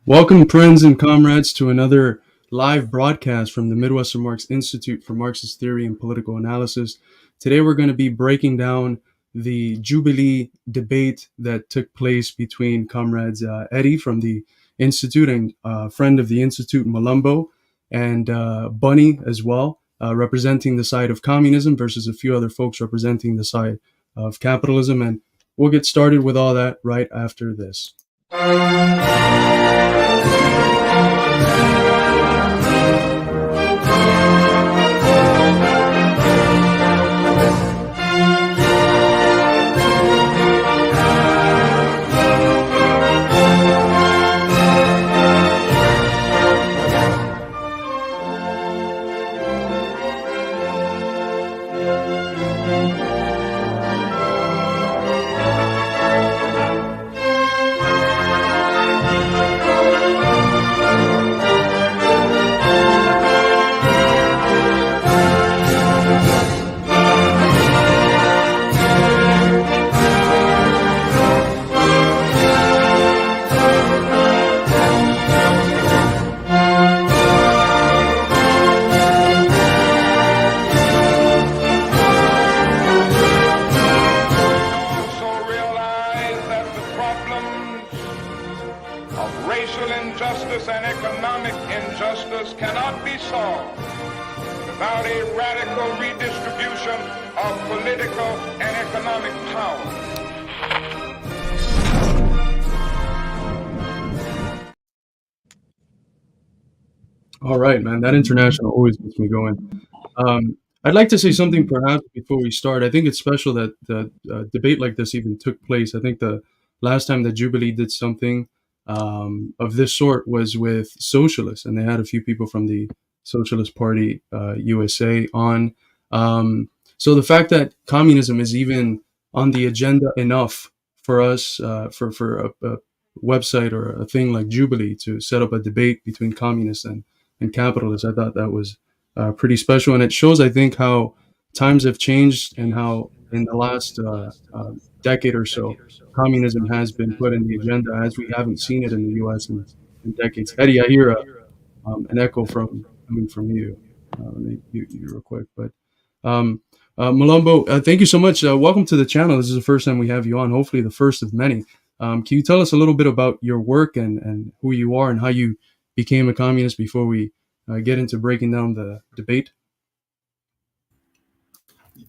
Welcome, friends and comrades, to another live broadcast from the Midwestern Marx Institute for Marxist Theory and Political Analysis. Today, we're going to be breaking down the Jubilee debate that took place between comrades Eddie from the Institute and a friend of the Institute, Malumbo, and Bunny as well, representing the side of communism versus a few other folks representing the side of capitalism. And we'll get started with all that right after this. Cannot be solved without a radical redistribution of political and economic power. All right, man, that international always gets me going. I'd like to say something perhaps before we start. I think it's special that the debate like this even took place. I think the last time that Jubilee did something of this sort was with Socialists, and they had a few people from the Socialist Party USA on. So the fact that communism is even on the agenda enough for us, for a website or a thing like Jubilee to set up a debate between communists and capitalists, I thought that was pretty special. And it shows, I think, how times have changed and how in the last decade or so, communism has been put in the agenda as we haven't seen it in the U.S. in decades. Eddie, I hear an echo coming from you. Let me mute you real quick. But Malumbo, thank you so much. Welcome to the channel. This is the first time we have you on, hopefully the first of many. Can you tell us a little bit about your work and who you are and how you became a communist before we get into breaking down the debate?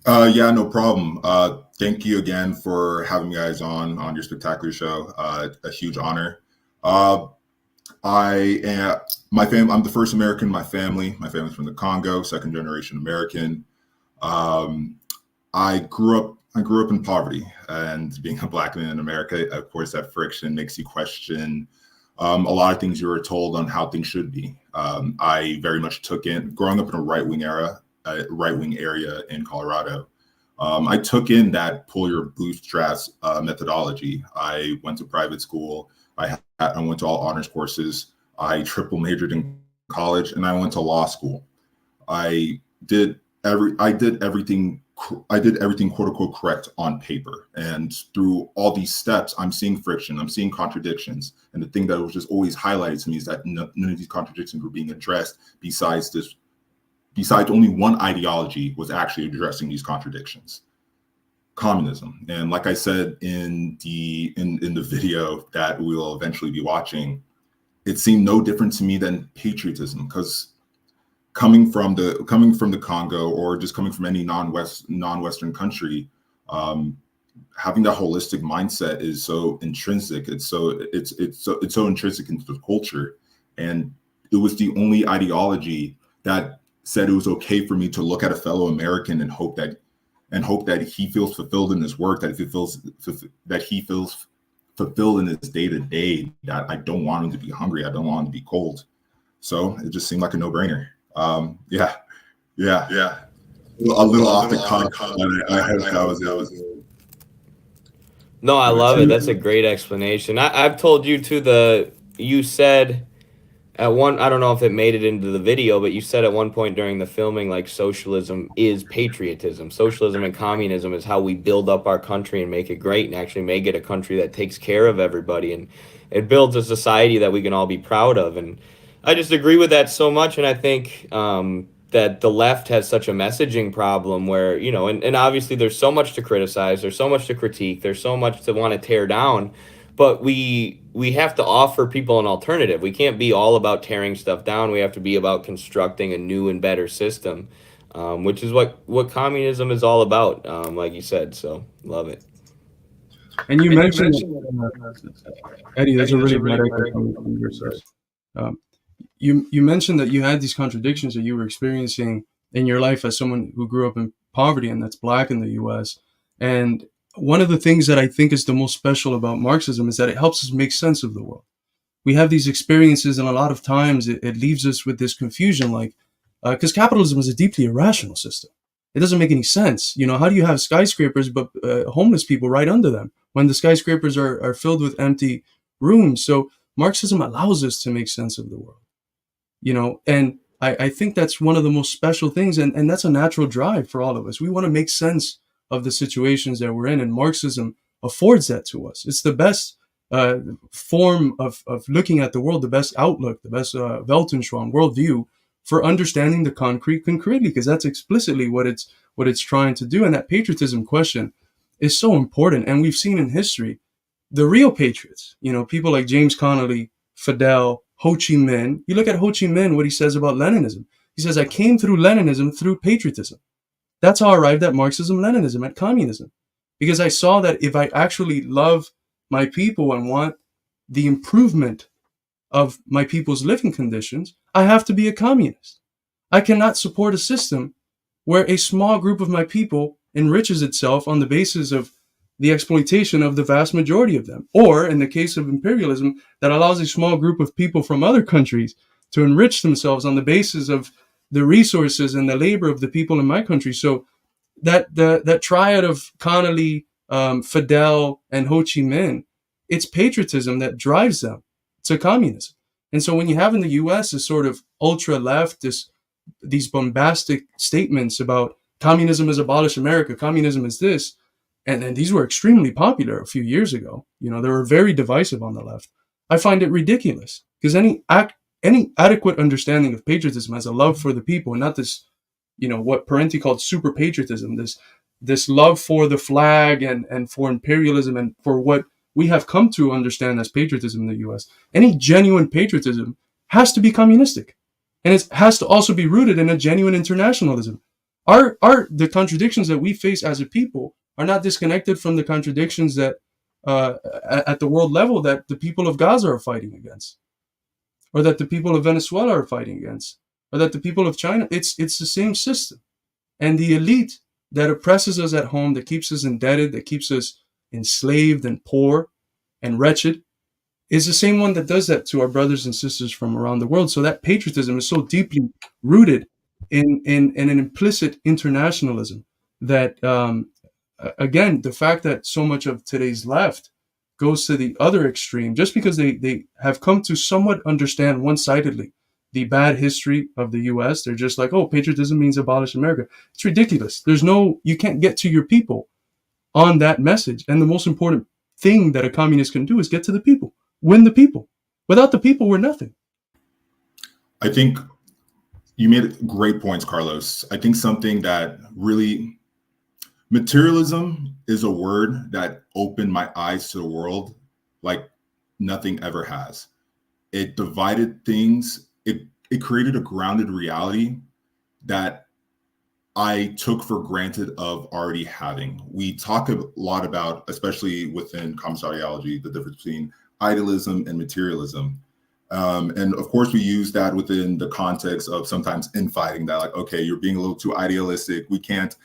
Yeah, no problem. Thank you again for having me guys on your spectacular show. A huge honor. I'm the first American in my family. My family's from the Congo, second generation American. I grew up in poverty, and being a black man in America, of course, that friction makes you question a lot of things you were told on how things should be. I very much took in growing up in a right-wing area in Colorado. I took in that pull your bootstraps methodology. I went to private school. I went to all honors courses. I triple majored in college, and I went to law school. I did everything quote unquote correct on paper. And through all these steps, I'm seeing friction, I'm seeing contradictions. And the thing that was just always highlighted to me is that none of these contradictions were being addressed besides only one ideology was actually addressing these contradictions: communism. And like I said in the video that we'll eventually be watching, it seemed no different to me than patriotism, because coming from the Congo, or just coming from any non-Western country, having that holistic mindset is so intrinsic. It's so intrinsic into the culture, and it was the only ideology that said it was okay for me to look at a fellow American and hope that he feels fulfilled in his work, that he feels fulfilled in his day-to-day, that I don't want him to be hungry, I don't want him to be cold. So it just seemed like a no-brainer. Yeah. A little off the cuff. No, I love it. That's a great explanation. I've told you too. You said at one, I don't know if it made it into the video, but you said at one point during the filming, like, socialism is patriotism. Socialism and communism is how we build up our country and make it great and actually make it a country that takes care of everybody. And it builds a society that we can all be proud of. And I just agree with that so much. And I think that the left has such a messaging problem where, you know, and obviously there's so much to criticize, there's so much to critique, there's so much to want to tear down, but we have to offer people an alternative. We can't be all about tearing stuff down. We have to be about constructing a new and better system, which is what communism is all about, like you said. So love it. And you mentioned, Eddie, there's a really bad echo coming from your side. You mentioned that you had these contradictions that you were experiencing in your life as someone who grew up in poverty and that's black in the U.S. And one of the things that I think is the most special about Marxism is that it helps us make sense of the world. We have these experiences, and a lot of times it leaves us with this confusion, like, because capitalism is a deeply irrational system. It doesn't make any sense. You know, how do you have skyscrapers but homeless people right under them when the skyscrapers are filled with empty rooms? So Marxism allows us to make sense of the world. You know, and I think that's one of the most special things, and that's a natural drive for all of us. We want to make sense of the situations that we're in, and Marxism affords that to us. It's the best form of looking at the world, the best outlook, the best Weltanschauung, worldview for understanding the concrete concretely, because that's explicitly what it's trying to do. And that patriotism question is so important. And we've seen in history, the real patriots, you know, people like James Connolly, Fidel, Ho Chi Minh. You look at Ho Chi Minh, what he says about Leninism. He says, I came through Leninism through patriotism. That's how I arrived at Marxism, Leninism, at communism. Because I saw that if I actually love my people and want the improvement of my people's living conditions, I have to be a communist. I cannot support a system where a small group of my people enriches itself on the basis of the exploitation of the vast majority of them. Or, in the case of imperialism, that allows a small group of people from other countries to enrich themselves on the basis of the resources and the labor of the people in my country. So that triad of Connolly, Fidel, and Ho Chi Minh, it's patriotism that drives them to communism. And so when you have in the U.S. this sort of ultra-left, these bombastic statements about communism has abolished America, communism is this, and these were extremely popular a few years ago. You know, they were very divisive on the left. I find it ridiculous, because any adequate understanding of patriotism has a love for the people, and not this, you know, what Parenti called super patriotism, this love for the flag and for imperialism and for what we have come to understand as patriotism in the U.S. Any genuine patriotism has to be communistic, and it has to also be rooted in a genuine internationalism. The contradictions that we face as a people are not disconnected from the contradictions that at the world level that the people of Gaza are fighting against, or that the people of Venezuela are fighting against, or that the people of China. It's the same system. And the elite that oppresses us at home, that keeps us indebted, that keeps us enslaved and poor and wretched, is the same one that does that to our brothers and sisters from around the world. So that patriotism is so deeply rooted in an implicit internationalism that, again, the fact that so much of today's left goes to the other extreme, just because they have come to somewhat understand one-sidedly the bad history of the U.S. They're just like, oh, patriotism means abolish America. It's ridiculous. You can't get to your people on that message. And the most important thing that a communist can do is get to the people, win the people. Without the people, we're nothing. I think you made great points, Carlos. I think something that really, materialism is a word that opened my eyes to the world like nothing ever has. It divided things. It created a grounded reality that I took for granted of already having. We talk a lot about, especially within communist ideology, the difference between idealism and materialism. And of course, we use that within the context of sometimes infighting, that like, okay, you're being a little too idealistic. Yes,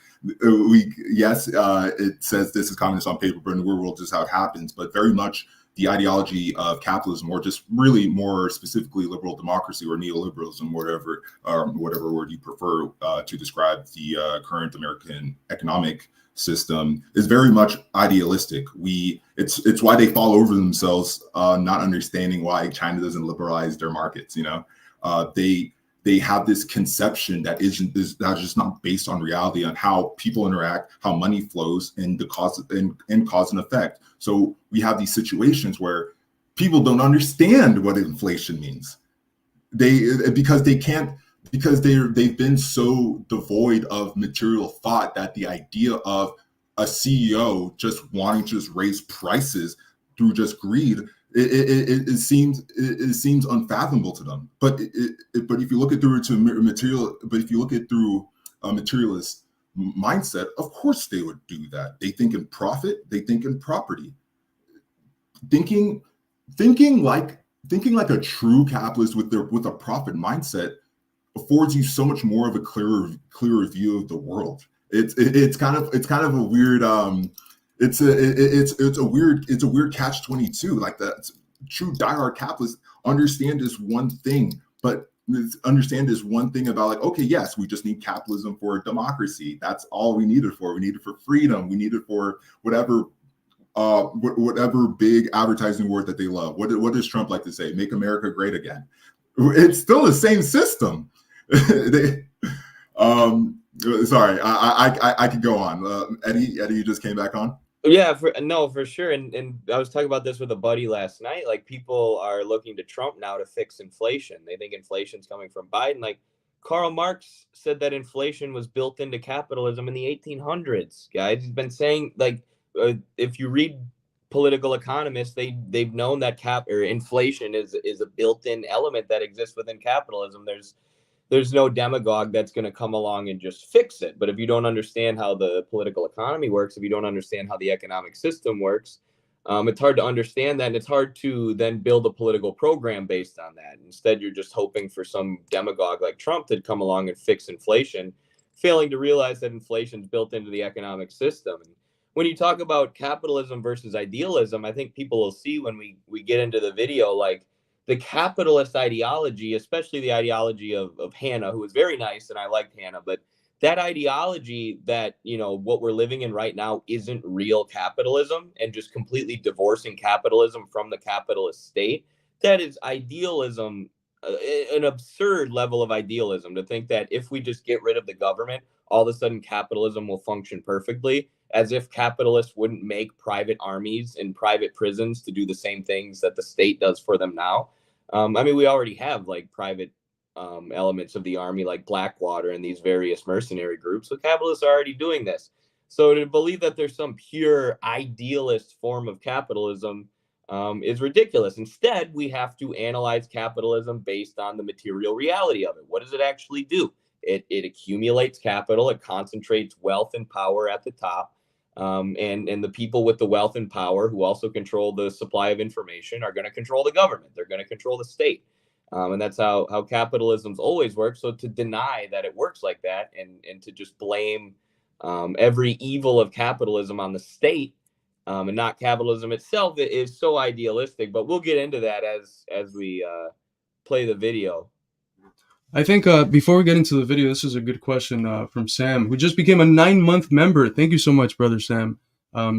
it says this is communist on paper, but in the real world, this is how it happens. But very much the ideology of capitalism, or just really more specifically liberal democracy or neoliberalism, whatever word you prefer to describe the current American economic system, is very much idealistic. It's why they fall over themselves, not understanding why China doesn't liberalize their markets. You know, they have this conception that is just not based on reality, on how people interact, how money flows, and the cause and cause and effect. So we have these situations where people don't understand what inflation means. Because they've been so devoid of material thought that the idea of a CEO just wanting to just raise prices through just greed, it seems unfathomable to them. But if you look at through to material, but if you look at through a materialist mindset, of course they would do that. They think in profit, they think in property. Thinking like a true capitalist with a profit mindset affords you so much more of a clearer view of the world. It's kind of a weird it's a weird catch-22. Like the true diehard capitalists understand this one thing, but understand this one thing about like, okay, yes, we just need capitalism for democracy. That's all we need it for. We need it for freedom. We need it for whatever big advertising word that they love. What does Trump like to say? Make America great again. It's still the same system. Sorry, I could go on. Eddie, you just came back on. Yeah, for sure. And I was talking about this with a buddy last night. Like, people are looking to Trump now to fix inflation. They think inflation's coming from Biden. Like, Karl Marx said that inflation was built into capitalism in the 1800s. Guys, he's been saying, like, if you read political economists, they've known that inflation is a built-in element that exists within capitalism. There's no demagogue that's going to come along and just fix it. But if you don't understand how the political economy works, if you don't understand how the economic system works, it's hard to understand that, and it's hard to then build a political program based on that. Instead, you're just hoping for some demagogue like Trump to come along and fix inflation, failing to realize that inflation is built into the economic system. And when you talk about capitalism versus idealism, I think people will see when we get into the video, like, the capitalist ideology, especially the ideology of Hannah, who was very nice, and I liked Hannah, but that ideology that, what we're living in right now isn't real capitalism, and just completely divorcing capitalism from the capitalist state, that is idealism, an absurd level of idealism, to think that if we just get rid of the government, all of a sudden capitalism will function perfectly, as if capitalists wouldn't make private armies and private prisons to do the same things that the state does for them now. We already have like private elements of the army, like Blackwater and these various mercenary groups. So capitalists are already doing this. So to believe that there's some pure idealist form of capitalism is ridiculous. Instead, we have to analyze capitalism based on the material reality of it. What does it actually do? It accumulates capital. It concentrates wealth and power at the top. And the people with the wealth and power, who also control the supply of information, are going to control the government. They're going to control the state. And that's how capitalism's always worked. So to deny that it works like that, and to just blame every evil of capitalism on the state, and not capitalism itself, it is so idealistic. But we'll get into that as we play the video. I think before we get into the video, this is a good question from Sam, who just became a 9-month member. Thank you so much, brother Sam.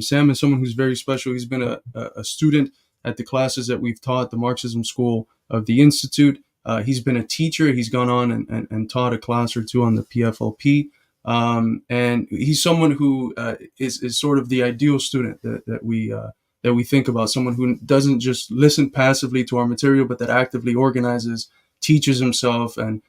Sam is someone who's very special. He's been a student at the classes that we've taught, the Marxism School of the Institute. He's been a teacher. He's gone on and taught a class or two on the PFLP. And he's someone who is sort of the ideal student that we think about, someone who doesn't just listen passively to our material, but that actively organizes, teaches himself, and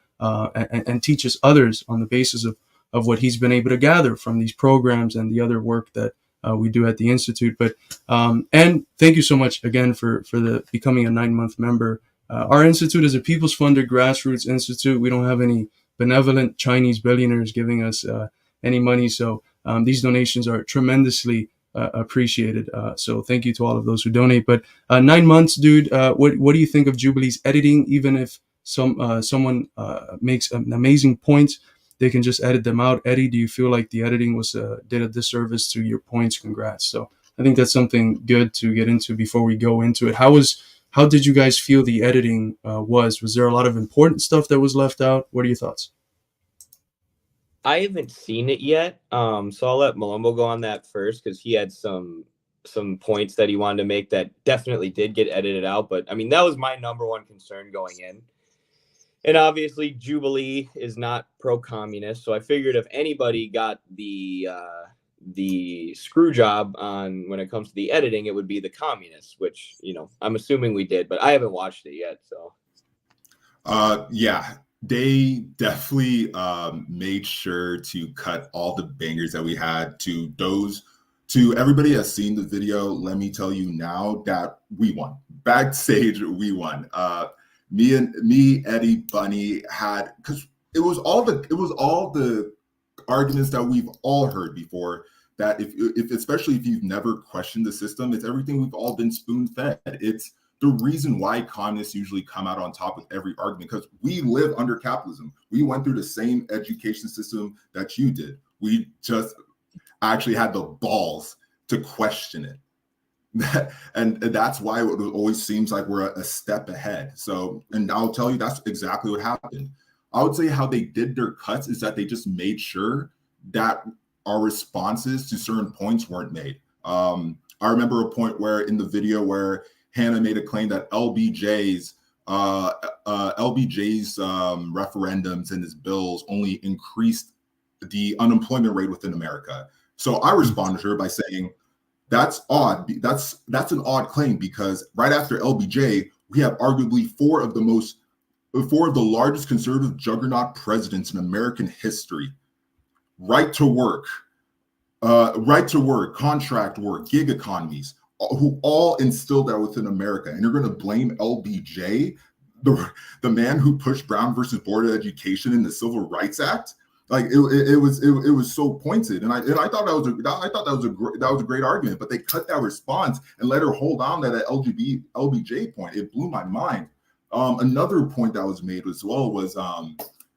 teaches others on the basis of what he's been able to gather from these programs and the other work that we do at the Institute. But and thank you so much again for becoming a 9-month member. Our institute is a people's funded grassroots institute. We don't have any benevolent Chinese billionaires giving us any money, so these donations are tremendously appreciated. So thank you to all of those who donate. But 9 months, dude. What do you think of Jubilee's editing? Even if someone makes an amazing point, they can just edit them out. Eddie, do you feel like the editing was did a disservice to your points? Congrats. So I think that's something good to get into before we go into it. How did you guys feel the editing was? Was there a lot of important stuff that was left out? What are your thoughts? I haven't seen it yet, so I'll let Malumbo go on that first, because he had some points that he wanted to make that definitely did get edited out. But I mean, that was my number one concern going in. And obviously, Jubilee is not pro-communist, so I figured if anybody got the the screw job on when it comes to the editing, it would be the communists, which, you know, I'm assuming we did, but I haven't watched it yet. So yeah, they definitely made sure to cut all the bangers that we had. To everybody that's seen the video, let me tell you now that we won. Backstage, we won. Me, Eddie, Bunny had, because it was all the arguments that we've all heard before, that if especially if you've never questioned the system, it's everything we've all been spoon-fed. It's the reason why communists usually come out on top with every argument, because we live under capitalism. We went through the same education system that you did. We just actually had the balls to question it. And that's why it always seems like we're a step ahead. So, and I'll tell you, that's exactly what happened. I would say how they did their cuts is that they just made sure that our responses to certain points weren't made. I remember a point where in the video where Hannah made a claim that LBJ's referendums and his bills only increased the unemployment rate within America. So I responded to her by saying, that's odd. That's an odd claim, because right after LBJ, we have arguably four of the largest conservative juggernaut presidents in American history. Right to work, contract work, gig economies, who all instilled that within America. And you're going to blame LBJ, the man who pushed Brown versus Board of Education in the Civil Rights Act? Like it was so pointed, and I thought that was a great argument. But they cut that response and let her hold on to that LBJ point. It blew my mind. Another point that was made as well was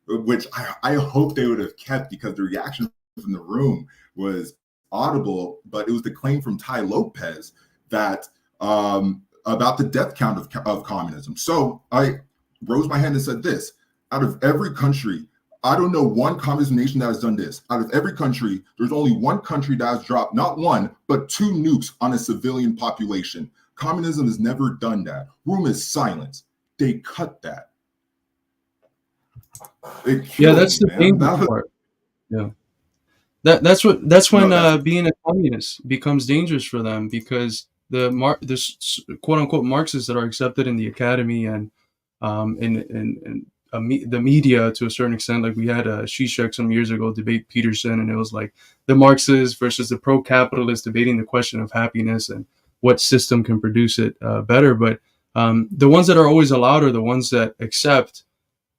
which I hope they would have kept, because the reaction from the room was audible, but it was the claim from Ty Lopez that about the death count of communism. So I rose my hand and said this: out of every country, I don't know one communist nation that has done this. Out of every country, there's only one country that has dropped not one, but 2 nukes on a civilian population. Communism has never done that. Room is silent. They cut that. Yeah, that's the painful part. Yeah. That's when being a communist becomes dangerous for them, because there's quote unquote Marxists that are accepted in the academy and in the media to a certain extent. Like we had Zizek some years ago debate Peterson, and it was like the Marxists versus the pro-capitalists debating the question of happiness and what system can produce it better. But the ones that are always allowed are the ones that accept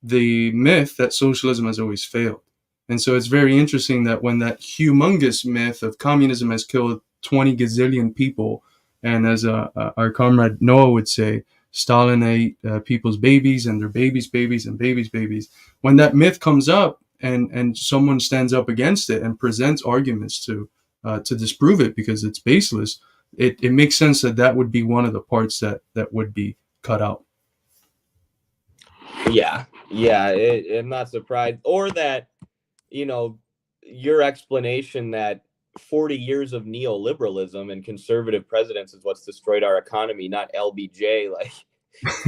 the myth that socialism has always failed. And so it's very interesting that when that humongous myth of communism has killed 20 gazillion people, and as our comrade Noah would say, Stalin ate people's babies and their babies' babies and babies' babies. When that myth comes up and someone stands up against it and presents arguments to disprove it because it's baseless, it makes sense that would be one of the parts that would be cut out. Yeah, I'm not surprised. Or that, you know, your explanation that 40 years of neoliberalism and conservative presidents is what's destroyed our economy, not LBJ. Like,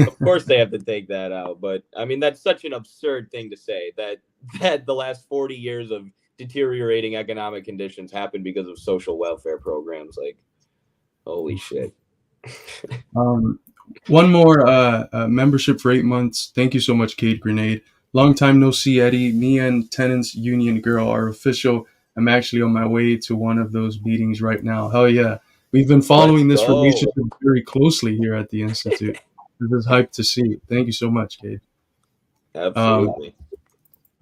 of course they have to take that out. But I mean, that's such an absurd thing to say, that the last 40 years of deteriorating economic conditions happened because of social welfare programs. Like, holy shit. One more membership for 8 months. Thank you so much, Kate Grenade. Long time no see, Eddie. Me and Tenants Union Girl are official. I'm actually on my way to one of those meetings right now. Hell yeah. We've been following this relationship very closely here at the Institute. This is hyped to see. Thank you so much, Kate. Absolutely.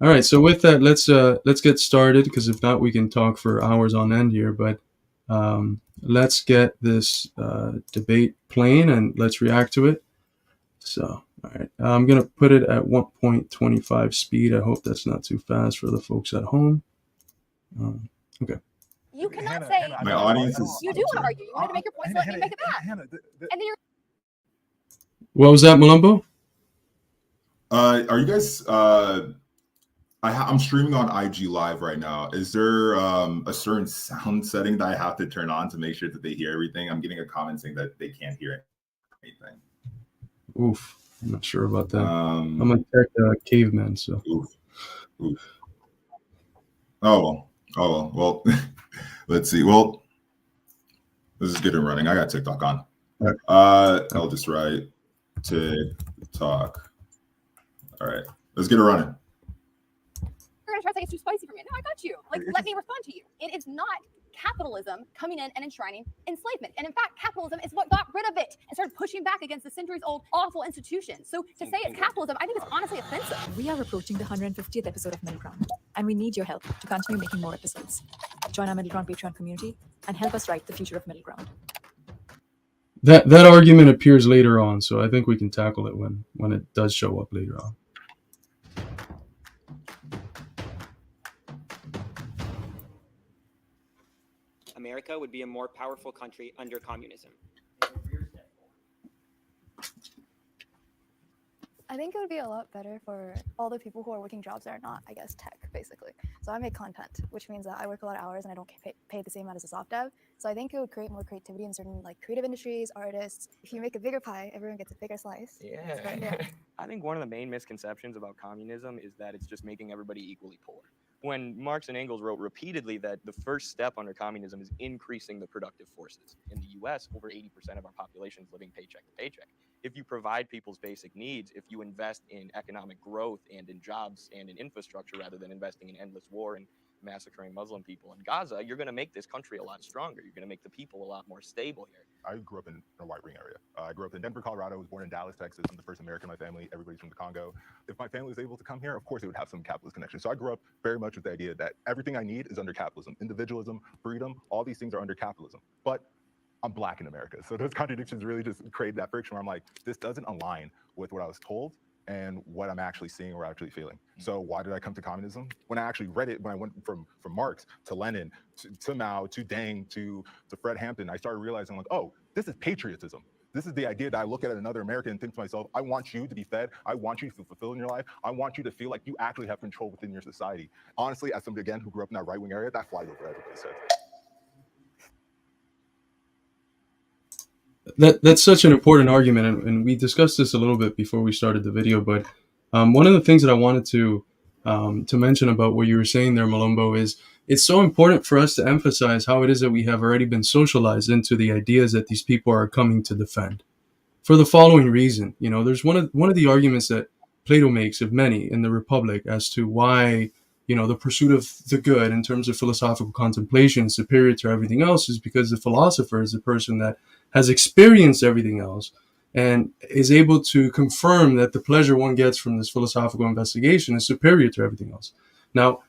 All right, so with that, let's get started, because if not, we can talk for hours on end here. But let's get this debate playing and let's react to it. So, all right, I'm going to put it at 1.25 speed. I hope that's not too fast for the folks at home. Okay. You cannot say my audience is. You do want to argue. You want to make your point, so let me make it back. And then you're. What was that, Malumbo? Are you guys? I'm streaming on IG Live right now. Is there a certain sound setting that I have to turn on to make sure that they hear everything? I'm getting a comment saying that they can't hear anything. Oof, I'm not sure about that. I'm a tech caveman, so. Oof. Oh well. Well, Let's see. Well, let's just get it running. I got TikTok on. Right. I'll just write TikTok. All right, let's get it running. You're gonna try to say it's too spicy for me. No, I got you. Like, let me respond to you. It is not capitalism coming in and enshrining enslavement. And in fact, capitalism is what got rid of it and started pushing back against the centuries-old awful institutions. So to say it's capitalism, I think it's honestly offensive. We are approaching the 150th episode of Middle Ground, and we need your help to continue making more episodes. Join our Middle Ground Patreon community and help us write the future of Middle Ground. That argument appears later on, so I think we can tackle it when it does show up later on. America would be a more powerful country under communism. I think it would be a lot better for all the people who are working jobs that are not, I guess, tech, basically. So I make content, which means that I work a lot of hours and I don't get paid the same amount as a soft dev. So I think it would create more creativity in certain like creative industries, artists. If you make a bigger pie, everyone gets a bigger slice. Yeah. I think one of the main misconceptions about communism is that it's just making everybody equally poor. When Marx and Engels wrote repeatedly that the first step under communism is increasing the productive forces. In the US, over 80% of our population is living paycheck to paycheck. If you provide people's basic needs, if you invest in economic growth and in jobs and in infrastructure rather than investing in endless war and massacring Muslim people in Gaza, you're going to make this country a lot stronger. You're going to make the people a lot more stable here. I grew up in a white ring area. I grew up in Denver, Colorado. I was born in Dallas, Texas. I'm the first American in my family. Everybody's from the Congo. If my family was able to come here, of course it would have some capitalist connection. So I grew up very much with the idea that everything I need is under capitalism. Individualism, freedom, all these things are under capitalism. But I'm Black in America. So those contradictions really just create that friction where I'm like, this doesn't align with what I was told and what I'm actually seeing or actually feeling. So why did I come to communism? When I actually read it, when I went from Marx to Lenin to Mao to Deng to Fred Hampton, I started realizing like, oh, this is patriotism. This is the idea that I look at another American and think to myself, I want you to be fed. I want you to fulfill in your life. I want you to feel like you actually have control within your society. Honestly, as somebody, again, who grew up in that right-wing area, that flies over everybody's head. That's such an important argument, and we discussed this a little bit before we started the video. But one of the things that I wanted to mention about what you were saying there, Malumbo, is it's so important for us to emphasize how it is that we have already been socialized into the ideas that these people are coming to defend. For the following reason, there's one of the arguments that Plato makes of many in the Republic as to why the pursuit of the good in terms of philosophical contemplation is superior to everything else is because the philosopher is the person that has experienced everything else and is able to confirm that the pleasure one gets from this philosophical investigation is superior to everything else. Now,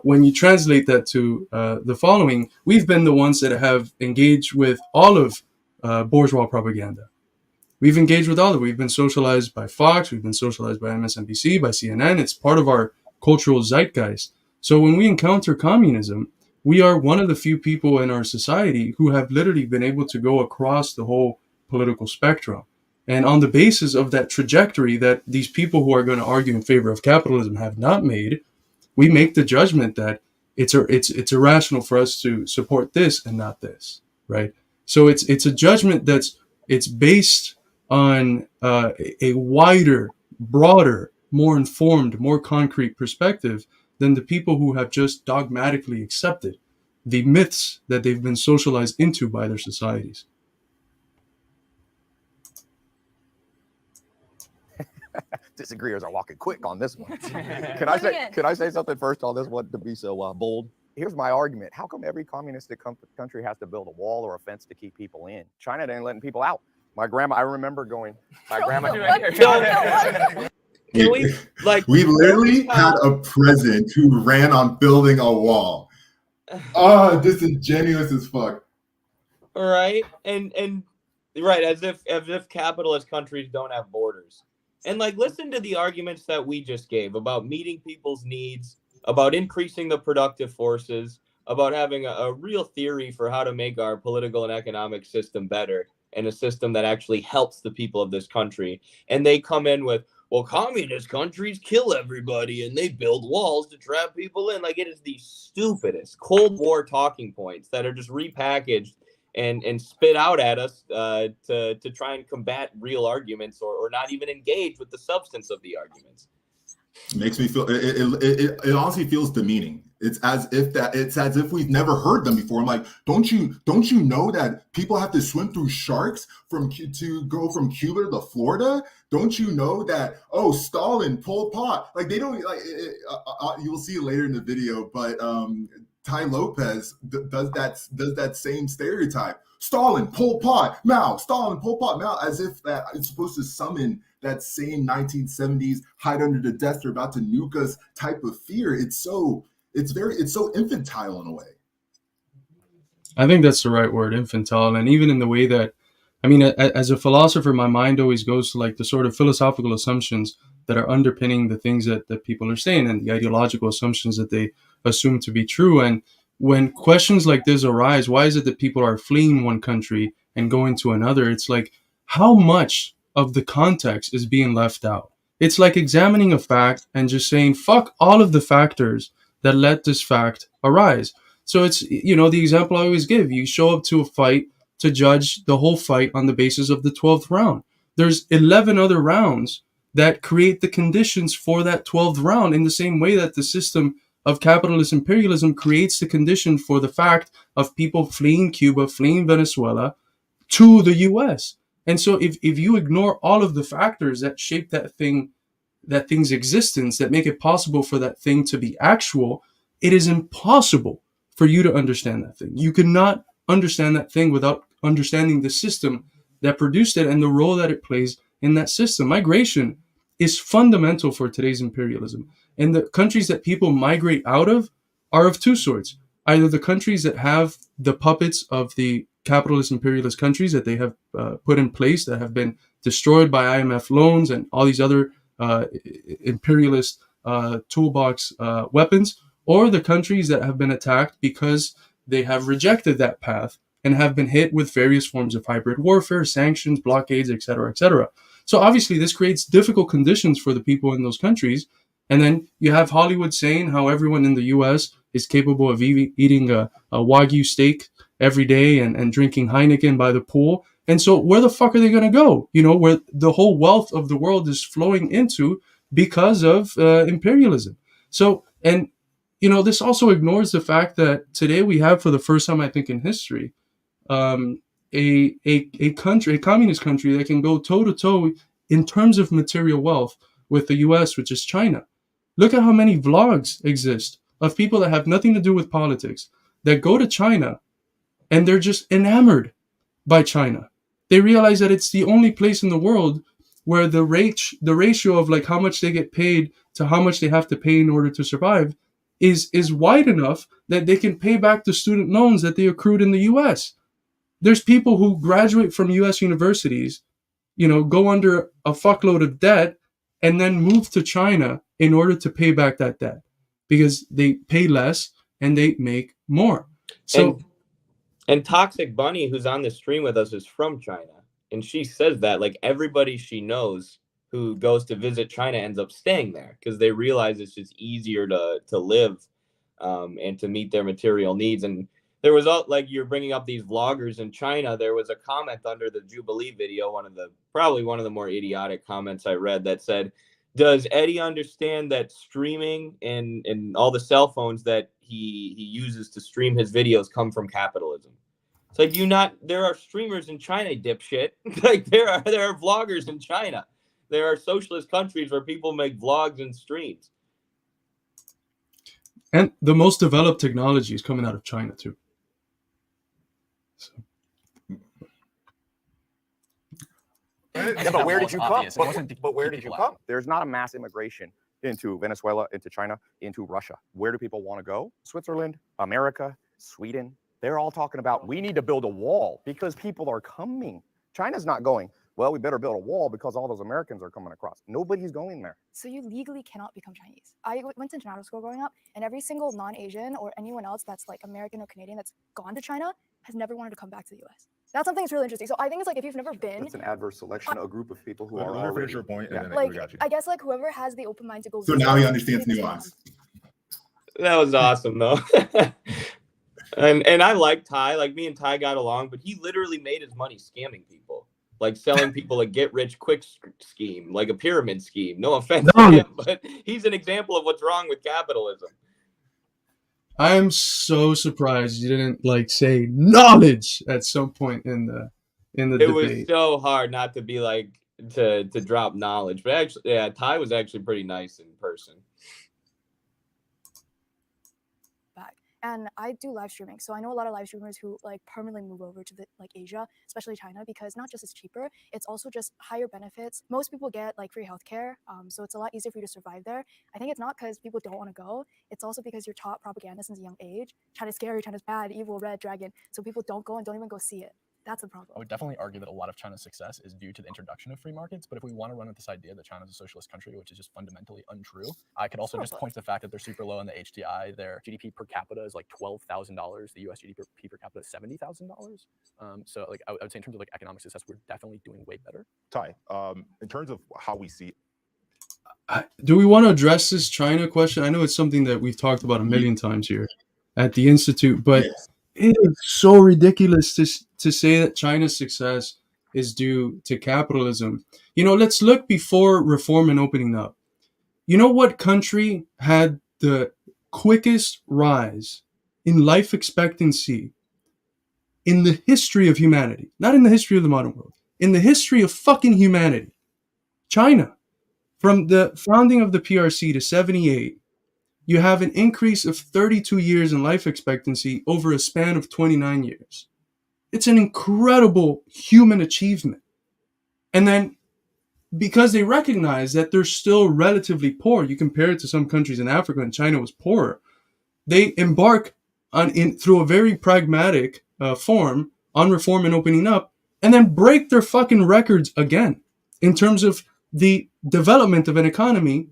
when you translate that to the following, we've been the ones that have engaged with all of bourgeois propaganda. We've engaged with all of it. We've been socialized by Fox. We've been socialized by MSNBC, by CNN. It's part of our cultural zeitgeist. So when we encounter communism, we are one of the few people in our society who have literally been able to go across the whole political spectrum. And on the basis of that trajectory that these people who are going to argue in favor of capitalism have not made, we make the judgment that it's irrational for us to support this and not this, right? So it's a judgment it's based on a wider, broader, more informed, more concrete perspective than the people who have just dogmatically accepted the myths that they've been socialized into by their societies. Disagreeers are walking quick on this one. Can I say something first on this one to be so bold? Here's my argument. How come every communistic country has to build a wall or a fence to keep people in? China ain't letting people out. My grandma, I remember going, we literally had a president who ran on building a wall. Disingenuous as fuck. Right, and right, as if capitalist countries don't have borders. And listen to the arguments that we just gave about meeting people's needs, about increasing the productive forces, about having a real theory for how to make our political and economic system better and a system that actually helps the people of this country. And they come in with, well, communist countries kill everybody and they build walls to trap people in. It is the stupidest Cold War talking points that are just repackaged and spit out at us to try and combat real arguments or not even engage with the substance of the arguments. It makes me feel it honestly feels demeaning. It's as if we've never heard them before. I'm like, don't you know that people have to swim through sharks to go from Cuba to Florida? Don't you know that Stalin, Pol Pot, like they don't like you'll see it later in the video, but Tai Lopez does that same stereotype. Stalin, Pol Pot, Mao, Stalin, Pol Pot, Mao, as if that it's supposed to summon that same 1970s hide under the desk, they're about to nuke us type of fear. It's so infantile in a way. I think that's the right word, infantile. And even in the way that, I mean, as a philosopher, my mind always goes to like the sort of philosophical assumptions that are underpinning the things that people are saying and the ideological assumptions that they assume to be true. And when questions like this arise, why is it that people are fleeing one country and going to another? It's like, how much of the context is being left out? It's like examining a fact and just saying, fuck all of the factors that let this fact arise. So it's, the example I always give, you show up to a fight to judge the whole fight on the basis of the 12th round. There's 11 other rounds that create the conditions for that 12th round, in the same way that the system of capitalist imperialism creates the condition for the fact of people fleeing Cuba, fleeing Venezuela to the US. And so if you ignore all of the factors that shape that thing's existence, that make it possible for that thing to be actual, it is impossible for you to understand that thing. You cannot understand that thing without understanding the system that produced it and the role that it plays in that system. Migration is fundamental for today's imperialism. And the countries that people migrate out of are of two sorts. Either the countries that have the puppets of the capitalist imperialist countries that they have put in place, that have been destroyed by IMF loans and all these other imperialist toolbox weapons, or the countries that have been attacked because they have rejected that path and have been hit with various forms of hybrid warfare, sanctions, blockades, etc., etc. So obviously this creates difficult conditions for the people in those countries. And then you have Hollywood saying how everyone in the US is capable of eating a Wagyu steak every day and drinking Heineken by the pool. And so where the fuck are they going to go? Where the whole wealth of the world is flowing into because of imperialism. So, and, this also ignores the fact that today we have, for the first time, I think, in history, a country, a communist country that can go toe to toe in terms of material wealth with the US, which is China. Look at how many vlogs exist of people that have nothing to do with politics that go to China and they're just enamored by China. They realize that it's the only place in the world where the ratio of like how much they get paid to how much they have to pay in order to survive is wide enough that they can pay back the student loans that they accrued in the US. There's people who graduate from US universities, go under a fuckload of debt and then move to China in order to pay back that debt because they pay less and they make more. So, and Toxic Bunny, who's on the stream with us, is from China. And she says that like everybody she knows who goes to visit China ends up staying there because they realize it's just easier to live and to meet their material needs. And there was like you're bringing up these vloggers in China. There was a comment under the Jubilee video, probably one of the more idiotic comments I read, that said, "Does Eddie understand that streaming and all the cell phones that he uses to stream his videos come from capitalism?" It's like, there are streamers in China, dipshit. Like there are vloggers in China. There are socialist countries where people make vlogs and streams. And the most developed technology is coming out of China too. So. Yeah, but where did you come? But where did you come? There's not a mass immigration into Venezuela, into China, into Russia. Where do people want to go? Switzerland, America, Sweden. They're all talking about, we need to build a wall because people are coming. China's not going, well, we better build a wall because all those Americans are coming across. Nobody's going there. So you legally cannot become Chinese. I went to international school growing up, and every single non-Asian or anyone else that's like American or Canadian that's gone to China has never wanted to come back to the US. That's something that's really interesting. So I think it's like if you've never been, it's an adverse selection, a group of people who are already. already. Your point, and then like we got you. I guess like whoever has the open mind to go. So now he understands nuance. That was awesome though. And I like Ty. Like me and Ty got along, but he literally made his money scamming people. like selling people a get-rich-quick scheme, like a pyramid scheme. No offense to Knowledge. him, but he's an example of what's wrong with capitalism. I am so surprised you didn't like say knowledge at some point in the It debate. was so hard not to be like to drop knowledge, but actually, yeah, Ty was actually pretty nice in person. And I do live streaming, so I know a lot of live streamers who like permanently move over to like Asia, especially China, because not just it's cheaper, it's also just higher benefits. Most people get like free healthcare, so it's a lot easier for you to survive there. I think it's not because people don't want to go; it's also because you're taught propaganda since a young age. China's scary, China's bad, evil, red dragon. So people don't go and don't even go see it. That's a problem. I would definitely argue that a lot of China's success is due to the introduction of free markets. But if we want to run with this idea that China is a socialist country, which is just fundamentally untrue, I could also just point to the fact that they're super low on the HDI. Their GDP per capita is like $12,000. The US GDP per capita is $70,000. So like I would say in terms of like economic success, we're definitely doing way better. Ty, in terms of how we see. Do we want to address this China question? I know it's something that we've talked about a million times here at the Institute, but it is so ridiculous to say that China's success is due to capitalism. You know, let's look before reform and opening up. You know what country had the quickest rise in life expectancy in the history of humanity? Not in the history of the modern world. In the history of fucking humanity. China. From the founding of the PRC to 78, you have an increase of 32 years in life expectancy over a span of 29 years. It's an incredible human achievement. And then because they recognize that they're still relatively poor, you compare it to some countries in Africa and China was poorer, they embark on through a very pragmatic form on reform and opening up, and then break their fucking records again in terms of the development of an economy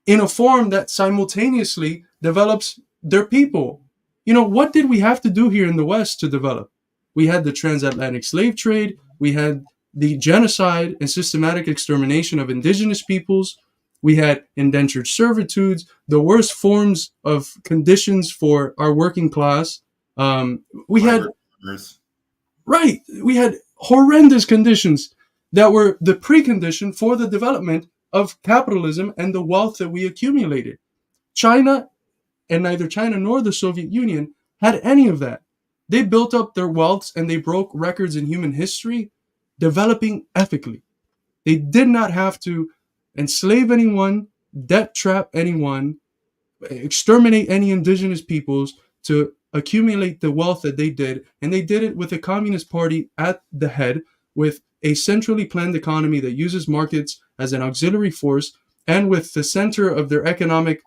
in a form that simultaneously develops their people. You know, what did we have to do here in the West to develop? We had the transatlantic slave trade. We had the genocide and systematic extermination of indigenous peoples. We had indentured servitudes, the worst forms of conditions for our working class. We had horrendous conditions that were the precondition for the development of capitalism and the wealth that we accumulated. China, and neither China nor the Soviet Union, had any of that. They built up their wealths and they broke records in human history, developing ethically. They did not have to enslave anyone, debt trap anyone, exterminate any indigenous peoples to accumulate the wealth that they did. And they did it with a Communist Party at the head, with a centrally planned economy that uses markets as an auxiliary force, and with the center of their economic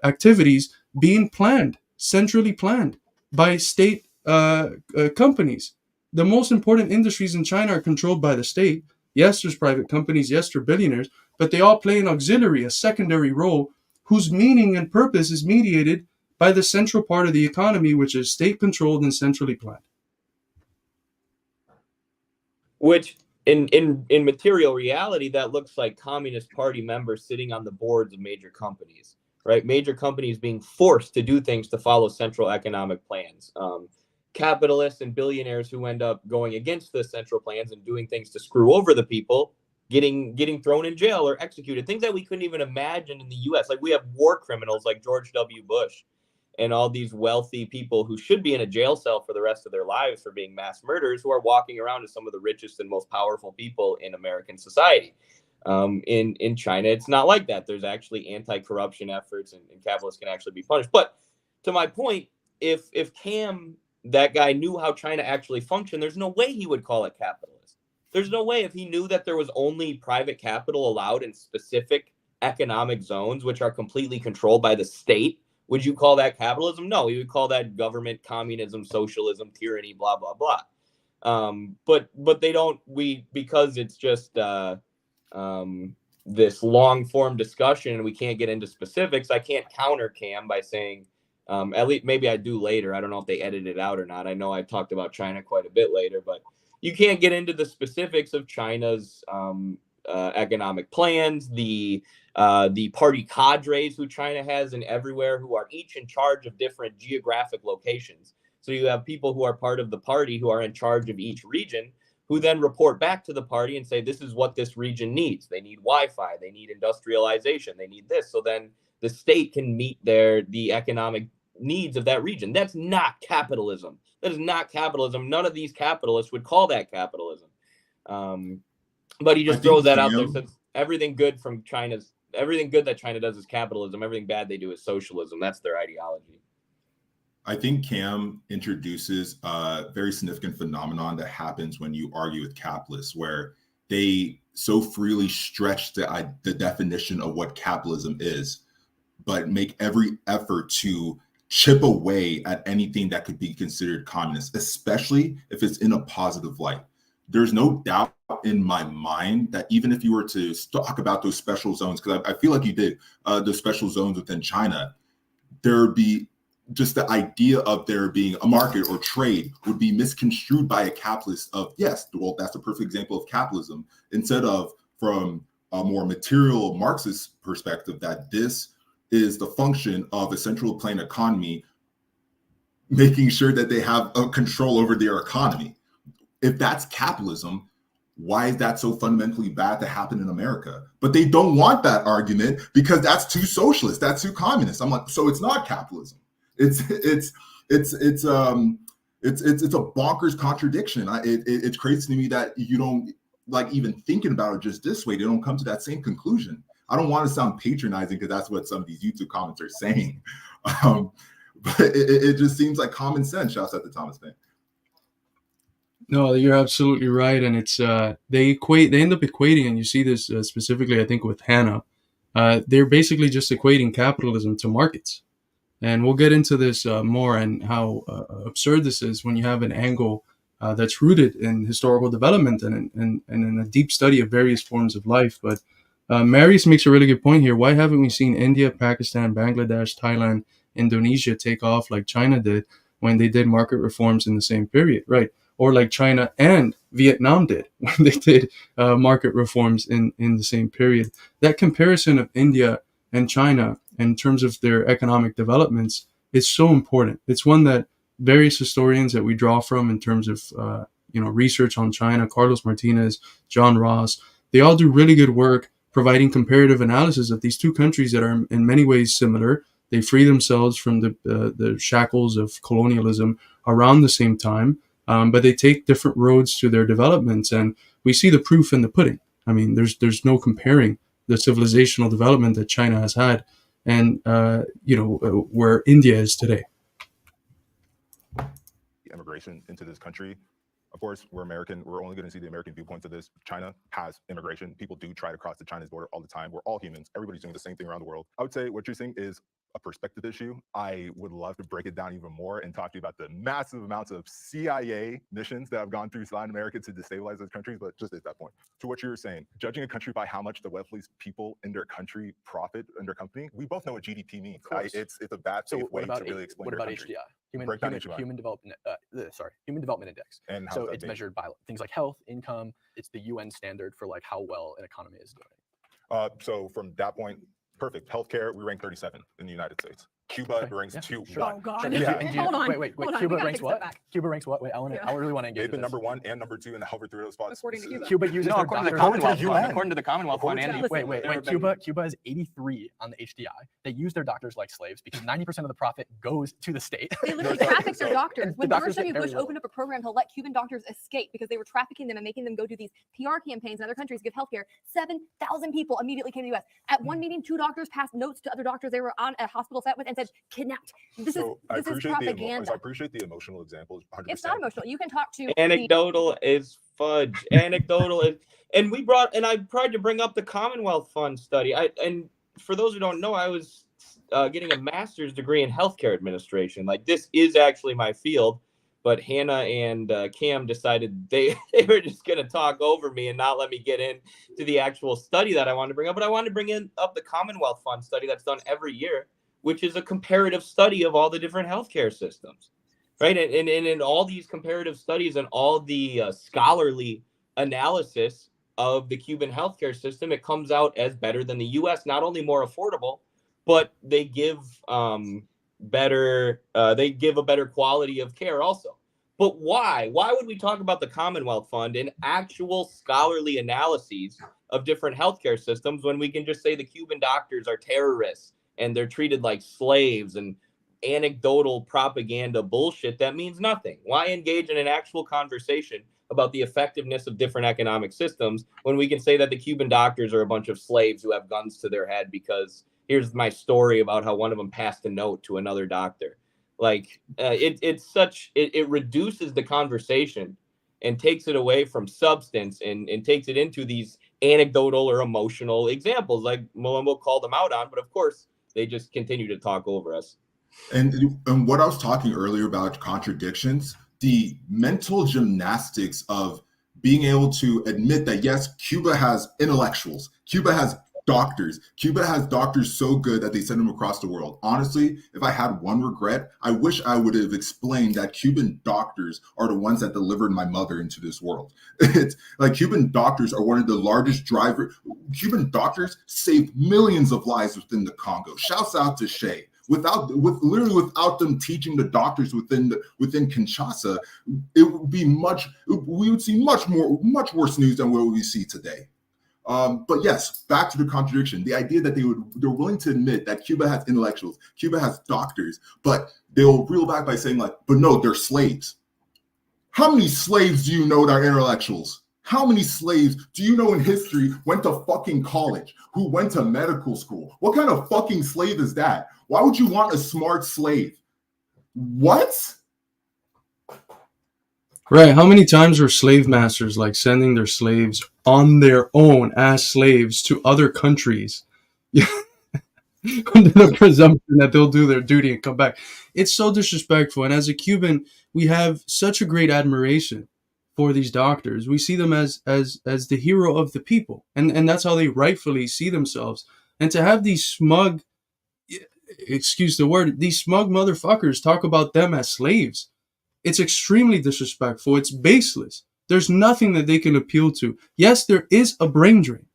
activities being planned, centrally planned by state companies. The most important industries in China are controlled by the state. Yes, there's private companies. Yes, they're billionaires, but they all play an auxiliary, a secondary role, whose meaning and purpose is mediated by the central part of the economy, which is state-controlled and centrally planned. Which, in material reality, that looks like Communist Party members sitting on the boards of major companies, right? Major companies being forced to do things to follow central economic plans. Capitalists and billionaires who end up going against the central plans and doing things to screw over the people, getting thrown in jail or executed. Things that we couldn't even imagine in the U.S. Like, we have war criminals like George W. Bush and all these wealthy people who should be in a jail cell for the rest of their lives for being mass murderers, who are walking around as some of the richest and most powerful people in American society. In China, it's not like that. There's actually anti-corruption efforts, and capitalists can actually be punished. But to my point, if Cam, that guy, knew how China actually functioned, there's no way he would call it capitalist. There's no way, if he knew that there was only private capital allowed in specific economic zones, which are completely controlled by the state, would you call that capitalism? No, you would call that government, communism, socialism, tyranny, blah, blah, blah. But they don't, because it's just this long form discussion and we can't get into specifics, I can't counter Cam by saying, at least maybe I do later. I don't know if they edited it out or not. I know I talked about China quite a bit later, but you can't get into the specifics of China's economic plans, the party cadres who China has and everywhere, who are each in charge of different geographic locations. So you have people who are part of the party who are in charge of each region, who then report back to the party and say, this is what this region needs. They need Wi-Fi, they need industrialization, they need this. So then the state can meet the economic needs of that region. That's not capitalism. That is not capitalism. None of these capitalists would call that capitalism. But he just throws that out there. Says everything good that China does is capitalism. Everything bad they do is socialism. That's their ideology. I think Cam introduces a very significant phenomenon that happens when you argue with capitalists, where they so freely stretch the definition of what capitalism is, but make every effort to chip away at anything that could be considered communist, especially if it's in a positive light. There's no doubt in my mind that even if you were to talk about those special zones, because I feel like you did, those special zones within China, there would be just the idea of there being a market or trade would be misconstrued by a capitalist of, yes, well, that's a perfect example of capitalism, instead of from a more material Marxist perspective, that this is the function of a central plane economy, making sure that they have a control over their economy. If that's capitalism, why is that so fundamentally bad to happen in America? But they don't want that argument because that's too socialist, that's too communist. I'm like, so it's not capitalism. It's a bonkers contradiction. It's crazy to me that you don't, like, even thinking about it just this way, they don't come to that same conclusion. I don't want to sound patronizing because that's what some of these YouTube comments are saying. But it just seems like common sense. Shouts out to Thomas Paine. No, you're absolutely right, and it's they end up equating, and you see this specifically, I think, with Hannah. They're basically just equating capitalism to markets, and we'll get into this more and how absurd this is when you have an angle that's rooted in historical development and in a deep study of various forms of life. But Marius makes a really good point here. Why haven't we seen India, Pakistan, Bangladesh, Thailand, Indonesia take off like China did when they did market reforms in the same period, right? Or like China and Vietnam did when they did market reforms in the same period. That comparison of India and China in terms of their economic developments is so important. It's one that various historians that we draw from in terms of research on China, Carlos Martinez, John Ross, they all do really good work providing comparative analysis of these two countries that are in many ways similar. They free themselves from the shackles of colonialism around the same time. But they take different roads to their developments, and we see the proof in the pudding. I mean, there's no comparing the civilizational development that China has had and where India is today. Immigration into this country. Of course, we're American. We're only going to see the American viewpoints of this. China has immigration. People do try to cross the China's border all the time. We're all humans. Everybody's doing the same thing around the world. I would say what you're saying is a perspective issue. I would love to break it down even more and talk to you about the massive amounts of CIA missions that have gone through Latin America to destabilize those countries. But just at that point, to what you were saying, judging a country by how much the wealthiest people in their country profit in their company, we both know what GDP means. It's a bad way to really explain. What about HDI? Human Development Index. And so it's measured by things like health, income. It's the UN standard for like how well an economy is doing. So from that point, perfect. Healthcare, we rank 37 in the United States. Cuba ranks 2. Oh God! Yeah. Hold on. Wait. Cuba ranks what? Cuba ranks what? Wait, I really want to engage. They've been number 1 and number 2 in the hover through those spots. According to Cuba. Cuba uses their according to the doctors. Commonwealth Fund. According to the Commonwealth Fund. Wait. Cuba is 83 on the HDI. They use their doctors like slaves because 90% of the profit goes to the state. They literally traffic their doctors. When George W. Bush opened up a program to let Cuban doctors escape because they were trafficking them and making them go do these PR campaigns in other countries, give healthcare, 7,000 people immediately came to the U.S. At one meeting, 2 doctors passed notes to other doctors they were on a hospital set with and said, kidnapped. This is propaganda. I appreciate the emotional examples. 100%. It's not emotional. You can talk to anecdotal is fudge. Anecdotal is, and I tried to bring up the Commonwealth Fund study. And for those who don't know, I was getting a master's degree in healthcare administration. Like, this is actually my field, but Hannah and Cam decided they were just going to talk over me and not let me get into the actual study that I wanted to bring up. But I wanted to bring up the Commonwealth Fund study that's done every year, which is a comparative study of all the different healthcare systems, right? And in all these comparative studies and all the scholarly analysis of the Cuban healthcare system, it comes out as better than the U.S., not only more affordable, but they give a better quality of care also. But why? Why would we talk about the Commonwealth Fund and actual scholarly analyses of different healthcare systems when we can just say the Cuban doctors are terrorists and they're treated like slaves and anecdotal propaganda bullshit that means nothing? Why engage in an actual conversation about the effectiveness of different economic systems when we can say that the Cuban doctors are a bunch of slaves who have guns to their head because here's my story about how one of them passed a note to another doctor? Like it reduces the conversation and takes it away from substance and takes it into these anecdotal or emotional examples like Malumbo called them out on, but of course they just continue to talk over us. And what I was talking earlier about contradictions, the mental gymnastics of being able to admit that, yes, Cuba has intellectuals, Cuba has doctors, Cuba has doctors so good that they send them across the world. Honestly, if I had one regret, I wish I would have explained that Cuban doctors are the ones that delivered my mother into this world. It's like Cuban doctors are one of the largest drivers. Cuban doctors saved millions of lives within the Congo. Shouts out to Shay. Without them teaching the doctors within Kinshasa, it would be we would see much worse news than what we see today. But yes, back to the contradiction. The idea that they're willing to admit that Cuba has intellectuals, Cuba has doctors, but they'll reel back by saying like, but no, they're slaves. How many slaves do you know that are intellectuals? How many slaves do you know in history went to fucking college, who went to medical school? What kind of fucking slave is that? Why would you want a smart slave? What? Right. How many times were slave masters like sending their slaves on their own as slaves to other countries under the presumption that they'll do their duty and come back? It's so disrespectful. And as a Cuban, we have such a great admiration for these doctors. We see them as the hero of the people. And that's how they rightfully see themselves. And to have these smug, excuse the word, these smug motherfuckers talk about them as slaves, it's extremely disrespectful. It's baseless. There's nothing that they can appeal to. Yes, there is a brain drain.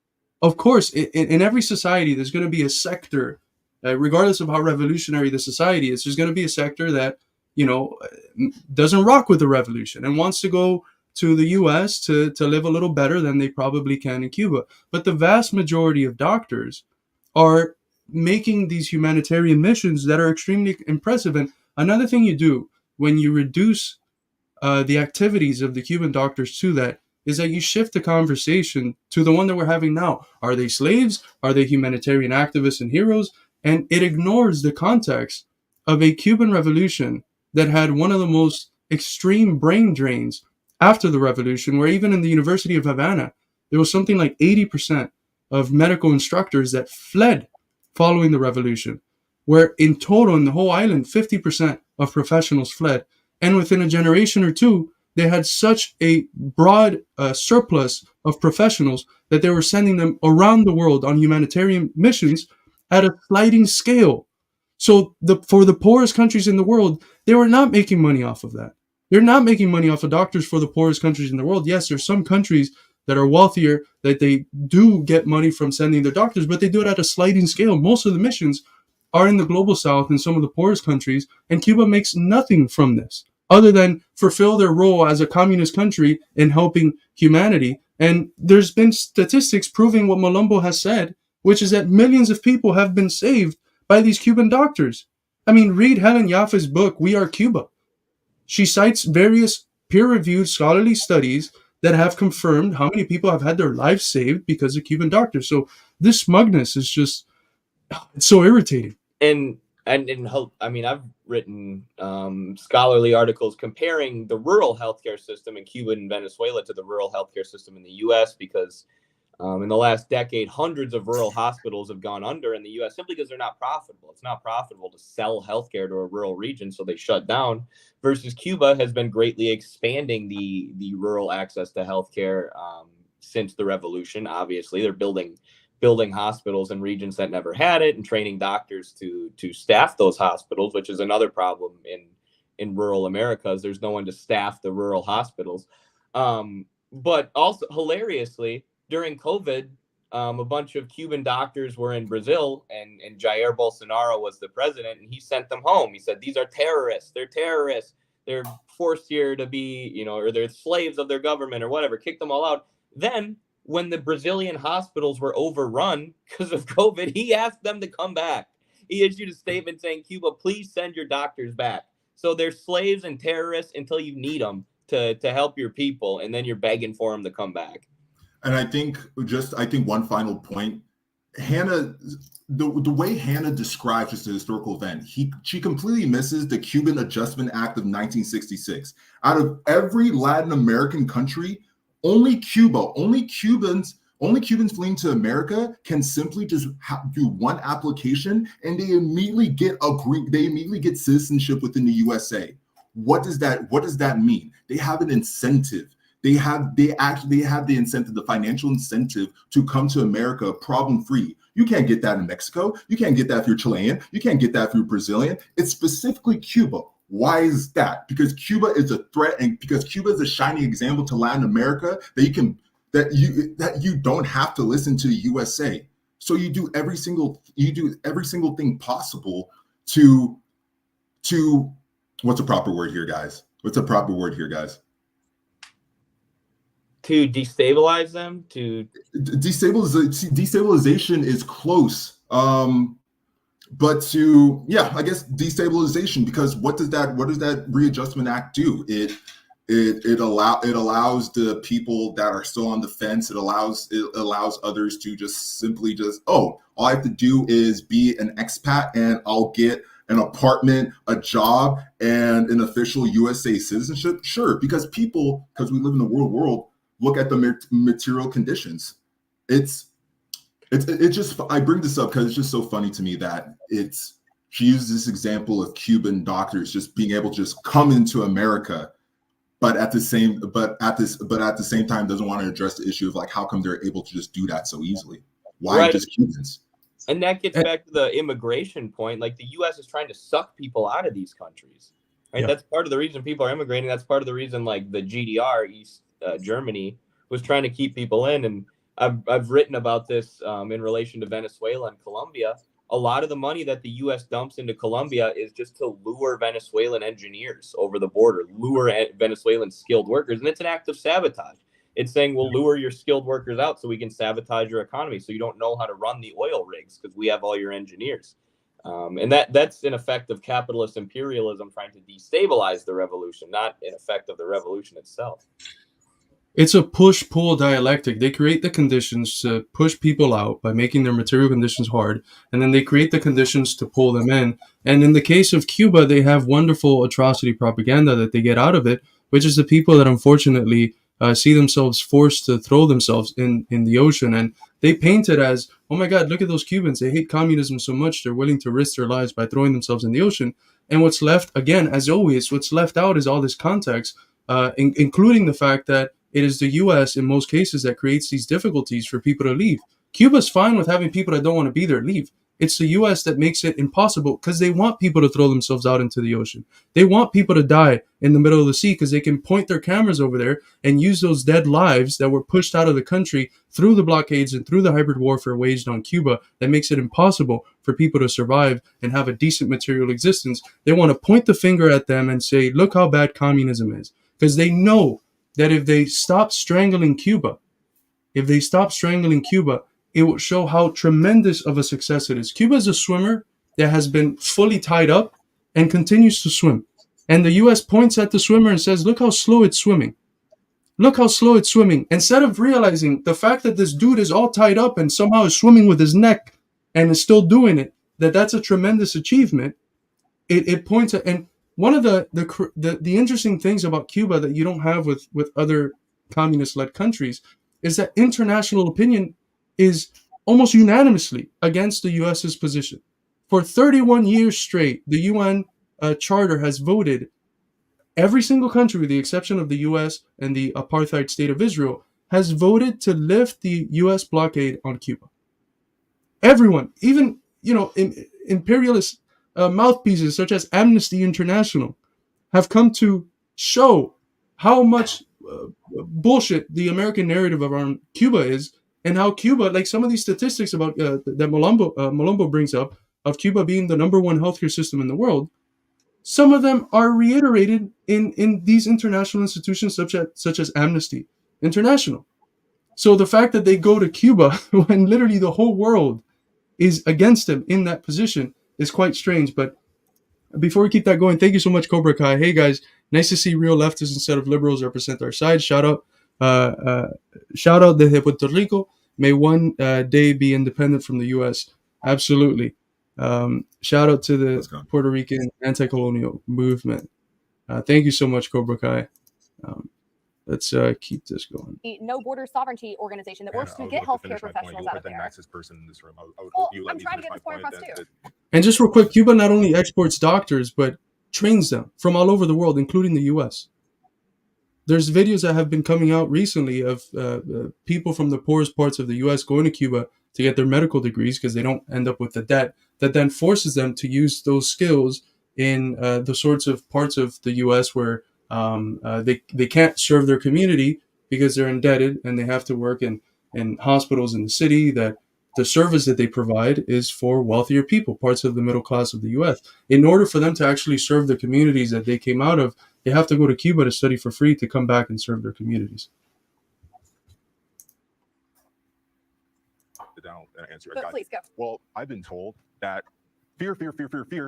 Of course, in every society, there's going to be a sector, regardless of how revolutionary the society is, there's going to be a sector that, doesn't rock with the revolution and wants to go to the US to live a little better than they probably can in Cuba. But the vast majority of doctors are making these humanitarian missions that are extremely impressive. And another thing you do when you reduce the activities of the Cuban doctors to that is that you shift the conversation to the one that we're having now. Are they slaves? Are they humanitarian activists and heroes? And it ignores the context of a Cuban revolution that had one of the most extreme brain drains after the revolution, where even in the University of Havana, there was something like 80% of medical instructors that fled following the revolution, where in total in the whole island, 50% of professionals fled. And within a generation or two, they had such a broad surplus of professionals that they were sending them around the world on humanitarian missions at a sliding scale. So for the poorest countries in the world, they were not making money off of that. They're not making money off of doctors for the poorest countries in the world. Yes, there's some countries that are wealthier that they do get money from sending their doctors, but they do it at a sliding scale. Most of the missions are in the global south in some of the poorest countries, and Cuba makes nothing from this other than fulfill their role as a communist country in helping humanity. And there's been statistics proving what Malumbo has said, which is that millions of people have been saved by these Cuban doctors. I mean, read Helen Yaffe's book, We Are Cuba. She cites various peer-reviewed scholarly studies that have confirmed how many people have had their lives saved because of Cuban doctors. So this smugness is just, it's so irritating. And I mean, I've written scholarly articles comparing the rural healthcare system in Cuba and Venezuela to the rural healthcare system in the U.S. because in the last decade, hundreds of rural hospitals have gone under in the U.S. simply because they're not profitable. It's not profitable to sell healthcare to a rural region, so they shut down. Versus Cuba has been greatly expanding the rural access to healthcare since the revolution. Obviously, they're building hospitals in regions that never had it and training doctors to staff those hospitals, which is another problem in rural America, is there's no one to staff the rural hospitals. But also hilariously, during COVID, a bunch of Cuban doctors were in Brazil and Jair Bolsonaro was the president and he sent them home. He said, these are terrorists. They're terrorists. they're forced here to be, or they're slaves of their government or whatever, kick them all out. Then when the Brazilian hospitals were overrun because of COVID, he asked them to come back. He issued a statement saying, Cuba, please send your doctors back. So they're slaves and terrorists until you need them to help your people, and then you're begging for them to come back. And I think one final point, Hannah, the way Hannah describes just the historical event, she completely misses the Cuban Adjustment Act of 1966. Out of every Latin American country, only Cubans fleeing to America can simply just do one application, and they immediately get citizenship within the USA. What does that mean? They have an incentive. They actually have the incentive, the financial incentive to come to America problem-free. You can't get that in Mexico. You can't get that if you're Chilean. You can't get that if you're Brazilian. It's specifically Cuba. Why is that? Because Cuba is a threat, and because Cuba is a shining example to Latin America that you don't have to listen to the USA. So you do every single thing possible to what's a proper word here, guys? To destabilize them, to destabilization is close. But I guess destabilization, because what does that Readjustment Act do? It allows the people that are still on the fence, it allows others to simply all I have to do is be an expat and I'll get an apartment, a job, and an official USA citizenship. Sure, because we live in the world, look at the material conditions. I bring this up because it's just so funny to me that she uses this example of Cuban doctors just being able to just come into America, but at the same time doesn't want to address the issue of like how come they're able to just do that so easily? Why just Cubans? And that gets back to the immigration point. Like the U.S. is trying to suck people out of these countries, right? Yeah. That's part of the reason people are immigrating. That's part of the reason like the GDR, East Germany, was trying to keep people in. And I've written about this in relation to Venezuela and Colombia. A lot of the money that the U.S. dumps into Colombia is just to lure Venezuelan engineers over the border, lure Venezuelan skilled workers. And it's an act of sabotage. It's saying we'll lure your skilled workers out so we can sabotage your economy so you don't know how to run the oil rigs because we have all your engineers. And that's an effect of capitalist imperialism trying to destabilize the revolution, not an effect of the revolution itself. It's a push-pull dialectic. They create the conditions to push people out by making their material conditions hard, and then they create the conditions to pull them in. And in the case of Cuba, they have wonderful atrocity propaganda that they get out of it, which is the people that unfortunately see themselves forced to throw themselves in the ocean. And they paint it as, oh my God, look at those Cubans. They hate communism so much, they're willing to risk their lives by throwing themselves in the ocean. And what's left, again, as always, what's left out is all this context, including the fact that it is the U.S. in most cases that creates these difficulties for people to leave. Cuba's fine with having people that don't want to be there leave. It's the U.S. that makes it impossible because they want people to throw themselves out into the ocean. They want people to die in the middle of the sea because they can point their cameras over there and use those dead lives that were pushed out of the country through the blockades and through the hybrid warfare waged on Cuba that makes it impossible for people to survive and have a decent material existence. They want to point the finger at them and say, look how bad communism is. Because they know that if they stop strangling Cuba, it will show how tremendous of a success it is. Cuba is a swimmer that has been fully tied up and continues to swim. And the U.S. points at the swimmer and says, look how slow it's swimming. Look how slow it's swimming. Instead of realizing the fact that this dude is all tied up and somehow is swimming with his neck and is still doing it, that's a tremendous achievement. It points at, and one of the interesting things about Cuba that you don't have with other communist-led countries is that international opinion is almost unanimously against the U.S.'s position. For 31 years straight, the UN Charter has voted, every single country with the exception of the U.S. and the apartheid state of Israel, has voted to lift the U.S. blockade on Cuba. Everyone, even imperialist mouthpieces such as Amnesty International, have come to show how much bullshit the American narrative around Cuba is, and how Cuba, like some of these statistics about that Malombo brings up, of Cuba being the #1 healthcare system in the world, some of them are reiterated in these international institutions such as Amnesty International. So the fact that they go to Cuba when literally the whole world is against them in that position is quite strange. But before we keep that going, thank you so much, Cobra Kai. Hey guys, nice to see real leftists instead of liberals represent our side. Shout out desde Puerto Rico. May one day be independent from the U.S. Absolutely. Shout out to the Puerto Rican anti-colonial movement. Thank you so much, Cobra Kai. Let's keep this going. No Border Sovereignty organization that works to get healthcare professionals out of there. Person in this room. I'm trying to get this point across too. And just real quick, Cuba not only exports doctors, but trains them from all over the world, including the U.S. There's videos that have been coming out recently of people from the poorest parts of the U.S. going to Cuba to get their medical degrees because they don't end up with the debt that then forces them to use those skills in the sorts of parts of the U.S. where they can't serve their community because they're indebted and they have to work in hospitals in the city that the service that they provide is for wealthier people, parts of the middle class of the U.S. In order for them to actually serve the communities that they came out of, they have to go to Cuba to study for free to come back and serve their communities. Down and answer. But please go. Well, I've been told that fear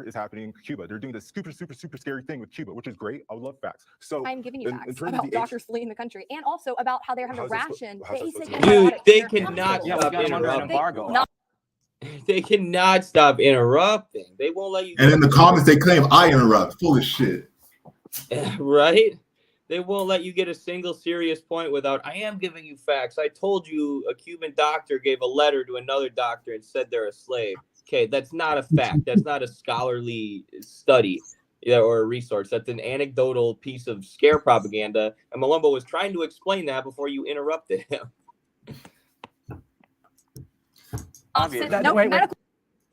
is happening in Cuba. They're doing this super scary thing with Cuba, which is great. I would love facts. So I'm giving you facts about doctors fleeing the country, and also about how they're having to ration basic. Dude, they cannot stop interrupting. They cannot stop interrupting. They won't let you. And in the comments, they claim I interrupt. Full of shit. Right? They won't let you get a single serious point without, I am giving you facts. I told you a Cuban doctor gave a letter to another doctor and said they're a slave. Okay, that's not a fact. That's not a scholarly study or a resource. That's an anecdotal piece of scare propaganda. And Malumbo was trying to explain that before you interrupted him.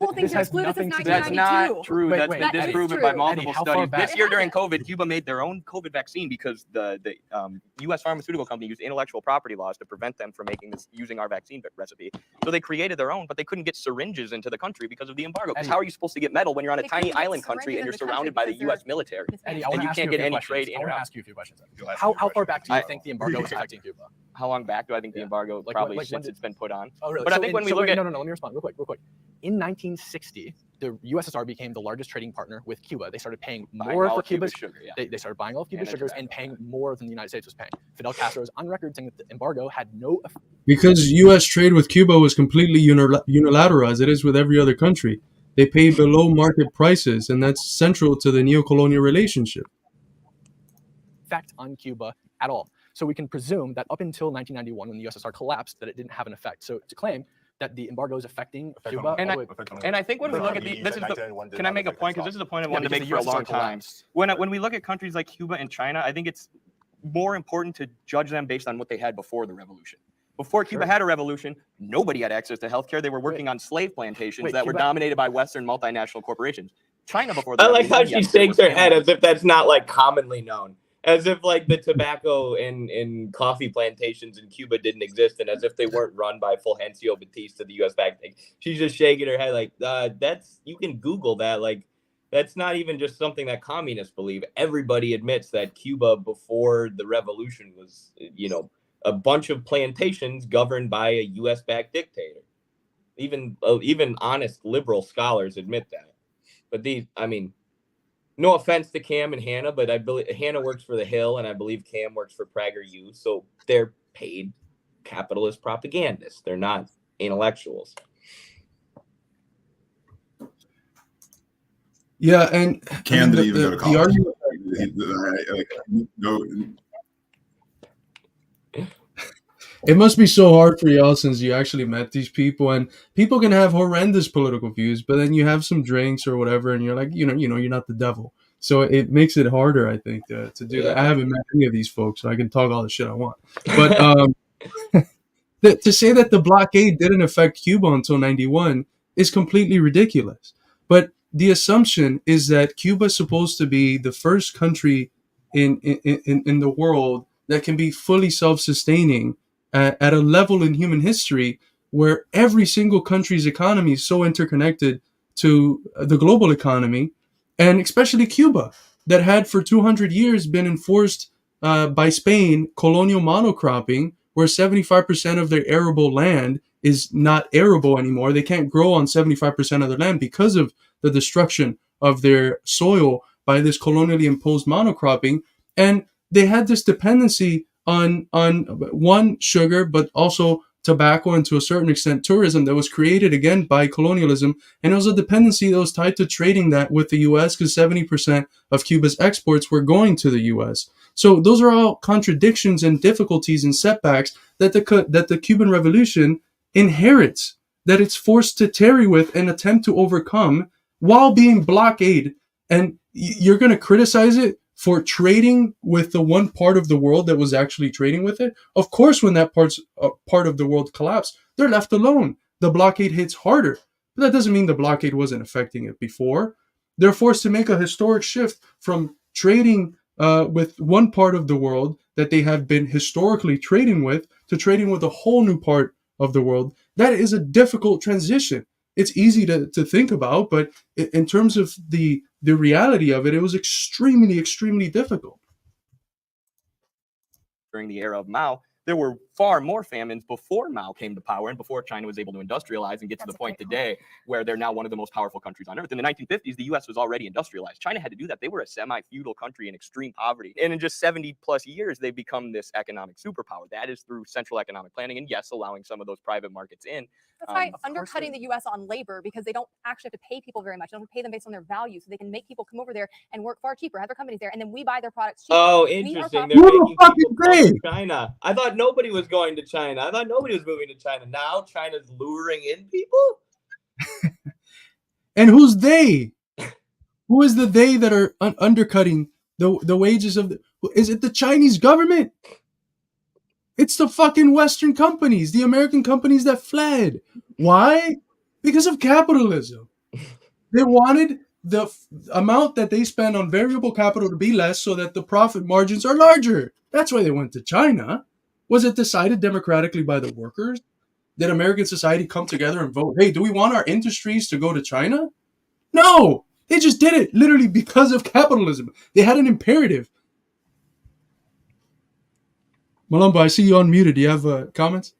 Medical things are excluded since 1992. That's not true. That's been disproven by multiple studies. This year during COVID, Cuba made their own COVID vaccine because the U.S. pharmaceutical company used intellectual property laws to prevent them from using our vaccine recipe. So they created their own, but they couldn't get syringes into the country because of the embargo. Because how are you supposed to get metal when you're on a tiny island country and you're surrounded by the U.S. military? Eddie, and you can't get any trade in. I want to ask you a few questions. How far back do you think the embargo was affecting Cuba? How long back do I think the embargo? Probably since it's been put on. Oh, really? But I think when we look at... No, let me respond real quick. In 1960, the USSR became the largest trading partner with Cuba. They started paying more for Cuba's sugar. They started buying all of Cuba's sugars and paying more than the United States was paying. Fidel Castro is on record saying that the embargo had no effect. Because U.S. trade with Cuba was completely unilateral, as it is with every other country. They pay below market prices, and that's central to the neocolonial relationship. Effect on Cuba at all. So we can presume that up until 1991, when the USSR collapsed, that it didn't have an effect. So to claim that the embargo is affecting Cuba, and I think when we look at can I make a point? Because this is a point I wanted to make for a long time. When we look at countries like Cuba and China, I think it's more important to judge them based on what they had before the revolution. Before Cuba had a revolution, nobody had access to healthcare. They were working on slave plantations that were dominated by Western multinational corporations. China before the revolution, I like how she shakes her head as if that's not like commonly known. As if like the tobacco and coffee plantations in Cuba didn't exist, and as if they weren't run by Fulgencio Batista, the U.S. backed thing. She's just shaking her head like, that's, you can Google that. Like, that's not even just something that communists believe. Everybody admits that Cuba before the revolution was, a bunch of plantations governed by a U.S. backed dictator. Even honest liberal scholars admit that. But no offense to Cam and Hannah, but I believe Hannah works for The Hill, and I believe Cam works for PragerU. So they're paid capitalist propagandists. They're not intellectuals. Yeah, and Cam didn't even go to college. It must be so hard for y'all since you actually met these people, and people can have horrendous political views, but then you have some drinks or whatever, and you're like, you're not the devil. So it makes it harder, I think, to do that. I haven't met any of these folks, so I can talk all the shit I want. But to say that the blockade didn't affect Cuba until 91 is completely ridiculous. But the assumption is that Cuba is supposed to be the first country in the world that can be fully self-sustaining at a level in human history where every single country's economy is so interconnected to the global economy, and especially Cuba, that had for 200 years been enforced by Spain colonial monocropping, where 75% of their arable land is not arable anymore. They can't grow on 75% of their land because of the destruction of their soil by this colonially imposed monocropping. And they had this dependency on one, sugar, but also tobacco, and to a certain extent tourism, that was created again by colonialism. And it was a dependency that was tied to trading that with the US, because 70% of Cuba's exports were going to the US. So those are all contradictions and difficulties and setbacks that the Cuban Revolution inherits, that it's forced to tarry with and attempt to overcome while being blockaded. And you're going to criticize it for trading with the one part of the world that was actually trading with it? Of course, when that part of the world collapsed, they're left alone. The blockade hits harder. But that doesn't mean the blockade wasn't affecting it before. They're forced to make a historic shift from trading with one part of the world that they have been historically trading with to trading with a whole new part of the world. That is a difficult transition. It's easy to think about, but in terms of the reality of it, it was extremely, extremely difficult. During the era of Mao, there were far more famines before Mao came to power and before China was able to industrialize and get to the point today where they're now one of the most powerful countries on earth. In the 1950s, the US was already industrialized. China had to do that. They were a semi-feudal country in extreme poverty. And in just 70 plus years, they've become this economic superpower. That is through central economic planning and, yes, allowing some of those private markets in. That's why undercutting the U.S. on labor, because they don't actually have to pay people very much. They don't pay them based on their value, so they can make people come over there and work far cheaper, have their companies there, and then we buy their products cheaper. Oh, interesting. They're making people come to China. I thought nobody was going to China. I thought nobody was moving to China. Now China's luring in people? And who's they? Who is the they that are undercutting the wages of is it the Chinese government? It's the fucking Western companies, the American companies that fled. Why? Because of capitalism. They wanted the amount that they spend on variable capital to be less so that the profit margins are larger. That's why they went to China. Was it decided democratically by the workers? Did American society come together and vote, hey, do we want our industries to go to China? No! They just did it literally because of capitalism. They had an imperative. Malumba, I see you unmuted. Do you have comments?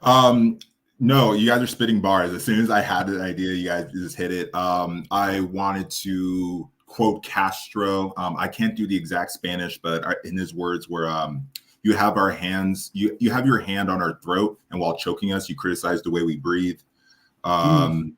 No, you guys are spitting bars. As soon as I had an idea, you guys just hit it. I wanted to quote Castro. I can't do the exact Spanish, but in his words were, you have our hands, you have your hand on our throat, and while choking us, you criticize the way we breathe. I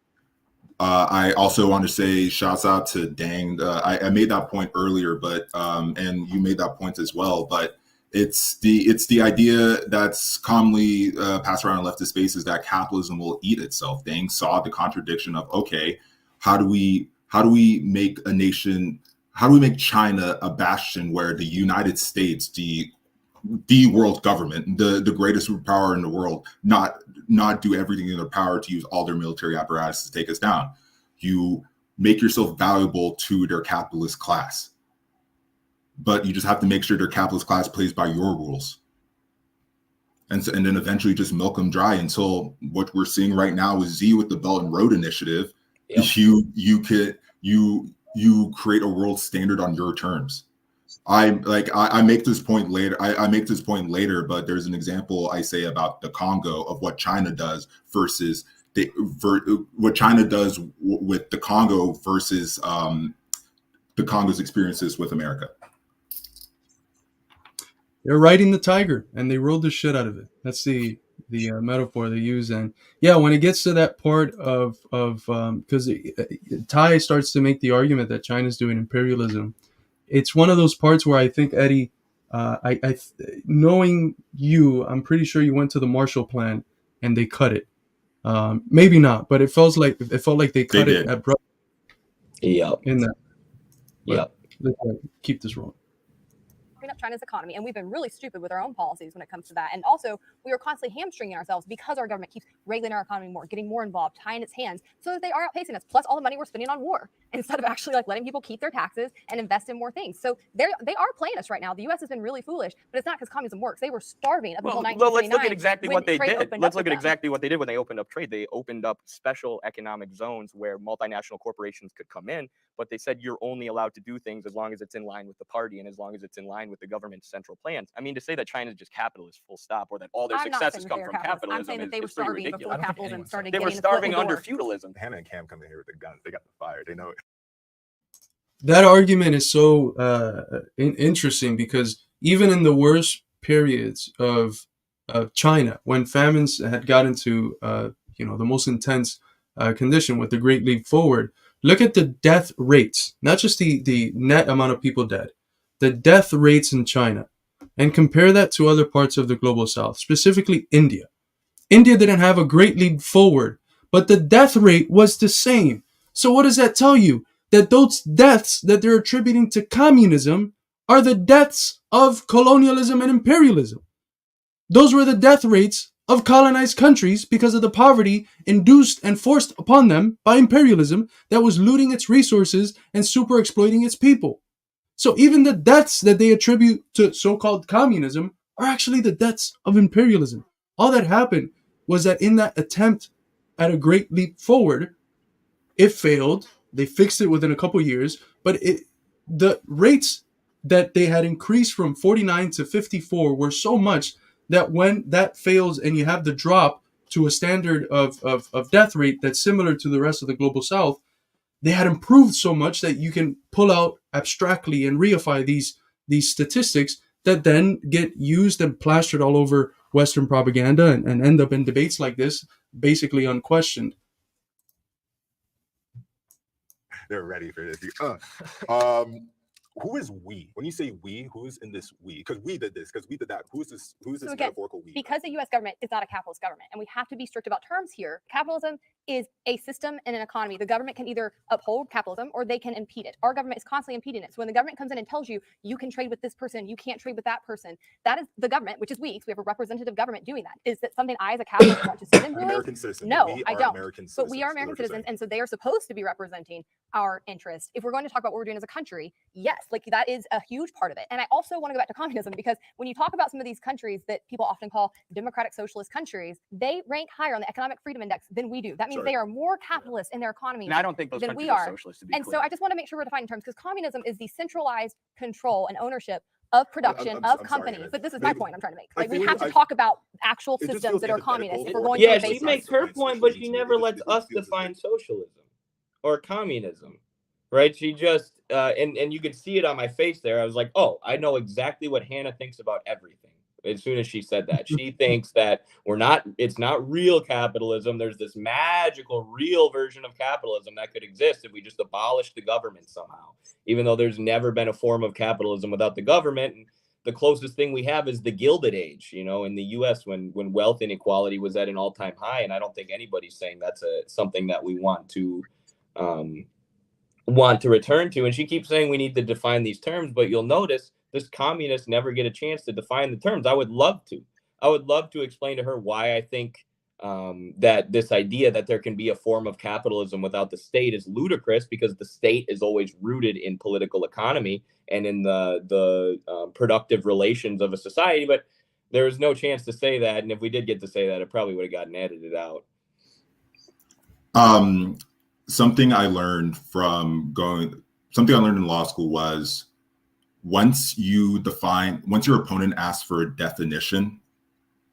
also want to say shouts out to Dang. I made that point earlier, but and you made that point as well, but it's the idea that's commonly passed around in leftist spaces that capitalism will eat itself. Dang saw the contradiction of, okay, how do we make a nation, how do we make China a bastion where the United States, the world government, the greatest superpower in the world, not do everything in their power to use all their military apparatus to take us down. You make yourself valuable to their capitalist class, but you just have to make sure their capitalist class plays by your rules. And then eventually just milk them dry until what we're seeing right now is Z with the Belt and Road Initiative. Yep. You create a world standard on your terms. I make this point later. I make this point later, but there's an example I say about the Congo of what China does versus what China does with the Congo versus the Congo's experiences with America. They're riding the tiger, and they rode the shit out of it. That's the metaphor they use. And yeah, when it gets to that part of because Tai starts to make the argument that China's doing imperialism, it's one of those parts where I think, Eddie, knowing you, I'm pretty sure you went to the Marshall Plan and they cut it. Maybe not, but it felt like they cut it abruptly. Yep. In that. Yep. Let's keep this rolling. propping up China's economy, and we've been really stupid with our own policies when it comes to that. And also, we are constantly hamstringing ourselves because our government keeps regulating our economy more, getting more involved, tying its hands, so that they are outpacing us. Plus, all the money we're spending on war instead of actually like letting people keep their taxes and invest in more things. So they are playing us right now. The U.S. has been really foolish, but it's not because communism works. They were starving up until 1929. Well, let's look at exactly what they did. Let's look at exactly what they did when they opened up trade. They opened up special economic zones where multinational corporations could come in, but they said you're only allowed to do things as long as it's in line with the party and as long as it's in line with the government's central plans. I mean, to say that China's just capitalist, full stop, or that all their successes come from capitalism, I'm saying that they were is pretty starving ridiculous. before capitalism started. They were starving under feudalism. Hannah and Cam come in here with the guns. They got the fire. They know it. That argument is so interesting because even in the worst periods of China, when famines had gotten to the most intense condition with the Great Leap Forward, look at the death rates, not just the net amount of people dead, the death rates in China, and compare that to other parts of the global south, specifically India. India didn't have a Great Leap Forward, but the death rate was the same. So what does that tell you? That those deaths that they're attributing to communism are the deaths of colonialism and imperialism. Those were the death rates of colonized countries because of the poverty induced and forced upon them by imperialism that was looting its resources and super exploiting its people. So even the deaths that they attribute to so-called communism are actually the deaths of imperialism. All that happened was that in that attempt at a Great Leap Forward, it failed. They fixed it within a couple of years, but the rates that they had increased from 49 to 54 were so much that when that fails and you have the drop to a standard of death rate that's similar to the rest of the global south, they had improved so much that you can pull out abstractly and reify these statistics that then get used and plastered all over Western propaganda and end up in debates like this, basically unquestioned. They're ready for this. Who is we? When you say we, who's in this we? Because we did this, because we did that. Who's this again, metaphorical we? Because the U.S. government is not a capitalist government, and we have to be strict about terms here. Capitalism is a system and an economy. The government can either uphold capitalism or they can impede it. Our government is constantly impeding it. So when the government comes in and tells you, you can trade with this person, you can't trade with that person, that is the government, which is we. So we have a representative government doing that. Is that something I, as a capitalist, want to see them doing? American citizens. No, we I don't. But we are American citizens, and so they are supposed to be representing our interest. If we're going to talk about what we're doing as a country, yes, like that is a huge part of it. And I also want to go back to communism, because when you talk about some of these countries that people often call democratic socialist countries, they rank higher on the economic freedom index than we do. That means they are more capitalist in their economy And I don't think those than countries we are are. socialist, to be And clear. so I just want to make sure we're defining terms, because communism is the centralized control and ownership of production of companies. Sorry, but this is my point I'm trying to make. I Like we feel have you- to talk about actual it just systems feels that are antithetical. communist if we're Or- going Yeah, to the she baseline. makes her point, but she never lets us define socialism or communism, right? She just and you could see it on my face there. I was like, oh, I know exactly what Hannah thinks about everything. As soon as she said that, she thinks that it's not real capitalism. There's this magical real version of capitalism that could exist if we just abolished the government somehow, even though there's never been a form of capitalism without the government. And the closest thing we have is the Gilded Age, in the US when wealth inequality was at an all-time high. And I don't think anybody's saying that's something that we want to return to. And she keeps saying we need to define these terms, but you'll notice this communists never get a chance to define the terms. I would love to explain to her why I think that this idea that there can be a form of capitalism without the state is ludicrous, because the state is always rooted in political economy and in the productive relations of a society. But there was no chance to say that. And if we did get to say that, it probably would have gotten edited out. Something I learned in law school was once your opponent asks for a definition,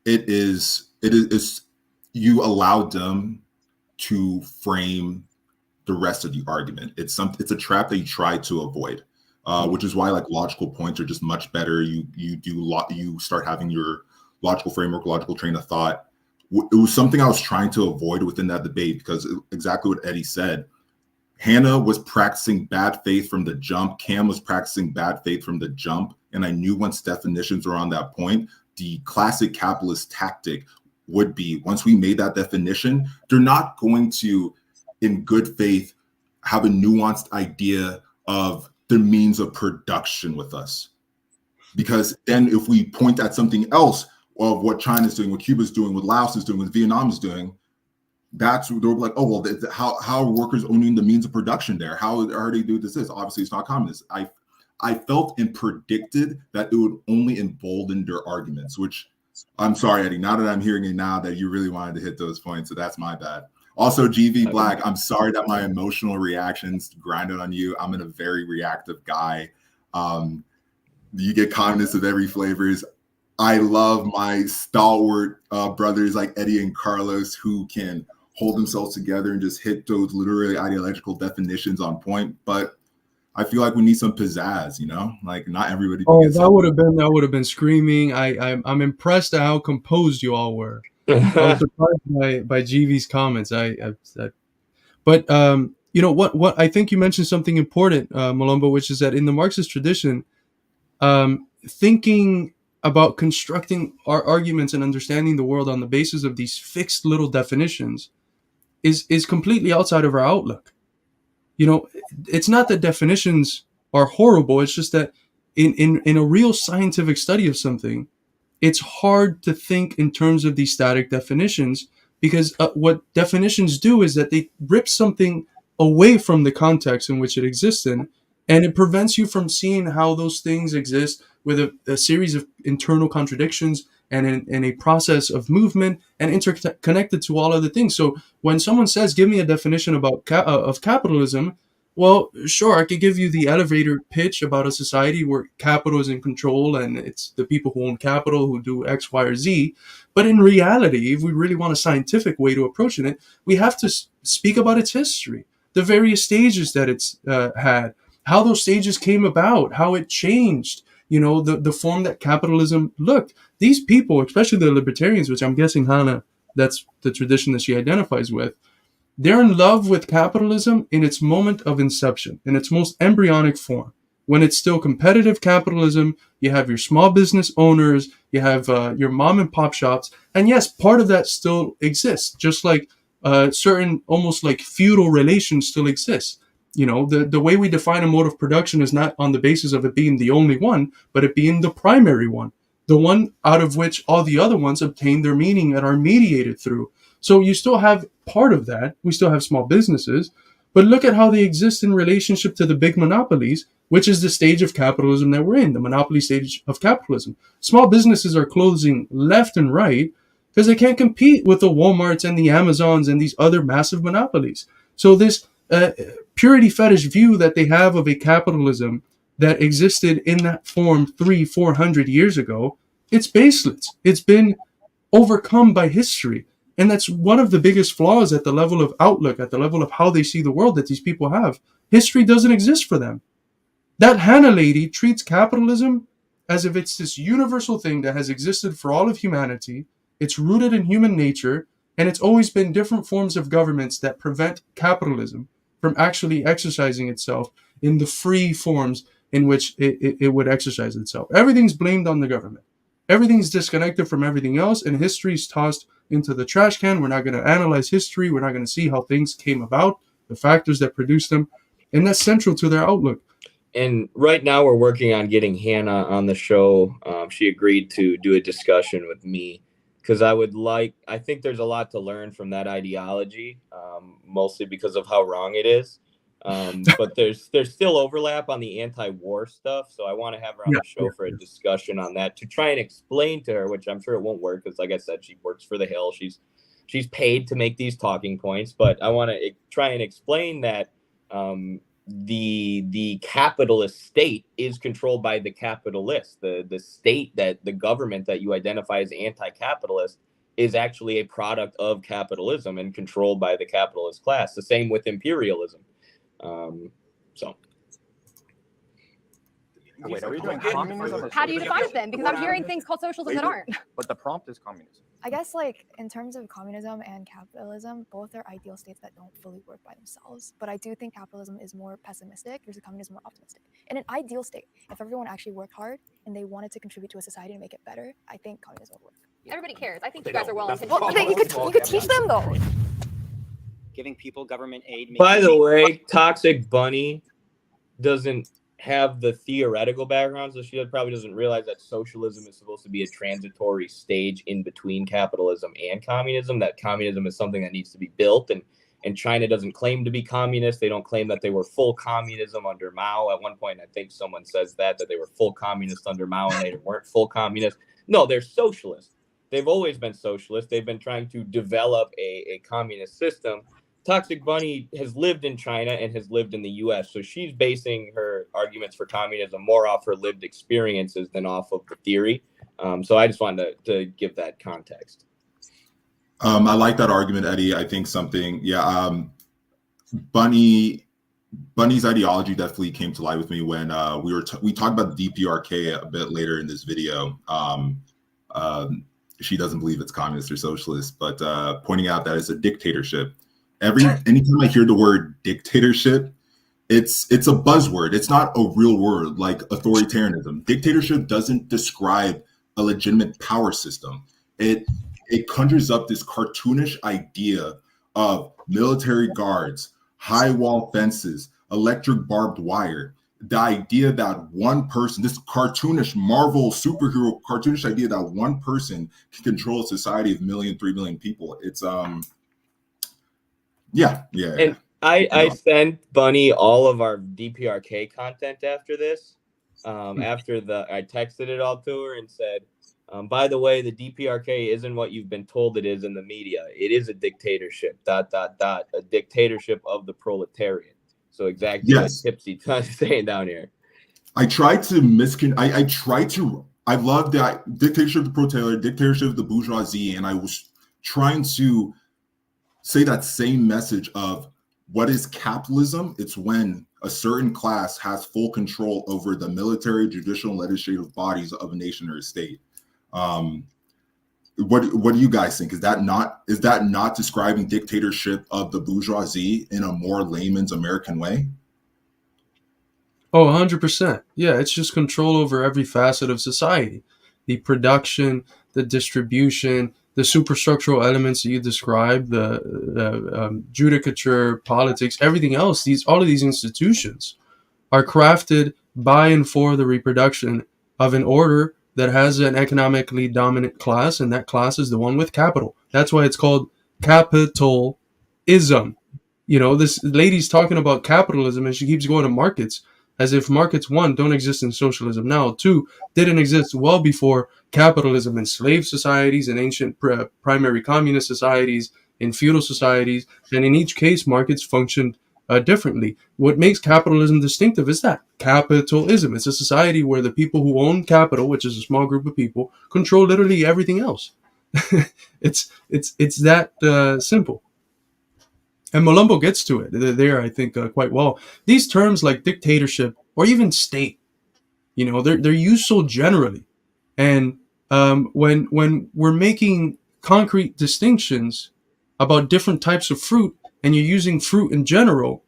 it is you allow them to frame the rest of the argument. It's a trap that you try to avoid, which is why like logical points are just much better. You start having your logical framework, logical train of thought. It was something I was trying to avoid within that debate, because exactly what Eddie said. Hannah was practicing bad faith from the jump. Cam was practicing bad faith from the jump. And I knew once definitions were on that point, the classic capitalist tactic would be, once we made that definition, they're not going to, in good faith, have a nuanced idea of the means of production with us. Because then if we point at something else of what China's doing, what Cuba's doing, what Laos is doing, what Vietnam is doing, that's they're like, oh well, how are workers owning the means of production there? How are they doing this? Obviously, it's not communist. I felt and predicted that it would only embolden their arguments, which I'm sorry, Eddie. Now that I'm hearing it now that you really wanted to hit those points, so that's my bad. Also, GV Black, I'm sorry that my emotional reactions grinded on you. I'm a very reactive guy. You get communists of every flavors. I love my stalwart brothers like Eddie and Carlos who can hold themselves together and just hit those literally ideological definitions on point. But I feel like we need some pizzazz, you know, like not everybody. Oh, that would have been screaming. I'm impressed at how composed you all were. I was surprised by GV's comments. But you know what I think you mentioned something important, Malumbo, which is that in the Marxist tradition, thinking about constructing our arguments and understanding the world on the basis of these fixed little definitions is completely outside of our outlook. You know, it's not that definitions are horrible. It's just that in a real scientific study of something, it's hard to think in terms of these static definitions because what definitions do is that they rip something away from the context in which it exists in, and it prevents you from seeing how those things exist with a series of internal contradictions and in a process of movement and interconnected to all other things. So when someone says, give me a definition about of capitalism, well, sure, I could give you the elevator pitch about a society where capital is in control and it's the people who own capital who do X, Y, or Z. But in reality, if we really want a scientific way to approaching it, we have to speak about its history, the various stages that it's had, how those stages came about, how it changed, you know, the form that capitalism looked. These people, especially the libertarians, which I'm guessing Hannah, that's the tradition that she identifies with, they're in love with capitalism in its moment of inception, in its most embryonic form. When it's still competitive capitalism, you have your small business owners, you have your mom and pop shops, and yes, part of that still exists, just like certain almost like feudal relations still exist. You know, the way we define a mode of production is not on the basis of it being the only one, but it being the primary one, the one out of which all the other ones obtain their meaning and are mediated through. So you still have part of that. We still have small businesses, but look at how they exist in relationship to the big monopolies, which is the stage of capitalism that we're in, the monopoly stage of capitalism. Small businesses are closing left and right because they can't compete with the Walmarts and the Amazons and these other massive monopolies. So this purity fetish view that they have of a capitalism that existed in that form 300-400 years ago, it's baseless. It's been overcome by history. And that's one of the biggest flaws at the level of outlook, at the level of how they see the world that these people have. History doesn't exist for them. That Hannah lady treats capitalism as if it's this universal thing that has existed for all of humanity. It's rooted in human nature, and it's always been different forms of governments that prevent capitalism from actually exercising itself in the free forms in which it would exercise itself. Everything's blamed on the government. Everything's disconnected from everything else, and history's tossed into the trash can. We're not going to analyze history. We're not going to see how things came about, the factors that produced them, and that's central to their outlook. And right now we're working on getting Hannah on the show. She agreed to do a discussion with me because I think there's a lot to learn from that ideology, mostly because of how wrong it is. But there's still overlap on the anti-war stuff. So I want to have her on the show for a discussion on that to try and explain to her, which I'm sure it won't work because, like I said, she works for the Hill. She's paid to make these talking points, but I want to try and explain that the capitalist state is controlled by the capitalists. The state, that the government that you identify as anti-capitalist is actually a product of capitalism and controlled by the capitalist class. The same with imperialism. Wait, are we doing communism? How do you define it then? Because I'm hearing things called socialism that aren't. But the prompt is communism. I guess, like, in terms of communism and capitalism, both are ideal states that don't fully work by themselves. But I do think capitalism is more pessimistic versus communism more optimistic. In an ideal state, if everyone actually worked hard and they wanted to contribute to a society and make it better, I think communism would work. Everybody cares. I think you guys are well Well, you could teach them, though. Giving people government aid. By the way, Toxic Bunny doesn't have the theoretical background, so she probably doesn't realize that socialism is supposed to be a transitory stage in between capitalism and communism, that communism is something that needs to be built, and China doesn't claim to be communist. They don't claim that they were full communism under Mao. At one point, I think someone says that they were full communist under Mao and they weren't full communist. No, they're socialist. They've always been socialist. They've been trying to develop a communist system. Toxic Bunny has lived in China and has lived in the U.S., so she's basing her arguments for communism more off her lived experiences than off of the theory. So I just wanted to give that context. I like that argument, Eddie. I think Bunny's ideology definitely came to light with me when we talked about the DPRK a bit later in this video. She doesn't believe it's communist or socialist, but pointing out that it's a dictatorship. Anytime I hear the word dictatorship, it's a buzzword. It's not a real word like authoritarianism. Dictatorship doesn't describe a legitimate power system. It conjures up this cartoonish idea of military guards, high wall fences, electric barbed wire. The idea that one person, this cartoonish Marvel superhero cartoonish idea that one person can control a society of 3 million people. It's And I sent Bunny all of our DPRK content after this. I texted it all to her and said, by the way, the DPRK isn't what you've been told it is in the media. It is a dictatorship, ... a dictatorship of the proletariat. So exactly what Tipsy's saying down here. I love that dictatorship of the proletariat, dictatorship of the bourgeoisie, and I was trying to say that same message of what is capitalism? It's when a certain class has full control over the military, judicial, and legislative bodies of a nation or a state. What do you guys think? Is that not describing dictatorship of the bourgeoisie in a more layman's American way? Oh, 100%. Yeah, it's just control over every facet of society. The production, the distribution, the superstructural elements that you described, the judicature, politics, everything else, all of these institutions are crafted by and for the reproduction of an order that has an economically dominant class, and that class is the one with capital. That's why it's called capitalism. This lady's talking about capitalism, and she keeps going to markets as if markets, one, don't exist in socialism now, two, didn't exist well before capitalism in slave societies, in ancient primary communist societies, in feudal societies, and in each case, markets functioned differently. What makes capitalism distinctive is that capitalism. It's a society where the people who own capital, which is a small group of people, control literally everything else. It's that simple. And Malumbo gets to it there, I think, quite well. These terms like dictatorship or even state, they're used so generally. And when we're making concrete distinctions about different types of fruit, and you're using fruit in general,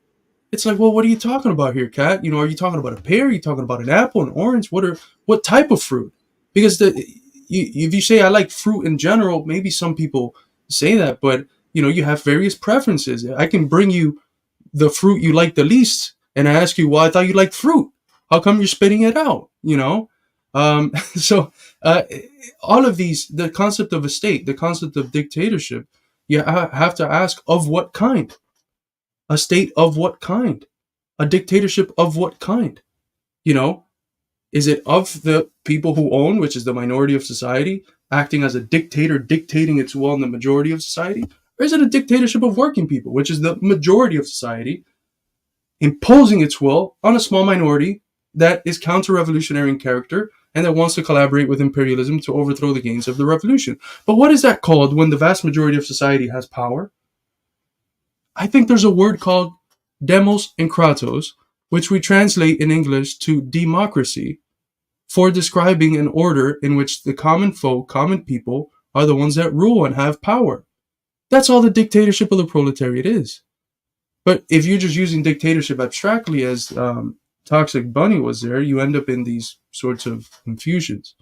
it's like, well, what are you talking about here, Kat? Are you talking about a pear? Are you talking about an apple, an orange? What type of fruit? Because if you say I like fruit in general, maybe some people say that, but you have various preferences. I can bring you the fruit you like the least, and I ask you, well, I thought you liked fruit. How come you're spitting it out? So all of these, the concept of a state, the concept of dictatorship, you have to ask of what kind? A state of what kind? A dictatorship of what kind? Is it of the people who own, which is the minority of society, acting as a dictator, dictating its will in the majority of society? Or is it a dictatorship of working people, which is the majority of society, imposing its will on a small minority that is counter-revolutionary in character and that wants to collaborate with imperialism to overthrow the gains of the revolution? But what is that called when the vast majority of society has power? I think there's a word called demos and kratos, which we translate in English to democracy, for describing an order in which the common folk, common people, are the ones that rule and have power. That's all the dictatorship of the proletariat is. But if you're just using dictatorship abstractly, as Toxic Bunny was there, you end up in these sorts of confusions.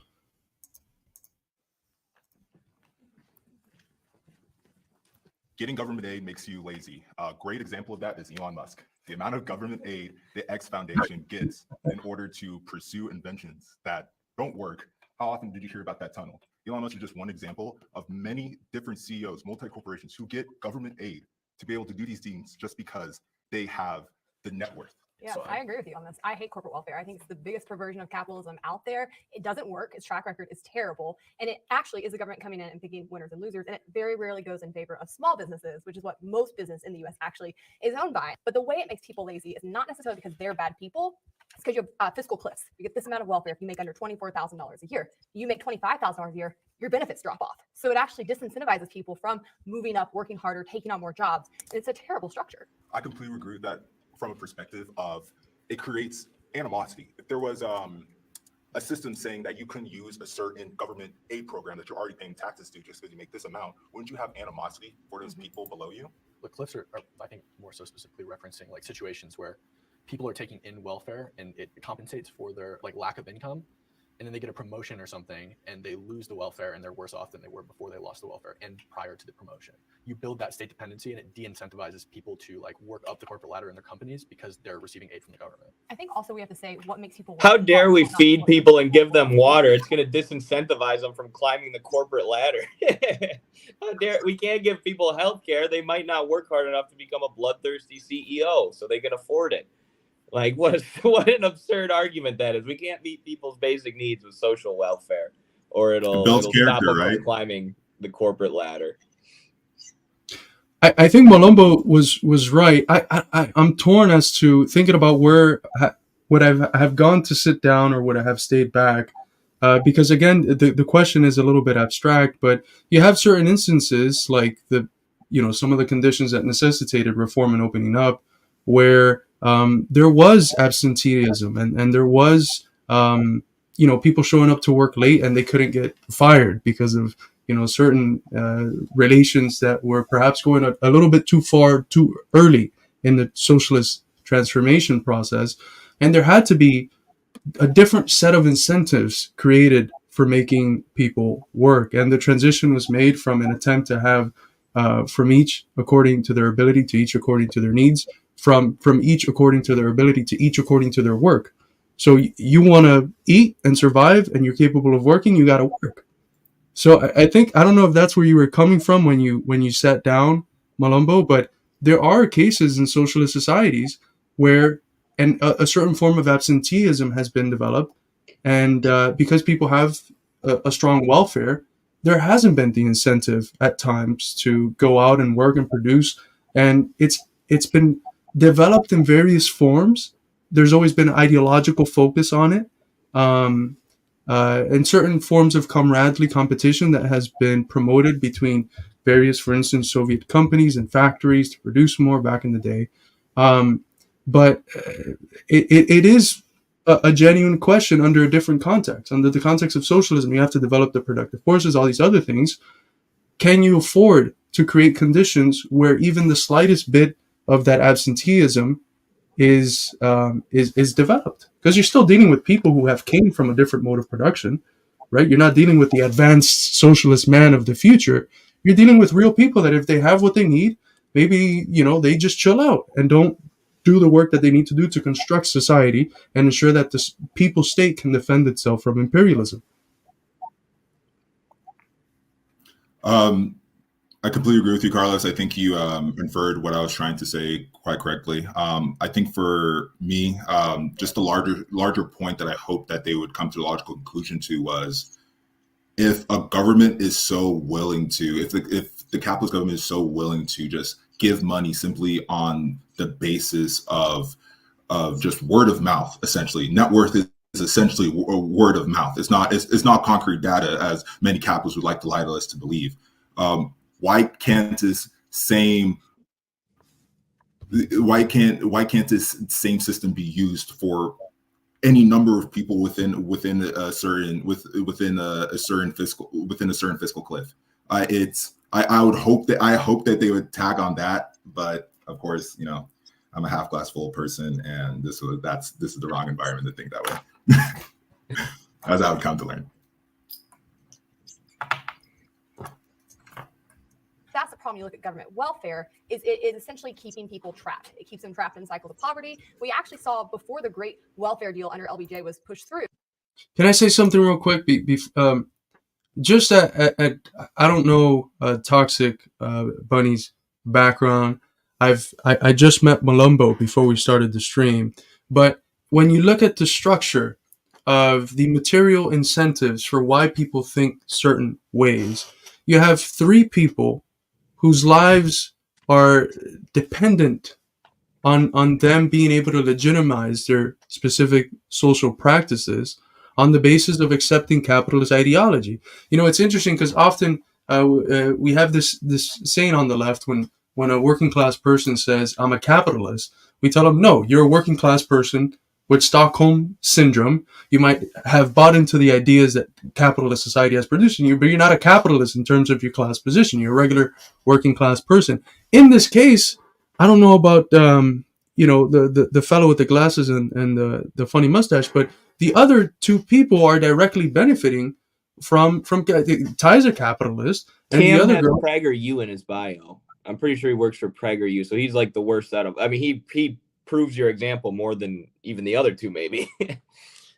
getting government aid makes you lazy. A great example of that is Elon Musk. The amount of government aid the X Foundation gets in order to pursue inventions that don't work. How often did you hear about that tunnel? Elon Musk is just one example of many different CEOs, multi-corporations who get government aid to be able to do these things just because they have the net worth. Yeah, I agree with you on this. I hate corporate welfare. I think it's the biggest perversion of capitalism out there. It doesn't work. Its track record is terrible. And it actually is the government coming in and picking winners and losers. And it very rarely goes in favor of small businesses, which is what most business in the US actually is owned by. But the way it makes people lazy is not necessarily because they're bad people. It's because you have fiscal cliffs. You get this amount of welfare if you make under $24,000 a year. You make $25,000 a year, your benefits drop off. So it actually disincentivizes people from moving up, working harder, taking on more jobs. And it's a terrible structure. I completely agree with that from a perspective of it creates animosity. If there was a system saying that you couldn't use a certain government aid program that you're already paying taxes to just because you make this amount, wouldn't you have animosity for those people below you? The cliffs are, I think, more so specifically referencing like situations where people are taking in welfare and it compensates for their like lack of income, and then they get a promotion or something and they lose the welfare and they're worse off than they were before they lost the welfare and prior to the promotion. You build that state dependency and it de-incentivizes people to like work up the corporate ladder in their companies because they're receiving aid from the government. I think also we have to say what makes people. How dare we feed people and give them water? It's going to disincentivize them from climbing the corporate ladder. How dare we can't give people health care. They might not work hard enough to become a bloodthirsty CEO, so they can afford it. Like, what an absurd argument that is. We can't meet people's basic needs with social welfare, or it'll stop them from climbing the corporate ladder. I think Malumbo was right. I'm torn as to thinking about where would I have gone to sit down or would I have stayed back, because again the question is a little bit abstract. But you have certain instances like some of the conditions that necessitated reform and opening up, where there was absenteeism and there was people showing up to work late and they couldn't get fired because of certain relations that were perhaps going a little bit too far too early in the socialist transformation process. And there had to be a different set of incentives created for making people work. And the transition was made from an attempt to have from each according to their ability to each according to their needs, from each according to their ability to each according to their work. So you want to eat and survive and you're capable of working, you got to work. So I think, I don't know if that's where you were coming from when you sat down, Malumbo, but there are cases in socialist societies where a certain form of absenteeism has been developed. And because people have a strong welfare, there hasn't been the incentive at times to go out and work and produce. And it's been developed in various forms. There's always been ideological focus on it. And certain forms of camaraderie competition that has been promoted between various, for instance, Soviet companies and factories to produce more back in the day. But it is a genuine question under a different context. Under the context of socialism, you have to develop the productive forces, all these other things. Can you afford to create conditions where even the slightest bit of that absenteeism is developed? Because you're still dealing with people who have came from a different mode of production, right? You're not dealing with the advanced socialist man of the future. You're dealing with real people that if they have what they need, maybe, they just chill out and don't do the work that they need to do to construct society and ensure that the people state can defend itself from imperialism. I completely agree with you, Carlos. I think you inferred what I was trying to say quite correctly. I think for me, just the larger point that I hope that they would come to a logical conclusion to was, if a government is so willing to, if the capitalist government is so willing to just give money simply on the basis of just word of mouth, essentially, net worth is essentially a word of mouth. It's not concrete data, as many capitalists would like to lie to us to believe. Why can't this same system be used for any number of people within a certain fiscal cliff? I hope that they would tag on that, but of course, I'm a half glass full person, and this is the wrong environment to think that way. As I would come to learn. That's the problem you look at government welfare is it is essentially keeping people trapped. It keeps them trapped in cycles of poverty. We actually saw before the great welfare deal under LBJ was pushed through. Can I say something real quick? Just at I don't know Toxic Bunny's background. I just met Malumbo before we started the stream, but when you look at the structure of the material incentives for why people think certain ways, you have three people whose lives are dependent on them being able to legitimize their specific social practices on the basis of accepting capitalist ideology. You know, it's interesting because often we have this saying on the left when a working class person says, "I'm a capitalist," we tell them, "No, you're a working class person with Stockholm syndrome. You might have bought into the ideas that capitalist society has produced in you, but you're not a capitalist in terms of your class position. You're a regular working class person." In this case, I don't know about the fellow with the glasses and the funny mustache, but the other two people are directly benefiting from Ty's a capitalist, and Cam the other has girl. PragerU in his bio. I'm pretty sure he works for PragerU, so he's like the worst out of. I mean, he proves your example more than even the other two, maybe.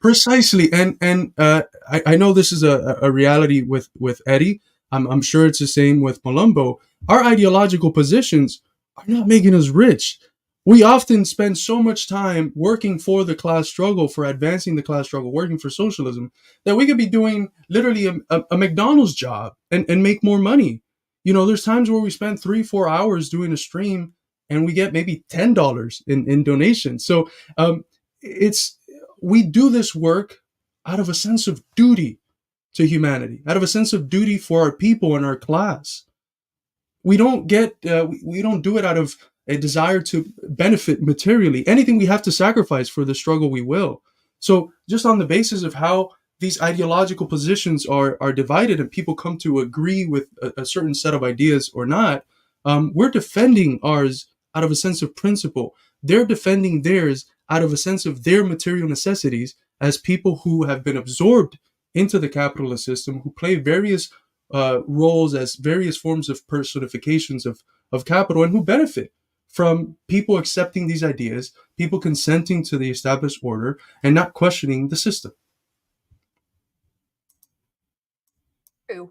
Precisely, and I know this is a reality with Eddie. I'm sure it's the same with Malumbo. Our ideological positions are not making us rich. We often spend so much time working for the class struggle, for advancing the class struggle, working for socialism, that we could be doing literally a McDonald's job and make more money. You know, there's times where we spend 3-4 hours doing a stream and we get maybe $10 in donations. So we do this work out of a sense of duty to humanity, out of a sense of duty for our people and our class. We don't do it out of a desire to benefit materially. Anything we have to sacrifice for the struggle, we will. So just on the basis of how these ideological positions are divided and people come to agree with a certain set of ideas or not, we're defending ours out of a sense of principle. They're defending theirs out of a sense of their material necessities as people who have been absorbed into the capitalist system, who play various roles as various forms of personifications of capital, and who benefit from people accepting these ideas, people consenting to the established order, and not questioning the system.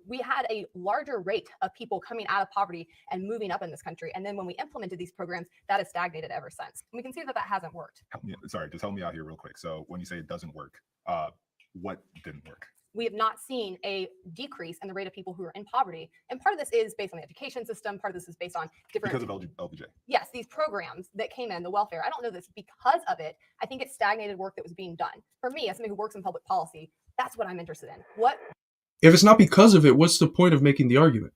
We had a larger rate of people coming out of poverty and moving up in this country. And then when we implemented these programs, that has stagnated ever since. And we can see that hasn't worked. Sorry, just help me out here real quick. So when you say it doesn't work, what didn't work? We have not seen a decrease in the rate of people who are in poverty. And part of this is based on the education system. Part of this is based on different... Because of LBJ. Yes, these programs that came in, the welfare. I don't know this because of it. I think it stagnated work that was being done. For me, as somebody who works in public policy, that's what I'm interested in. If it's not because of it, what's the point of making the argument?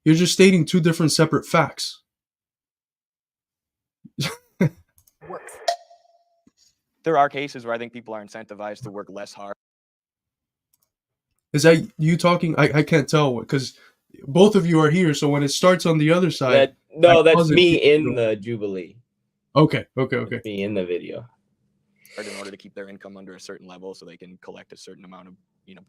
You're just stating two different separate facts. Works. There are cases where I think people are incentivized to work less hard. Is that you talking? I can't tell because both of you are here. So when it starts on the other side, that's me in the Jubilee. Okay. That's me in the video. In order to keep their income under a certain level, so they can collect a certain amount of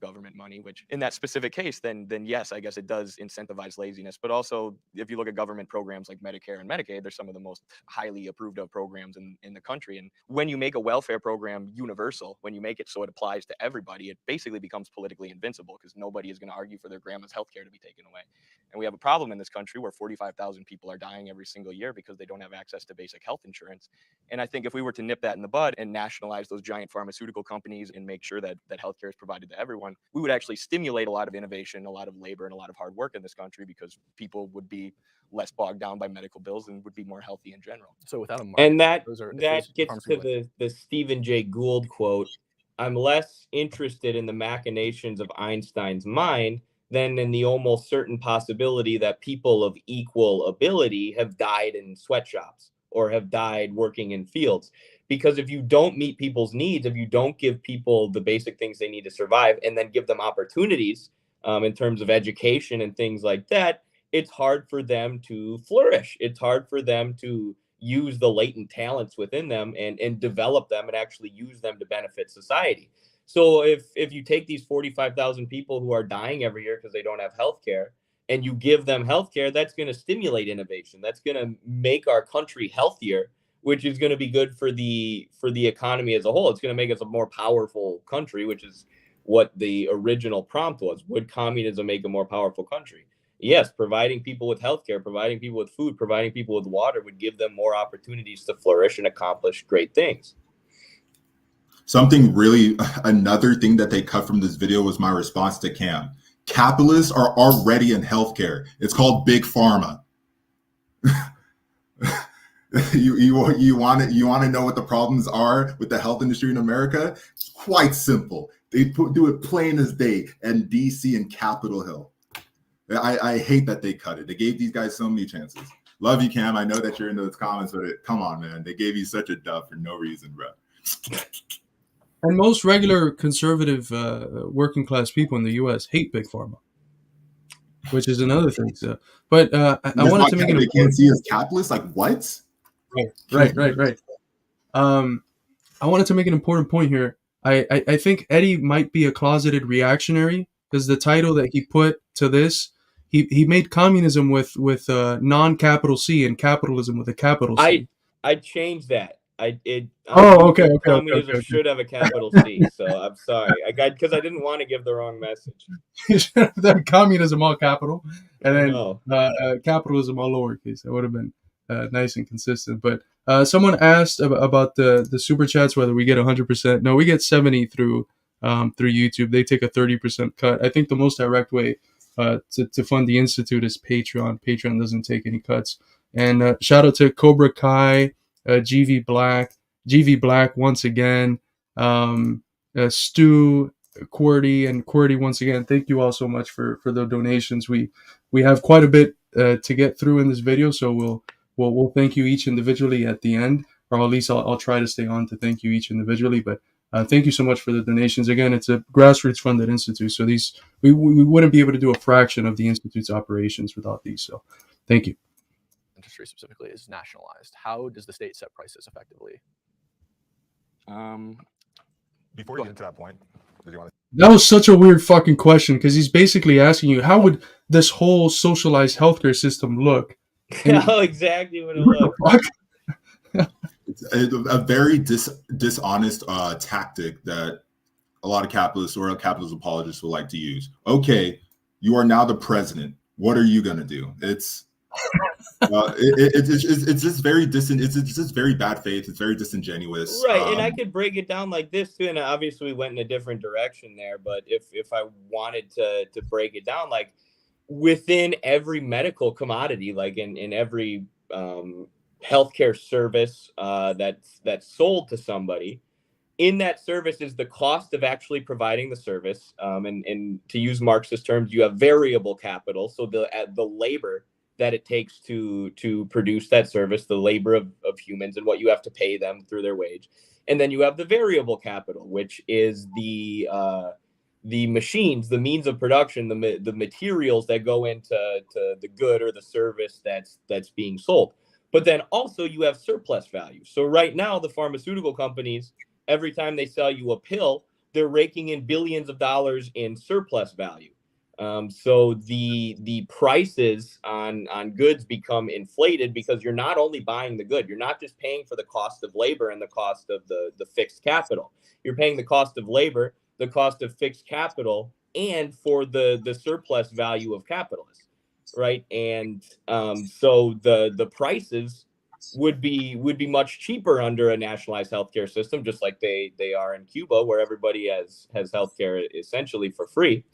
government money, which in that specific case, then yes, I guess it does incentivize laziness. But also, if you look at government programs like Medicare and Medicaid, they're some of the most highly approved of programs in the country. And when you make a welfare program universal, when you make it so it applies to everybody, it basically becomes politically invincible because nobody is going to argue for their grandma's health care to be taken away. And we have a problem in this country where 45,000 people are dying every single year because they don't have access to basic health insurance. And I think if we were to nip that in the bud and nationalize those giant pharmaceutical companies and make sure that healthcare is provided to everyone, we would actually stimulate a lot of innovation, a lot of labor, and a lot of hard work in this country because people would be less bogged down by medical bills and would be more healthy in general. So without a market, and that gets to the Stephen Jay Gould quote, "I'm less interested in the machinations of Einstein's mind than in the almost certain possibility that people of equal ability have died in sweatshops or have died working in fields. Because if you don't meet people's needs, if you don't give people the basic things they need to survive and then give them opportunities in terms of education and things like that, it's hard for them to flourish. It's hard for them to use the latent talents within them and develop them and actually use them to benefit society. So if you take these 45,000 people who are dying every year because they don't have health care, and you give them healthcare, that's going to stimulate innovation. That's going to make our country healthier, which is going to be good for the economy as a whole. It's going to make us a more powerful country, which is what the original prompt was. Would communism make a more powerful country? Yes, providing people with healthcare, providing people with food, providing people with water would give them more opportunities to flourish and accomplish great things. Another thing that they cut from this video was my response to Cam. Capitalists are already in healthcare. It's called big pharma. you want to know what the problems are with the health industry in America? It's quite simple. They do it plain as day, and DC and Capitol Hill. I hate that they cut it. They gave these guys so many chances. Love you, Cam. I know that you're in those comments, but come on, man. They gave you such a dub for no reason, bro. And most regular conservative working class people in the U.S. hate big pharma, which is another thing. So, but I wanted to make an. They can't see as capitalists. Like what? Right. I wanted to make an important point here. I think Eddie might be a closeted reactionary because the title that he put to this, he made communism with non-capital C and capitalism with a capital C. I changed that. Okay. Communism should have a capital C. So I'm sorry, because I didn't want to give the wrong message. You should have done communism all capital, and then capitalism all lowercase. That would have been nice and consistent. But someone asked about the super chats, whether we get 100%. No, we get 70 through YouTube. They take a 30% cut. I think the most direct way to fund the Institute is Patreon. Patreon doesn't take any cuts. And shout out to Cobra Kai, GV Black once again, Stu, QWERTY, and QWERTY once again. Thank you all so much for the donations. We have quite a bit to get through in this video, so we'll thank you each individually at the end, or at least I'll try to stay on to thank you each individually. But thank you so much for the donations. Again, it's a grassroots funded institute, so these we wouldn't be able to do a fraction of the institute's operations without these. So thank you. Industry specifically is nationalized. How does the state set prices effectively? Before you get to that point, did you want to? That was such a weird fucking question because he's basically asking you, how would this whole socialized healthcare system look? How exactly would it look? It's a very dishonest tactic that a lot of capitalists or capitalist apologists would like to use. Okay, you are now the president. What are you going to do? It's just very distant. It's just very bad faith. It's very disingenuous. Right, and I could break it down like this too. And obviously, we went in a different direction there. But if I wanted to break it down, like within every medical commodity, like in every healthcare service that's sold to somebody, in that service is the cost of actually providing the service. And to use Marxist terms, you have variable capital, so the labor that it takes to produce that service, the labor of humans and what you have to pay them through their wage. And then you have the variable capital, which is the machines, the means of production, the materials that go into the good or the service that's being sold. But then also you have surplus value. So right now, the pharmaceutical companies, every time they sell you a pill, they're raking in billions of dollars in surplus value. So the prices on goods become inflated because you're not only buying the good, you're not just paying for the cost of labor and the cost of the fixed capital. You're paying the cost of labor, the cost of fixed capital, and for the surplus value of capitalists, right? And so the prices would be much cheaper under a nationalized healthcare system, just like they are in Cuba, where everybody has healthcare essentially for free.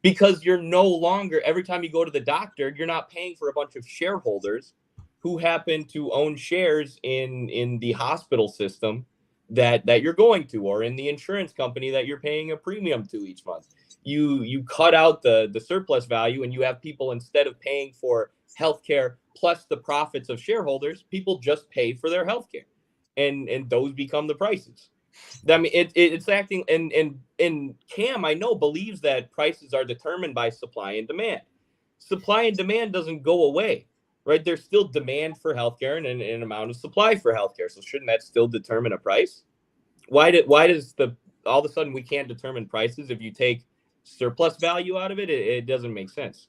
Because you're no longer, every time you go to the doctor, you're not paying for a bunch of shareholders who happen to own shares in the hospital system that you're going to, or in the insurance company that you're paying a premium to each month. You cut out the surplus value, and you have people, instead of paying for healthcare plus the profits of shareholders, people just pay for their healthcare, and those become the prices. I mean, it's acting, and Cam, I know, believes that prices are determined by supply and demand. Supply and demand doesn't go away, right? There's still demand for healthcare and an amount of supply for healthcare. So shouldn't that still determine a price? Why does all of a sudden we can't determine prices if you take surplus value out of it? It doesn't make sense.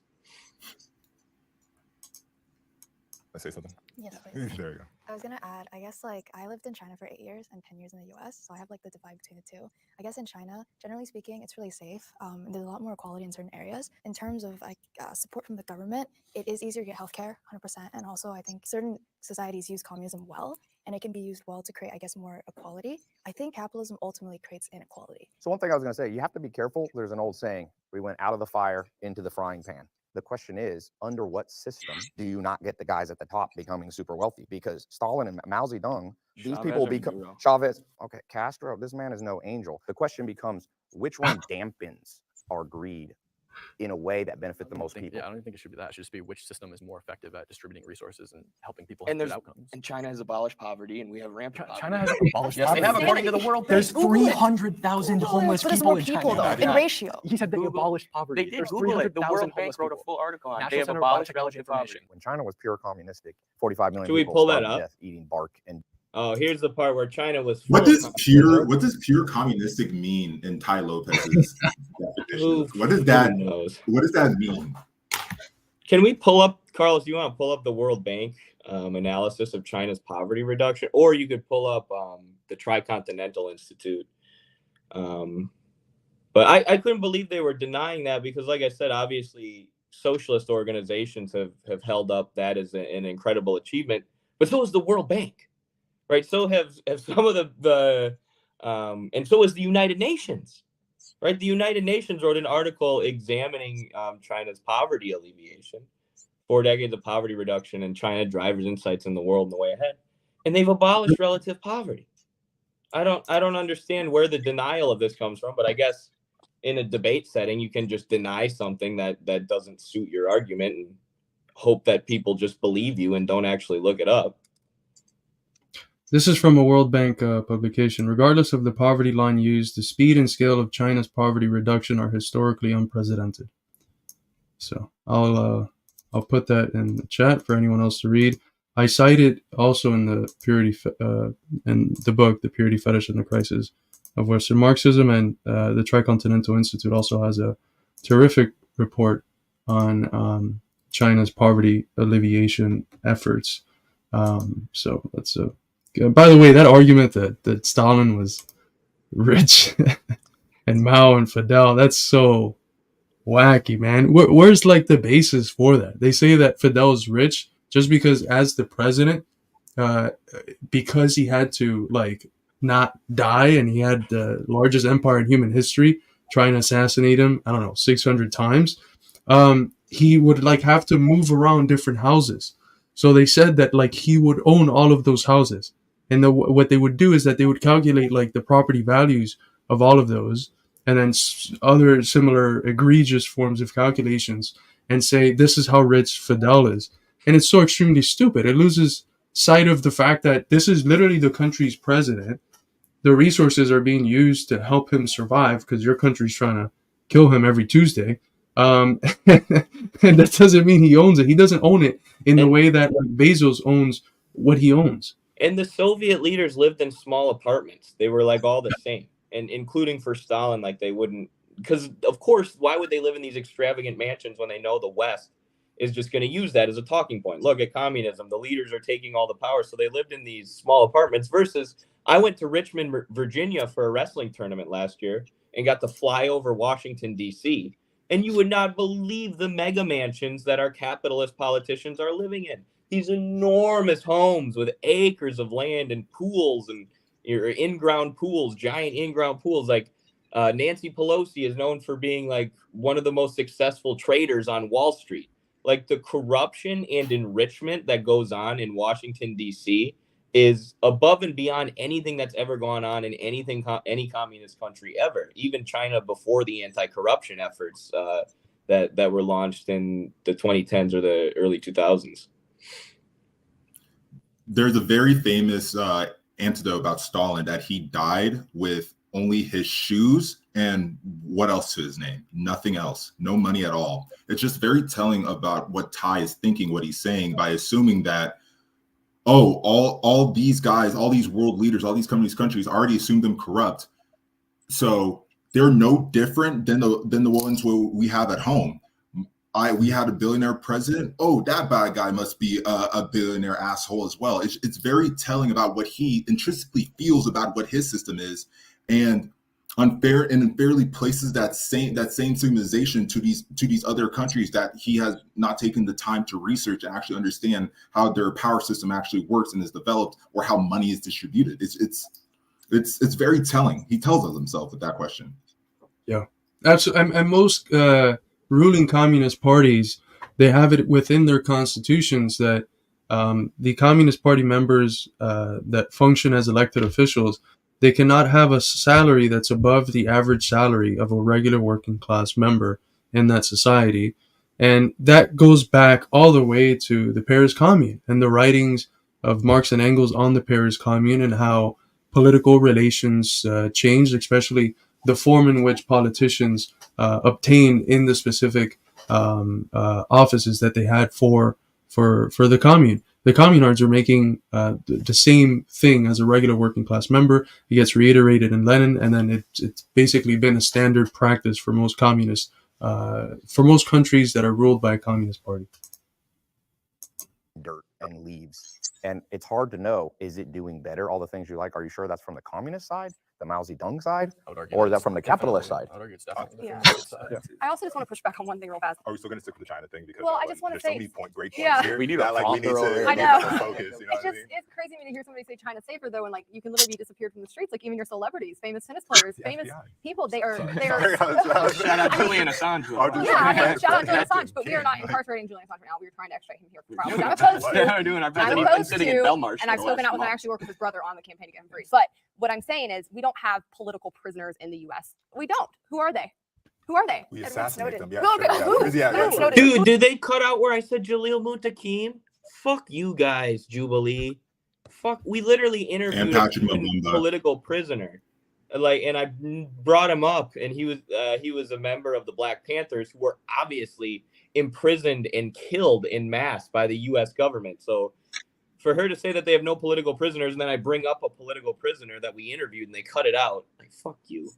Let's say something. Yes, please. There you go. I was gonna add, I guess like I lived in China for 8 years and 10 years in the US, so I have like the divide between the two. I guess in China, generally speaking, it's really safe. There's a lot more equality in certain areas. In terms of like support from the government, it is easier to get healthcare, 100%. And also, I think certain societies use communism well, and it can be used well to create, I guess, more equality. I think capitalism ultimately creates inequality. So one thing I was going to say, you have to be careful. There's an old saying: we went out of the fire into the frying pan. The question is, under what system do you not get the guys at the top becoming super wealthy? Because Stalin and Mao Zedong, these people become Chavez. Okay, Castro, this man is no angel. The question becomes, which one dampens our greed in a way that benefits the most people? Yeah, I don't think it should be that. It should just be which system is more effective at distributing resources and helping people And have there's good outcomes. and China has abolished poverty, and we have rampant poverty. China has abolished Yes, poverty. they have, according to the World Bank. There's Google it. 300,000 homeless But it's people more in people China. though, in ratio. He said they abolished poverty. They did There's Google it. The 300,000 World Bank homeless wrote a people. full article on it. National They have Center of abolished Biotechnology relative Information. poverty. When China was pure communistic, 45 million Should we people pull that starved to up? death eating bark and Oh, here's the part where China was. What full does of- pure communistic mean in Tai Lopez's definition? Who What does that knows? mean? Can we pull up, Carlos? You want to pull up the World Bank analysis of China's poverty reduction, or you could pull up the Tricontinental Institute. But I couldn't believe they were denying that because, like I said, obviously socialist organizations have held up that as an incredible achievement, but so has the World Bank, right? So have some of the and so is the United Nations, right? The United Nations wrote an article examining China's poverty alleviation, 4 decades of poverty reduction, and China drivers' insights in the world and the way ahead, and they've abolished relative poverty. I don't understand where the denial of this comes from, but I guess in a debate setting, you can just deny something that doesn't suit your argument and hope that people just believe you and don't actually look it up. This is from a World Bank publication. Regardless of the poverty line used, the speed and scale of China's poverty reduction are historically unprecedented. So I'll put that in the chat for anyone else to read. I cite it also in the in the book, The Purity, Fetish, and the Crisis of Western Marxism, and the Tricontinental Institute also has a terrific report on China's poverty alleviation efforts. So that's a. By the way, that argument that Stalin was rich and Mao and Fidel, that's so wacky, man. Where's like the basis for that? They say that Fidel's rich just because as the president, because he had to like not die and he had the largest empire in human history, try and assassinate him, I don't know, 600 times, he would like have to move around different houses. So they said that like he would own all of those houses. And what they would do is that they would calculate like the property values of all of those and then other similar egregious forms of calculations and say, this is how rich Fidel is. And it's so extremely stupid. It loses sight of the fact that this is literally the country's president. The resources are being used to help him survive because your country's trying to kill him every Tuesday. And that doesn't mean he owns it. He doesn't own it in the way that like, Bezos owns what he owns. And the Soviet leaders lived in small apartments. They were like all the same. And including for Stalin, like they wouldn't, because of course, why would they live in these extravagant mansions when they know the West is just going to use that as a talking point? Look at communism. The leaders are taking all the power. So they lived in these small apartments versus I went to Richmond, Virginia for a wrestling tournament last year and got to fly over Washington, D.C. And you would not believe the mega mansions that our capitalist politicians are living in. These enormous homes with acres of land and pools and in-ground pools, giant in-ground pools. Like Nancy Pelosi is known for being like one of the most successful traders on Wall Street. Like the corruption and enrichment that goes on in Washington, D.C. is above and beyond anything that's ever gone on in any communist country ever, even China before the anti-corruption efforts that were launched in the 2010s or the early 2000s. There's a very famous anecdote about Stalin that he died with only his shoes and what else to his name? Nothing else. No money at all. It's just very telling about what Tai is thinking, what he's saying by assuming that, oh, all these guys, all these world leaders, all these communist countries already assumed them corrupt. So they're no different than the ones we have at home. we had a billionaire president. Oh, that bad guy must be a billionaire asshole as well. It's very telling about what he intrinsically feels about what his system is, and unfairly places that same stigmatization to these other countries that he has not taken the time to research and actually understand how their power system actually works and is developed, or how money is distributed. It's very telling. He tells us himself with that question. Yeah, absolutely. And most ruling communist parties, they have it within their constitutions that the Communist Party members that function as elected officials, they cannot have a salary that's above the average salary of a regular working class member in that society. And that goes back all the way to the Paris Commune and the writings of Marx and Engels on the Paris Commune, and how political relations changed, especially the form in which politicians obtained in the specific offices that they had for the commune. The communards are making the same thing as a regular working class member. It gets reiterated in Lenin, and then it's basically been a standard practice for most communists, for most countries that are ruled by a communist party. Dirt and leaves. And it's hard to know, is it doing better? All the things you like, are you sure that's from the communist side, the Mao Zedong side, or is that from the capitalist side? I would argue it's definitely Yeah. the communist side. I also just want to push back on one thing real fast. Are we still going to stick with the China thing? Because Well, I just want to there's so say, many great points yeah. here. We need that, a like, we need to proper- I know. focus. You know It's what I just mean? it's crazy to hear somebody say China's safer though, and like you can literally be disappeared from the streets. Like even your celebrities, famous tennis players, famous people, they are. Shout out Julian Assange. Yeah, shout out Julian Assange, but we are not incarcerating Julian Assange right now. We are trying to extradite him here for trial, which I'm opposed to. Yeah, we're doing our best. I'm He's been opposed sitting in to, Belmarsh and for I've the spoken last out with him. I month. actually work with his brother on the campaign to get him free. But what I'm saying is, we don't have political prisoners in the U.S. We don't. Who are they? Who are they? We assassinate them. Yeah, No, sure, yeah. who? Yeah, Who? yeah. Dude, did they cut out where I said Jalil Muntaqim? Fuck you guys, Jubilee. Fuck, we literally interviewed And a Patrick Cuban Lumumba. political prisoner. Like, and I brought him up, and he was a member of the Black Panthers, who were obviously imprisoned and killed in mass by the U.S. government. So for her to say that they have no political prisoners, and then I bring up a political prisoner that we interviewed and they cut it out, like, fuck you.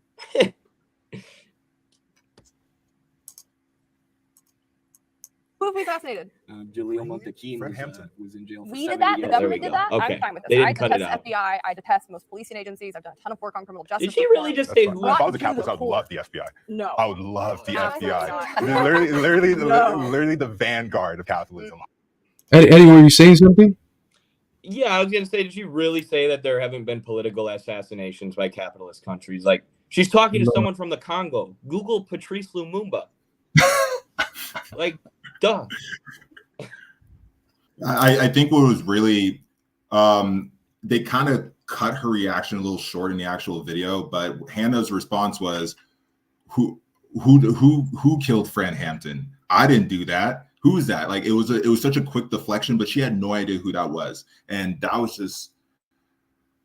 Who have we assassinated? Jalil Muntaqim Fred Hampton was in jail for We 70 did that. The years. government did that. Okay. I'm fine with this. They didn't I cut it detest out. FBI. I detest most policing agencies. I've done a ton of work on criminal justice. Did she really reform. just That's say fine. who? If I was a Not to capitalist, the I would core. love the FBI. No. I would love the Absolutely FBI. not. Literally the vanguard of capitalism. Eddie, were you saying something? Yeah, I was gonna say, did she really say that there haven't been political assassinations by capitalist countries? Like, she's talking to No. someone from the Congo. Google Patrice Lumumba. Like, duh. I think what was really they kind of cut her reaction a little short in the actual video, but Hannah's response was, who killed Fred Hampton? I didn't do that. Who's that? Like, it was such a quick deflection, but she had no idea who that was, and that was just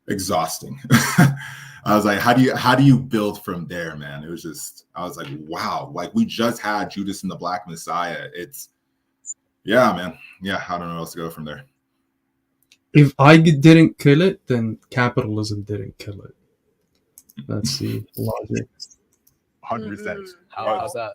exhausting. I was like, how do you build from there, man? It was just, I was like, wow, like we just had Judas and the Black Messiah. Yeah, man. Yeah, I don't know where else to go from there. If I didn't kill it, then capitalism didn't kill it. That's the logic. 100%. How's that?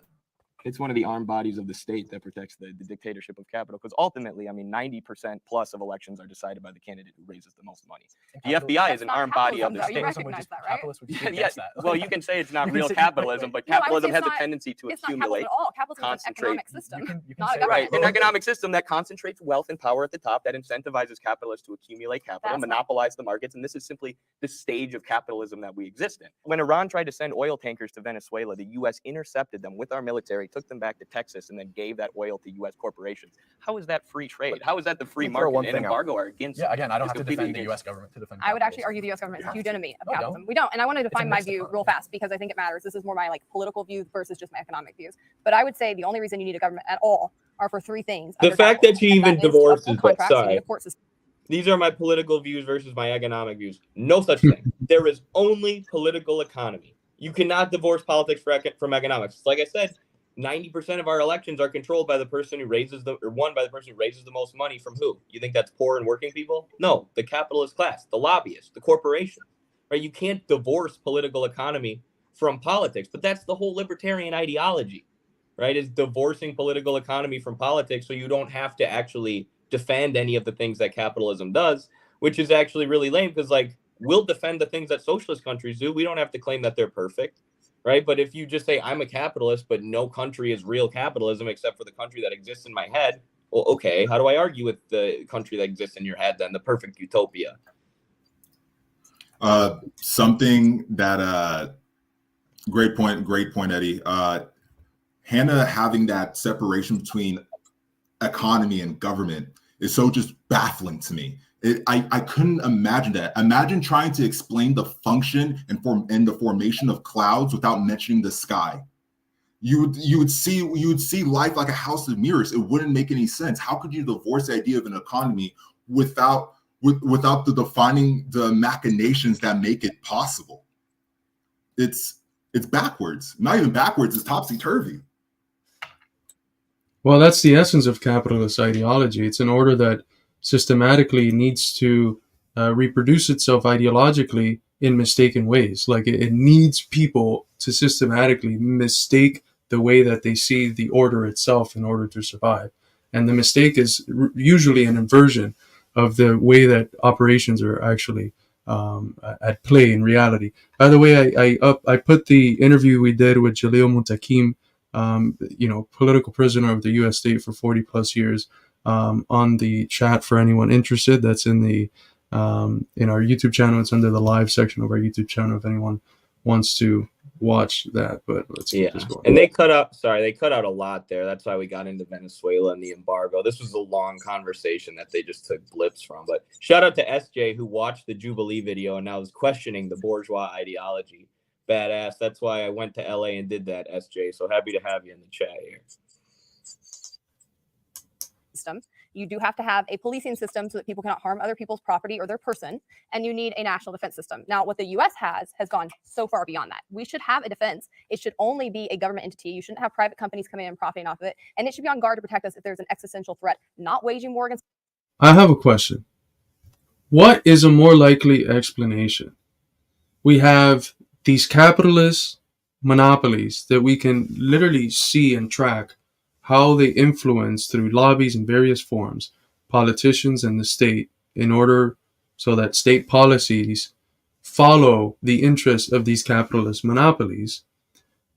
It's one of the armed bodies of the state that protects the dictatorship of capital. Because ultimately, I mean, 90% plus of elections are decided by the candidate who raises the most money. The FBI is an armed body of the state. You recognize that, right? Yeah, well, you can say it's not real capitalism, but No, I would capitalism say has it's a not- tendency to It's not accumulate, capitalism at all. Capitalism is an concentrate. economic system, You can not a say government. Right, an economic system that concentrates wealth and power at the top, that incentivizes capitalists to accumulate capital, That's right. monopolize the markets, and this is simply the stage of capitalism that we exist in. When Iran tried to send oil tankers to Venezuela, the U.S. intercepted them with our military, took them back to Texas, and then gave that oil to U.S. corporations. How is that free trade? How is that the free Let me throw market? one An thing out. embargo are against. Yeah, again, I don't It's have to completely defend the against- U.S. government to defend. I would actually capitalism. argue the U.S. government is a huge enemy of No, capitalism. don't. We don't, and I want to It's a define my mixed view approach. real fast because I think it matters. This is more my like political views versus just my economic views. But I would say the only reason you need a government at all are for three things. The under fact capital, that she and even is to divorces uphold that contracts, you need side. a court system. These are my political views versus my economic views. No such thing. There is only political economy. You cannot divorce politics from economics. Like I said, 90% of our elections are controlled by the person who won by the person who raises the most money from who? You think that's poor and working people? No, the capitalist class, the lobbyists, the corporation. Right? You can't divorce political economy from politics, but that's the whole libertarian ideology. right? Is divorcing political economy from politics so you don't have to actually defend any of the things that capitalism does, which is actually really lame because, like, we'll defend the things that socialist countries do. We don't have to claim that they're perfect, right? But if you just say, I'm a capitalist, but no country is real capitalism except for the country that exists in my head, well, okay, how do I argue with the country that exists in your head then, the perfect utopia? Something that great point, Eddie. Hannah having that separation between economy and government is so just baffling to me. I couldn't imagine that. Imagine trying to explain the function and the formation of clouds without mentioning the sky. You would see life like a house of mirrors. It wouldn't make any sense. How could you divorce the idea of an economy without the defining the machinations that make it possible? It's backwards. Not even backwards, it's topsy-turvy. Well, that's the essence of capitalist ideology. It's an order that systematically needs to reproduce itself ideologically in mistaken ways. Like it needs people to systematically mistake the way that they see the order itself in order to survive. And the mistake is usually an inversion of the way that operations are actually at play in reality. By the way, I put the interview we did with Jalil Muntakim, political prisoner of the U.S. state for 40 plus years, on the chat for anyone interested. That's in our YouTube channel. It's under the live section of our YouTube channel if anyone wants to watch that. But let's keep this going. And they cut out a lot there. That's why we got into Venezuela and the embargo. This was a long conversation that they just took blips from. But shout out to SJ who watched the Jubilee video and now is questioning the bourgeois ideology. Badass. That's why I went to LA and did that, SJ. So happy to have you in the chat here. You do have to have a policing system so that people cannot harm other people's property or their person, and you need a national defense system. Now, what the U.S. has gone so far beyond that. We should have a defense. It should only be a government entity. You shouldn't have private companies coming in and profiting off of it, and it should be on guard to protect us if there's an existential threat, not waging war against. I have a question. What is a more likely explanation? We have these capitalist monopolies that we can literally see and track how they influence through lobbies in various forms, politicians and the state, in order so that state policies follow the interests of these capitalist monopolies.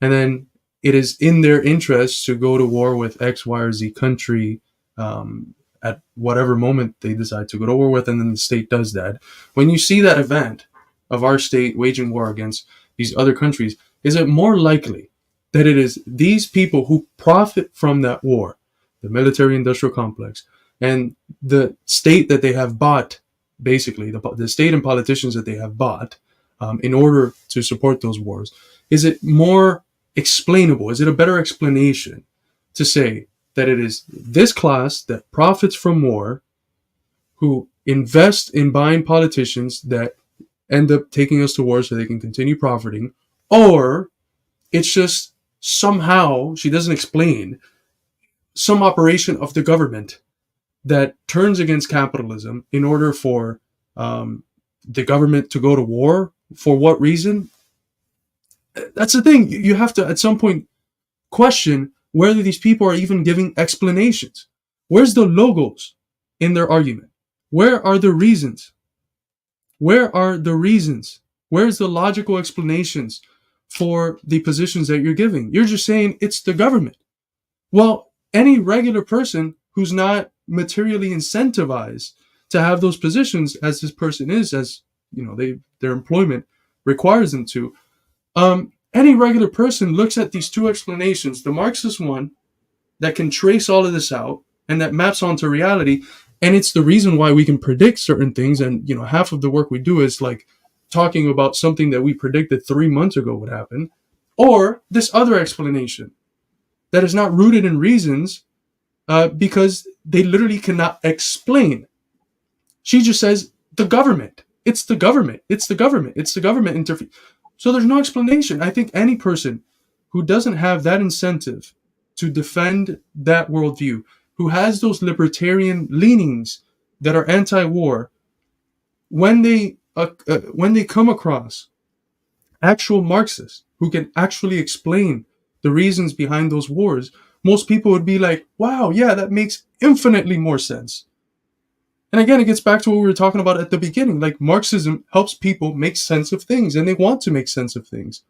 And then it is in their interest to go to war with X, Y, or Z country at whatever moment they decide to go to war with, and then the state does that. When you see that event of our state waging war against these other countries, is it more likely that it is these people who profit from that war, the military-industrial complex, and the state that they have bought, basically, the state and politicians that they have bought in order to support those wars? Is it more explainable? Is it a better explanation to say that it is this class that profits from war, who invest in buying politicians that end up taking us to war so they can continue profiting, or it's just somehow, she doesn't explain, some operation of the government that turns against capitalism in order for the government to go to war? For what reason? That's the thing. You have to, at some point, question whether these people are even giving explanations. Where's the logos in their argument? Where are the reasons? Where are the reasons? Where's the logical explanations for the positions that you're giving? You're just saying it's the government. Well, any regular person who's not materially incentivized to have those positions, as this person is, as their employment requires them to, any regular person looks at these two explanations, the Marxist one that can trace all of this out and that maps onto reality, and it's the reason why we can predict certain things. And half of the work we do is like talking about something that we predicted 3 months ago would happen, or this other explanation that is not rooted in reasons because they literally cannot explain. She just says the government. It's the government. It's the government. It's the government interfere. So there's no explanation. I think any person who doesn't have that incentive to defend that worldview, who has those libertarian leanings that are anti-war, when they come across actual Marxists who can actually explain the reasons behind those wars, most people would be like, wow, yeah, that makes infinitely more sense. And again, it gets back to what we were talking about at the beginning. Like, Marxism helps people make sense of things, and they want to make sense of things.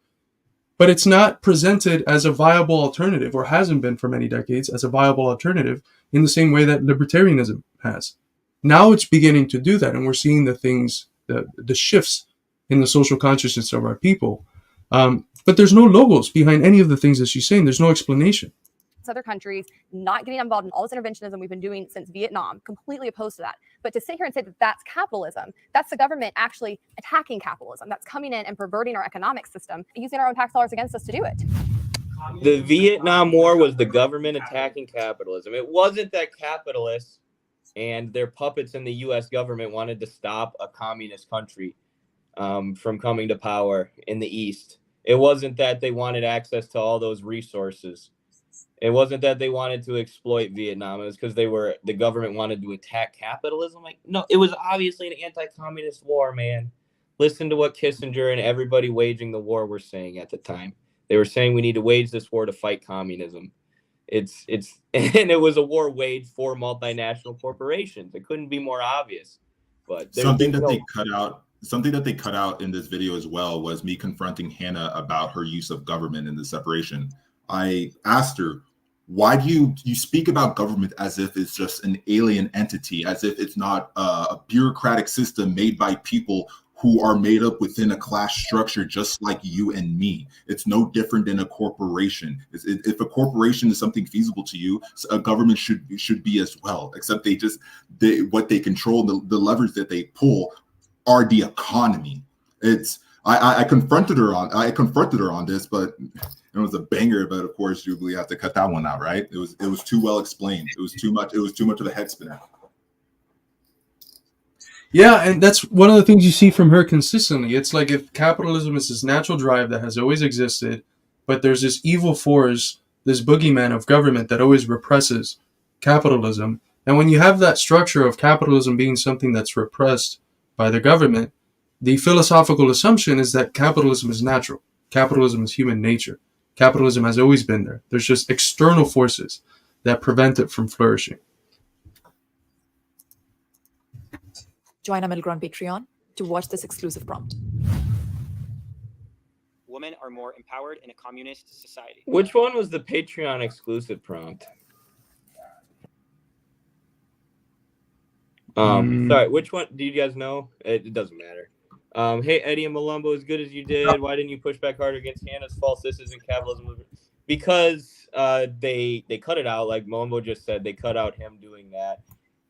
But it's not presented as a viable alternative, or hasn't been for many decades as a viable alternative, in the same way that libertarianism has. Now it's beginning to do that, and we're seeing the shifts in the social consciousness of our people. But there's no logos behind any of the things that she's saying. There's no explanation. Other countries not getting involved in all this interventionism we've been doing since Vietnam, completely opposed to that. But to sit here and say that that's capitalism, that's the government actually attacking capitalism. That's coming in and perverting our economic system, using our own tax dollars against us to do it. The Vietnam War was the government attacking capitalism. It wasn't that capitalists and their puppets in the U.S. government wanted to stop a communist country from coming to power in the East. It wasn't that they wanted access to all those resources. It wasn't that they wanted to exploit Vietnam. It was because the government wanted to attack capitalism. Like, no, it was obviously an anti-communist war, man. Listen to what Kissinger and everybody waging the war were saying at the time. They were saying we need to wage this war to fight communism. And it was a war waged for multinational corporations. It couldn't be more obvious. But something that they cut out in this video as well was me confronting Hannah about her use of government in the separation. I asked her, why do you speak about government as if it's just an alien entity, as if it's not a bureaucratic system made by people who are made up within a class structure just like you and me? It's no different than a corporation. If a corporation is something feasible to you, a government should be as well, except what they control, the levers that they pull are the economy. I confronted her on this, but it was a banger. But of course, Jubilee have to cut that one out, right? It was too well explained. It was too much of a head spinner. Yeah, and that's one of the things you see from her consistently. It's like if capitalism is this natural drive that has always existed, but there's this evil force, this boogeyman of government that always represses capitalism. And when you have that structure of capitalism being something that's repressed by the government, the philosophical assumption is that capitalism is natural. Capitalism is human nature. Capitalism has always been there. There's just external forces that prevent it from flourishing. Join our middle ground Patreon to watch this exclusive prompt. Women are more empowered in a communist society. Which one was the Patreon exclusive prompt? Sorry, which one? Do you guys know? It doesn't matter. Hey, Eddie and Malumbo, as good as you did, why didn't you push back harder against Hannah's false this isn't capitalism? Because they cut it out, like Malumbo just said, they cut out him doing that.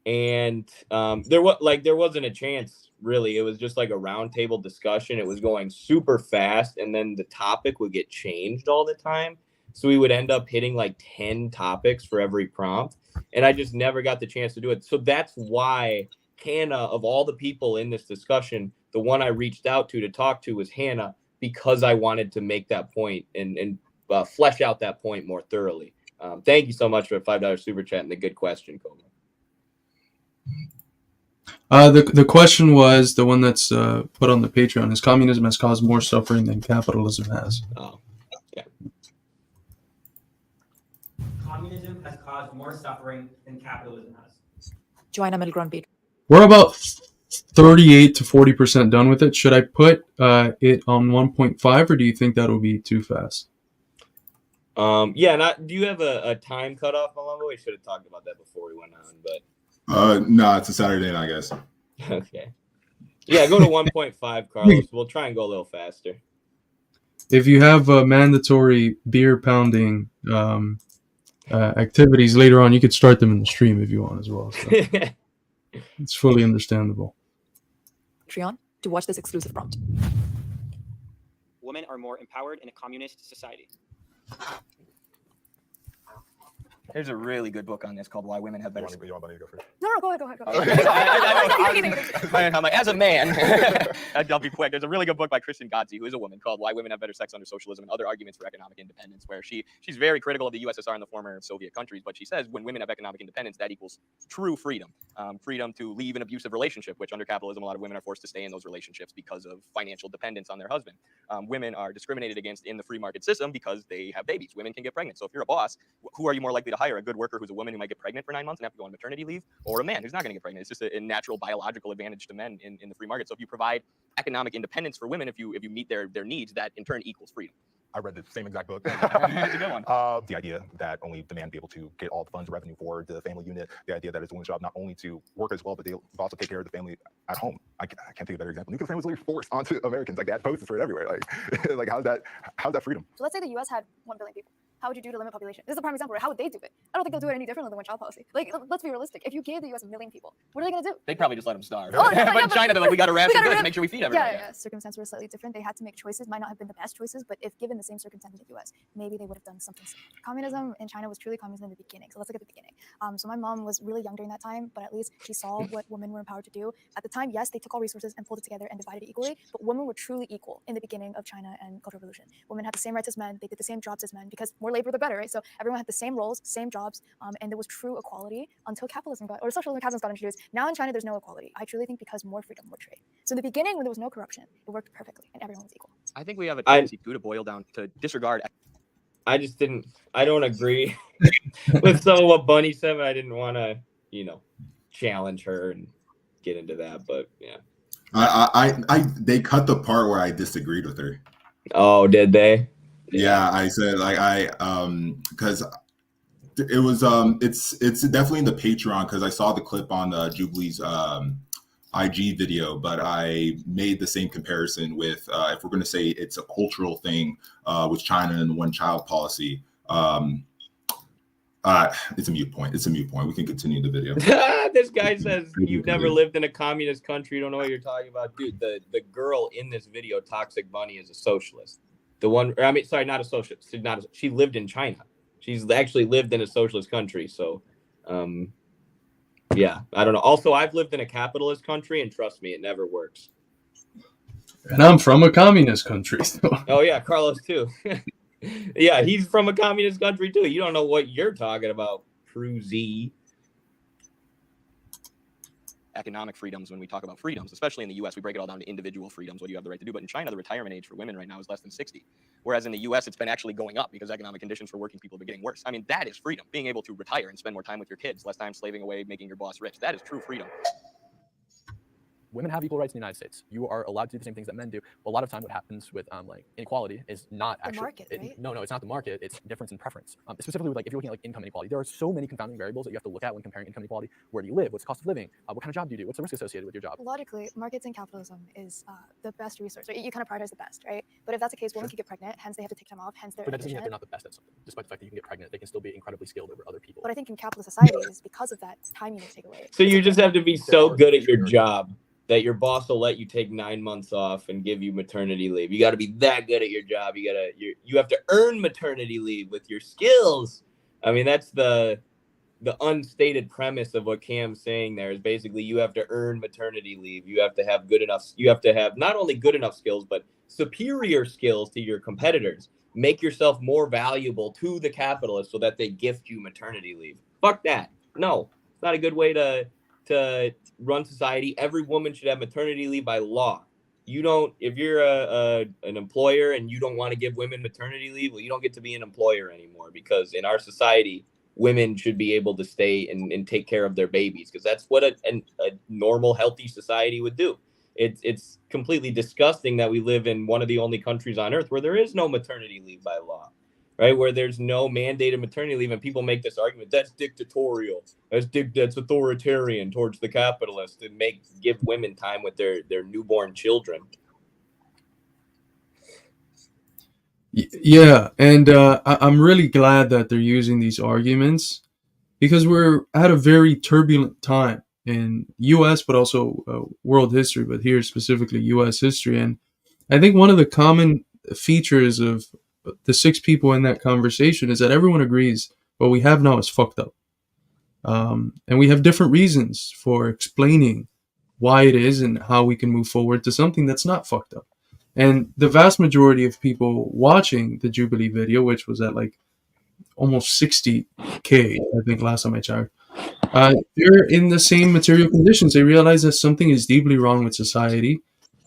And there wasn't a chance, really. It was just like a roundtable discussion. It was going super fast, and then the topic would get changed all the time. So we would end up hitting like 10 topics for every prompt, and I just never got the chance to do it. So that's why Hannah, of all the people in this discussion, the one I reached out to talk to was Hannah, because I wanted to make that point and flesh out that point more thoroughly. Thank you so much for a $5 super chat and the good question, Coleman. The question was the one that's put on the Patreon is communism has caused more suffering than capitalism has. Oh, yeah. Communism has caused more suffering than capitalism has. Join our middle ground Patreon. We're about 38 to 40% done with it. Should I put it on 1.5, or do you think that'll be too fast? Do you have a time cutoff, Malumbo? We should have talked about that before we went on, but. No, it's a Saturday night, I guess. Okay. Yeah, go to 1.5, Carlos. We'll try and go a little faster. If you have mandatory beer pounding activities later on, you could start them in the stream if you want as well. So. It's fully understandable. Patreon to watch this exclusive prompt. Women are more empowered in a communist society. There's a really good book on this called Why Women Have Better. You want Bunny to go first? No, go ahead. I'm like, as a man, I'll be quick. There's a really good book by Kristen Gotzi, who is a woman, called Why Women Have Better Sex Under Socialism and Other Arguments for Economic Independence, where she's very critical of the USSR and the former Soviet countries, but she says when women have economic independence, that equals true freedom. Freedom to leave an abusive relationship, which under capitalism, a lot of women are forced to stay in those relationships because of financial dependence on their husband. Women are discriminated against in the free market system because they have babies. Women can get pregnant. So if you're a boss, who are you more likely to hire? A good worker who's a woman who might get pregnant for 9 months and have to go on maternity leave, or a man who's not going to get pregnant? It's just a natural biological advantage to men in the free market. So if you provide economic independence for women, if you meet their needs, that in turn equals freedom. I read the same exact book. That's a good one. The idea that only the man be able to get all the funds revenue for the family unit, the idea that it's a woman's job not only to work as well, but they also take care of the family at home. I can't think of a better example. Nuclear family was literally forced onto Americans. Like, they had posters for it everywhere. Like, like how's that freedom? So let's say the US had 1 billion people. How would you do to limit population? This is a prime example, right? How would they do it? I don't think they'll do it any differently than one-child policy. Like, let's be realistic. If you gave the US 1 million people, what are they going to do? They'd probably just let them starve. Oh, no, but in China, they're like, we got to ration goods, make sure we feed everybody. Yeah. Circumstances were slightly different. They had to make choices. Might not have been the best choices, but if given the same circumstances in the US, maybe they would have done something similar. Communism in China was truly communism in the beginning. So let's look at the beginning. So my mom was really young during that time, but at least she saw what women were empowered to do. At the time, yes, they took all resources and pulled it together and divided it equally, but women were truly equal in the beginning of China and Cultural Revolution. Women had the same rights as men. They did the same jobs as men because more labor, the better, right? So everyone had the same roles, same jobs, and there was true equality until capitalism or socialism and capitalism got introduced. Now in China, there's no equality. I truly think because more freedom, more trade. So in the beginning, when there was no corruption, it worked perfectly and everyone was equal. I think we have a tendency to boil down to disregard. I don't agree with some of what Bunny said, but I didn't want to, challenge her and get into that. But yeah, they cut the part where I disagreed with her. Oh, did they? Yeah, I said because it was it's definitely in the Patreon, because I saw the clip on Jubilee's IG video, but I made the same comparison with if we're going to say it's a cultural thing with China and the one-child policy. It's a moot point. We can continue the video. This guy says you've never lived in a communist country. You don't know what you're talking about, dude. The girl in this video, Toxic Bunny, is a socialist. Not a socialist. She lived in China. She's actually lived in a socialist country. So, yeah, I don't know. Also, I've lived in a capitalist country, and trust me, it never works. And I'm from a communist country. So. Oh yeah, Carlos too. Yeah, he's from a communist country too. You don't know what you're talking about, Cruzy. Economic freedoms, when we talk about freedoms, especially in the US, we break it all down to individual freedoms, what you have the right to do. But in China, the retirement age for women right now is less than 60. Whereas in the US, it's been actually going up because economic conditions for working people have been getting worse. I mean, that is freedom. Being able to retire and spend more time with your kids, less time slaving away, making your boss rich. That is true freedom. Women have equal rights in the United States. You are allowed to do the same things that men do. But a lot of time what happens with like inequality is not actually the market, right? No, it's not the market. It's difference in preference. Specifically with like if you're looking at like income inequality, there are so many confounding variables that you have to look at when comparing income inequality. Where do you live? What's the cost of living? What kind of job do you do? What's the risk associated with your job? Logically, markets and capitalism is the best resource. Right? You kind of prioritize the best, right? But if that's the case, women can get pregnant, hence they have to take time off, hence they're. But that doesn't mean that they're not the best at something. Despite the fact that you can get pregnant, they can still be incredibly skilled over other people. But I think in capitalist societies, because of that, time you need to take away. So you just have to be so good at your job that your boss will let you take 9 months off and give you maternity leave. You got to be that good at your job. You have to earn maternity leave with your skills. I mean, that's the unstated premise of what Cam's saying there is basically you have to earn maternity leave. You have to have not only good enough skills, but superior skills to your competitors. Make yourself more valuable to the capitalists so that they gift you maternity leave. Fuck that. No, it's not a good way to run society. Every woman should have maternity leave by law. If you're an employer and you don't want to give women maternity leave, well, you don't get to be an employer anymore, because in our society, women should be able to stay and take care of their babies, because that's what a normal, healthy society would do. It's completely disgusting that we live in one of the only countries on earth where there is no maternity leave by law. Right, where there's no mandated maternity leave, and people make this argument that's dictatorial, that's authoritarian towards the capitalists to give women time with their newborn children. Yeah, and I'm really glad that they're using these arguments, because we're at a very turbulent time in U.S. but also world history, but here specifically U.S. history, and I think one of the common features of the 6 people in that conversation is that everyone agrees what we have now is fucked up. And we have different reasons for explaining why it is and how we can move forward to something that's not fucked up. And the vast majority of people watching the Jubilee video, which was at like almost 60K, I think last time I checked, they're in the same material conditions. They realize that something is deeply wrong with society,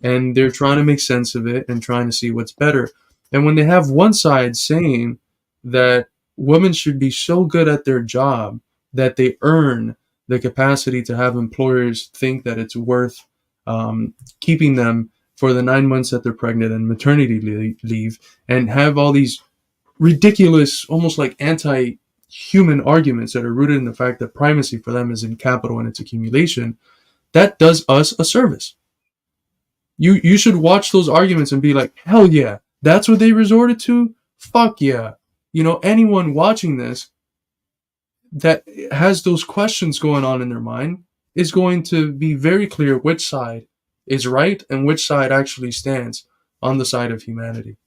and they're trying to make sense of it and trying to see what's better. And when they have one side saying that women should be so good at their job that they earn the capacity to have employers think that it's worth keeping them for the 9 months that they're pregnant and maternity leave, and have all these ridiculous, almost like anti-human arguments that are rooted in the fact that primacy for them is in capital and its accumulation, that does us a service. You should watch those arguments and be like, hell yeah, that's what they resorted to? Fuck yeah. You know, anyone watching this that has those questions going on in their mind is going to be very clear which side is right and which side actually stands on the side of humanity.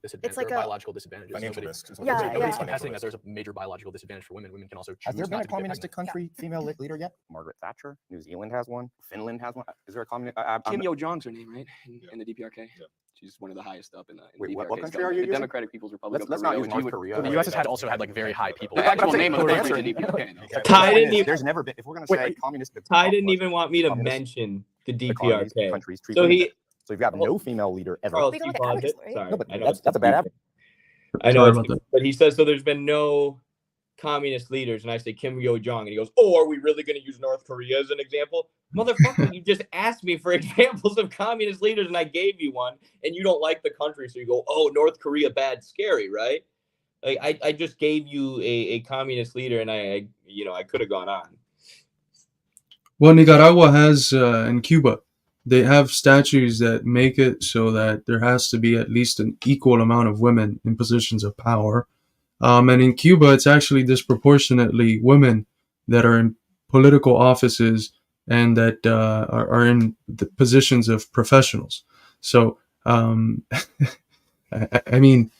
Disadvantage, like or a- biological disadvantages. Financial risks is what Yeah, it is. yeah. Nobody's contesting that there's a major biological disadvantage for women. Women can also Has there choose been not a to be communistic pregnant. country female leader yet? Margaret Thatcher. New Zealand has one. Finland has one. Is there a communist? Kim Yo Jong's her name, right? In the DPRK. She's one of the highest up in the Wait, DPRK. what country are government. you The using? Democratic People's Republic Let's of not Korea. use which North you would- Korea. Well, the U.S. has had also had like very high people. The actual name of the But country answer is it. DPRK. though. Ty didn't even- There's never been. If we're going to Wait, say wait. communist, Ty didn't even want me to communist- mention the the communist DPRK. countries treat So women he, better. So you've got no female leader ever. Charles, We he don't like paused advocates, it. right? Sorry, No, but I know that's it's a bad confusing. I know, Sorry it's, about that. but he says so. There's been no communist leaders, and I say Kim Yo Jong, and he goes, "Oh, are we really going to use North Korea as an example, motherfucker? You just asked me for examples of communist leaders, and I gave you one, and you don't like the country, so you go, oh, North Korea, bad, scary, right? Like I just gave you a communist leader, and I could have gone on. Well, Nicaragua has, and Cuba, they have statutes that make it so that there has to be at least an equal amount of women in positions of power. And in Cuba, it's actually disproportionately women that are in political offices and that are in the positions of professionals. So, I mean,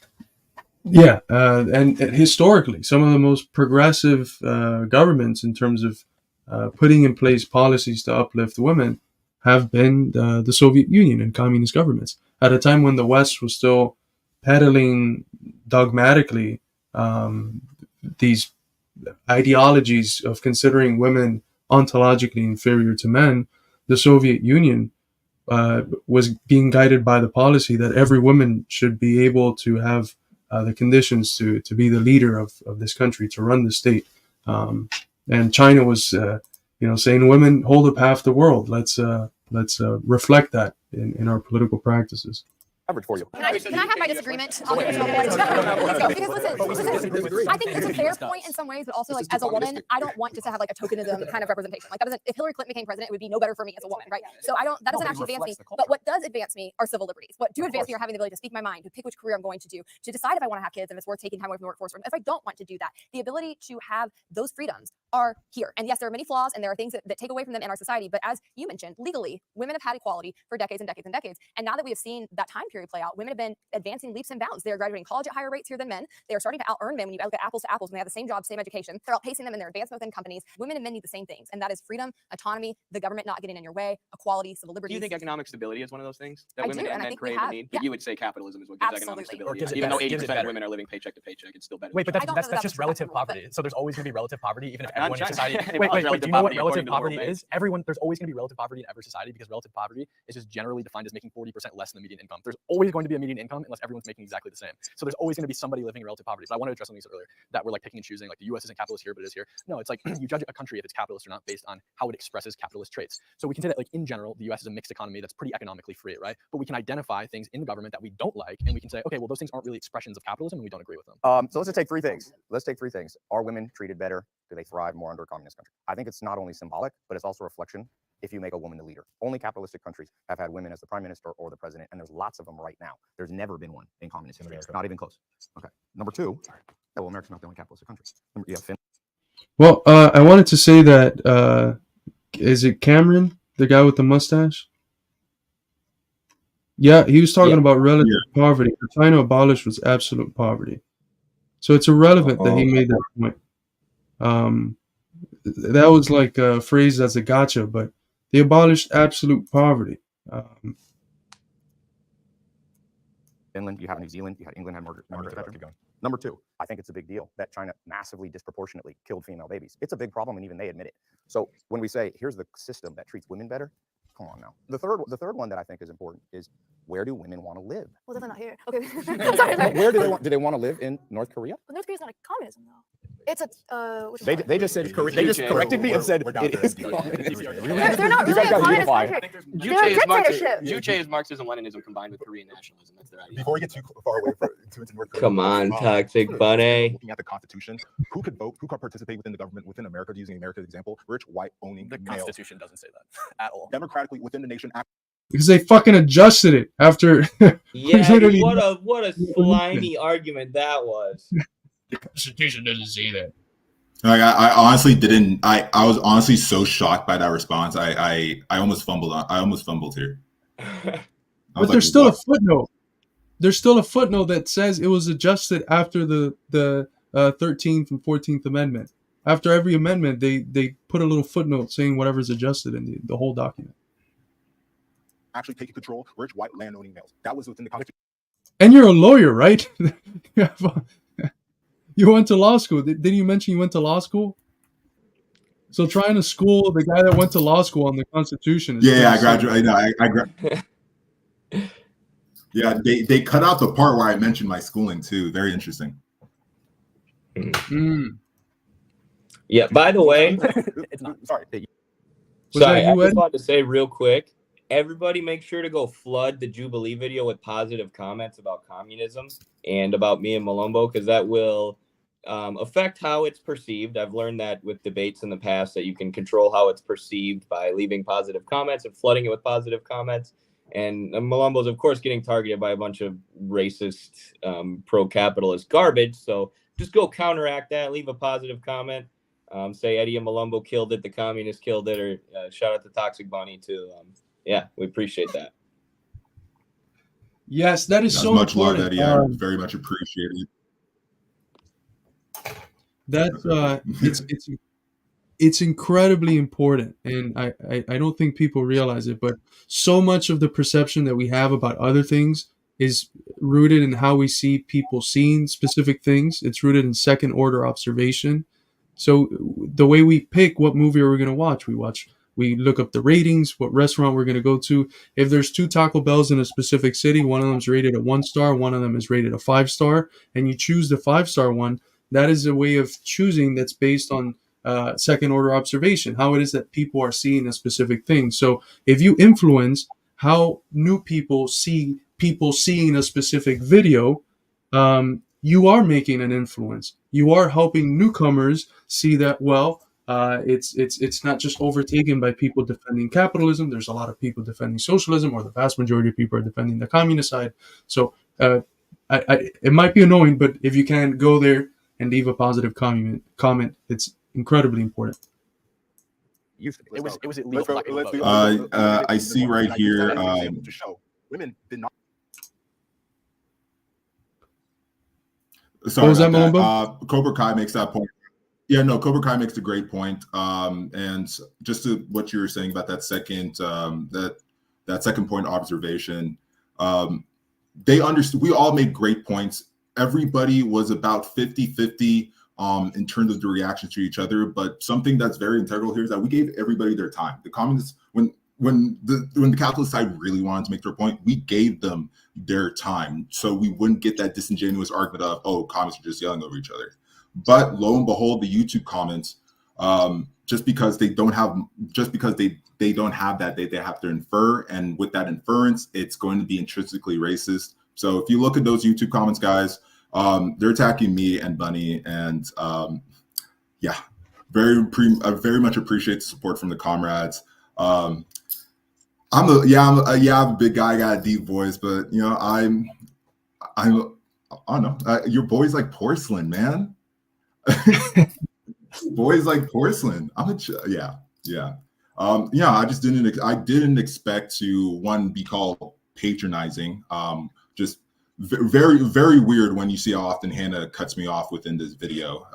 yeah, and historically, some of the most progressive governments in terms of putting in place policies to uplift women have been the Soviet Union and communist governments at a time when the West was still peddling dogmatically these ideologies of considering women ontologically inferior to men. The Soviet Union was being guided by the policy that every woman should be able to have the conditions to be the leader of this country, to run the state. And China was, saying women hold up half the world. Let's reflect that in our political practices. Coverage for you. Can I have my disagreement on the original point? Because listen, I think it's a fair point in some ways, but also like as a woman, I don't want just to have like a tokenism kind of representation. Like that doesn't. If Hillary Clinton became president, it would be no better for me as a woman, right? So I don't. That doesn't actually advance me. But what does advance me are civil liberties. What do advance me are having the ability to speak my mind, to pick which career I'm going to do, to decide if I want to have kids, if it's worth taking time away from the workforce, or if I don't want to do that. The ability to have those freedoms are here. And yes, there are many flaws, and there are things that take away from them in our society. But as you mentioned, legally, women have had equality for decades and decades and decades. And now that we have seen that time period play out, women have been advancing leaps and bounds. They're graduating college at higher rates here than men. They are starting to out-earn men when you look at apples to apples, when they have the same job, same education. They're outpacing them in their advancement within companies. Women and men need the same things, and that is freedom, autonomy, the government not getting in your way, equality, civil Do liberties. you think economic stability is one of those things that I women do, and and I men think we crave have- and need? yeah. But you would say capitalism is what gives economic Absolutely. Or stability. gives it Even though better- gives it 80% of better. women are living paycheck to paycheck, it's still better. Wait, but I don't know that's that just that's relative acceptable, but- poverty. So there's always going to be relative poverty, even if Not everyone in China. society. It Wait, was wait, relative do you know what poverty according relative to the World poverty Bank. is? Everyone, there's always going to be relative poverty in every society because relative poverty is just generally defined as making 40% less than the median income. There's always going to be a median income unless everyone's making exactly the same. So there's always going to be somebody living in relative poverty. So I want to address something you said earlier that we're like picking and choosing. Like the U.S. isn't capitalist here, but it is here. No, it's like you judge a country if it's capitalist or not based on how it expresses capitalist traits. So we can say that like in general, the U.S. is a mixed economy that's pretty economically free, right? But we can identify things in the government that we don't like, and we can say, okay, well those things aren't really expressions of capitalism, and we don't agree with them. So let's just take three things. Let's take three things. Are women treated better? Do they thrive more under a communist country? I think it's not only symbolic, but it's also a reflection if you make a woman the leader. Only capitalistic countries have had women as the prime minister or the president, and there's lots of them right now. There's never been one in communist history, not even close. Okay. Number two, well, America's not the only capitalistic country. Yeah, Well, I wanted to say that, is it Cameron, the guy with the mustache? Yeah, he was talking Yeah. about relative poverty. What China abolished was absolute poverty. So it's irrelevant that he made that point. That was like phrased as a gotcha, but they abolished absolute poverty. Finland, you have New Zealand, you had England had Margaret Thatcher. Number two, I think it's a big deal that China massively disproportionately killed female babies. It's a big problem, and even they admit it. So when we say here's the system that treats women better, come on now. The third one that I think is important is, where do women want to live? Well, definitely not here. Okay. I'm sorry. Where do they want to live in North Korea? But North Korea's not a communism, though. It's a. They just said they just corrected me and said it is communism. They're not really a communist country. They're a dictatorship. Juche is Marxism, Leninism combined with Korean nationalism. That's their idea. Before we get too far away from North Korea, Come on, Toxic Bunny. looking at the Constitution, who could vote, who could participate within the government within America, using America's example, rich, white, owning The males, Constitution doesn't say that at all. democratically within the nation. Because they fucking adjusted it after. Yeah, literally- what a slimy argument that was. The Constitution doesn't say that. Like I honestly didn't. I was honestly so shocked by that response. I almost fumbled. I almost fumbled here. But there's still a footnote. There's still a footnote that says it was adjusted after the 13th and 14th Amendment. After every amendment, they put a little footnote saying whatever's adjusted in the whole document. Actually taking control, rich, white, land-owning males. That was within the Constitution. And you're a lawyer, right? You went to law school. Didn't you mention you went to law school? So trying to school the guy that went to law school on the Constitution. Is I graduated. Yeah, they cut out the part where I mentioned my schooling too. Very interesting. Yeah. By the way, It's not. Sorry. sorry, I just wanted to say real quick. Everybody make sure to go flood the Jubilee video with positive comments about communism and about me and Malumbo, because that will affect how it's perceived. I've learned that with debates in the past, that you can control how it's perceived by leaving positive comments and flooding it with positive comments. And Malumbo's, of course, getting targeted by a bunch of racist, pro-capitalist garbage. So just go counteract that. Leave a positive comment. Say Eddie and Malumbo killed it. The communists killed it. Or shout out to Toxic Bunny too. Yeah, we appreciate that. Yes, that is so much important. love, Eddie. I very much appreciate it. That's it's incredibly important, and I don't think people realize it, but so much of the perception that we have about other things is rooted in how we see people seeing specific things. It's rooted in second order observation. So the way we pick what movie are we going to watch, we look up the ratings, what restaurant we're going to go to. If there's 2 Taco Bells in a specific city, one of them is rated a 1-star, one of them is rated a 5-star, and you choose the 5-star one, that is a way of choosing that's based on second order observation, how it is that people are seeing a specific thing. So if you influence how new people see people seeing a specific video, you are making an influence. You are helping newcomers see that, it's not just overtaken by people defending capitalism. There's a lot of people defending socialism, or the vast majority of people are defending the communist side. So it might be annoying, but if you can go there and leave a positive comment, it's incredibly important. It was illegal. I see right here. To show women did not. Sorry was that, about Malumbo? Cobra Kai makes that point. Yeah, no, Cobra Kai makes a great point. And just to what you were saying about that second second point observation, they understood. We all made great points. Everybody was about 50-50 in terms of the reactions to each other. But something that's very integral here is that we gave everybody their time. The communists, when the capitalist side really wanted to make their point, we gave them their time, so we wouldn't get that disingenuous argument of, oh, communists are just yelling over each other. But lo and behold, the YouTube comments, just because they don't have that, they have to infer, and with that inference, it's going to be intrinsically racist. So if you look at those YouTube comments, guys, they're attacking me and Bunny, and I very much appreciate the support from the comrades. I'm a big guy. I got a deep voice, but I don't know. Your boy's like porcelain, man. Boys like porcelain. I just didn't expect to, one, be called patronizing. Just very, very weird when you see how often Hannah cuts me off within this video.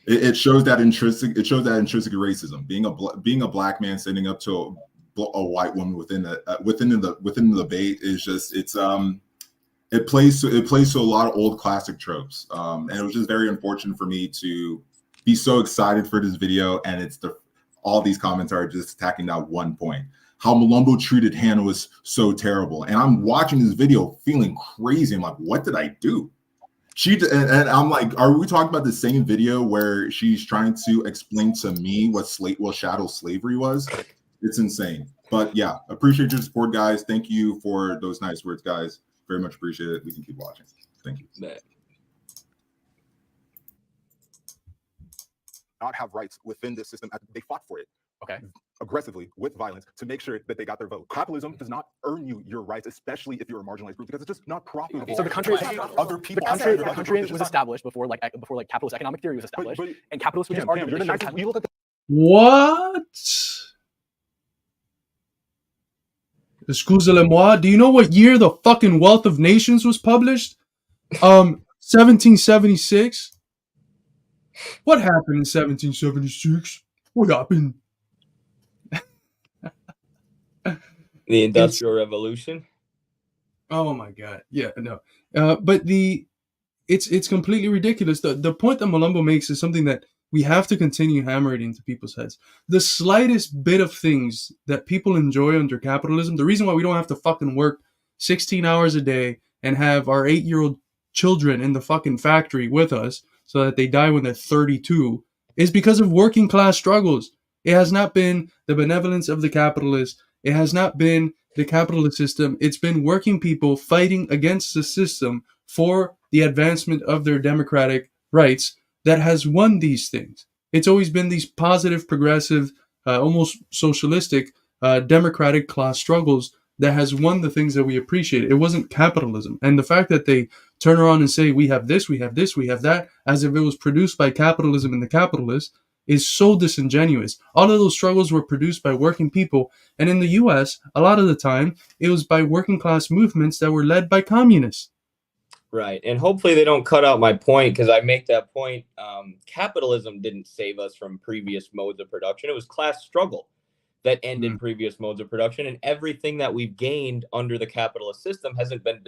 It shows that intrinsic racism. Being a black man standing up to a white woman within the debate is just it plays to a lot of old classic tropes. And it was just very unfortunate for me to be so excited for this video, and all these comments are just attacking that one point. How Malumbo treated Hannah was so terrible. And I'm watching this video feeling crazy. I'm like, what did I do? And I'm like, are we talking about the same video where she's trying to explain to me what chattel slavery was? It's insane. But yeah, appreciate your support, guys. Thank you for those nice words, guys. Very much appreciate it. We can keep watching. Thank you. Not have rights within this system. They fought for it. Okay. Aggressively with violence to make sure that they got their vote. Capitalism does not earn you your rights, especially if you're a marginalized group, because it's just not profitable. So the country was was established before capitalist economic theory was established, and capitalists would just argue. You're the nicest. You look at What? Excusez-moi. Do you know what year the fucking Wealth of Nations was published? 1776. What happened in 1776? What happened? The Industrial Revolution. Oh my God. Yeah, no. But it's completely ridiculous. The point that Malumbo makes is something that we have to continue hammering into people's heads. The slightest bit of things that people enjoy under capitalism, the reason why we don't have to fucking work 16 hours a day and have our 8-year-old children in the fucking factory with us so that they die when they're 32, is because of working class struggles. It has not been the benevolence of the capitalists. It has not been the capitalist system. It's been working people fighting against the system for the advancement of their democratic rights that has won these things. It's always been these positive, progressive, almost socialistic, democratic class struggles that has won the things that we appreciate. It wasn't capitalism. And the fact that they turn around and say, we have this, we have this, we have that, as if it was produced by capitalism and the capitalists, is so disingenuous. All of those struggles were produced by working people. And in the US, a lot of the time, it was by working class movements that were led by communists. Right. And hopefully they don't cut out my point, because I make that point. Capitalism didn't save us from previous modes of production. It was class struggle that ended previous modes of production. And everything that we've gained under the capitalist system hasn't been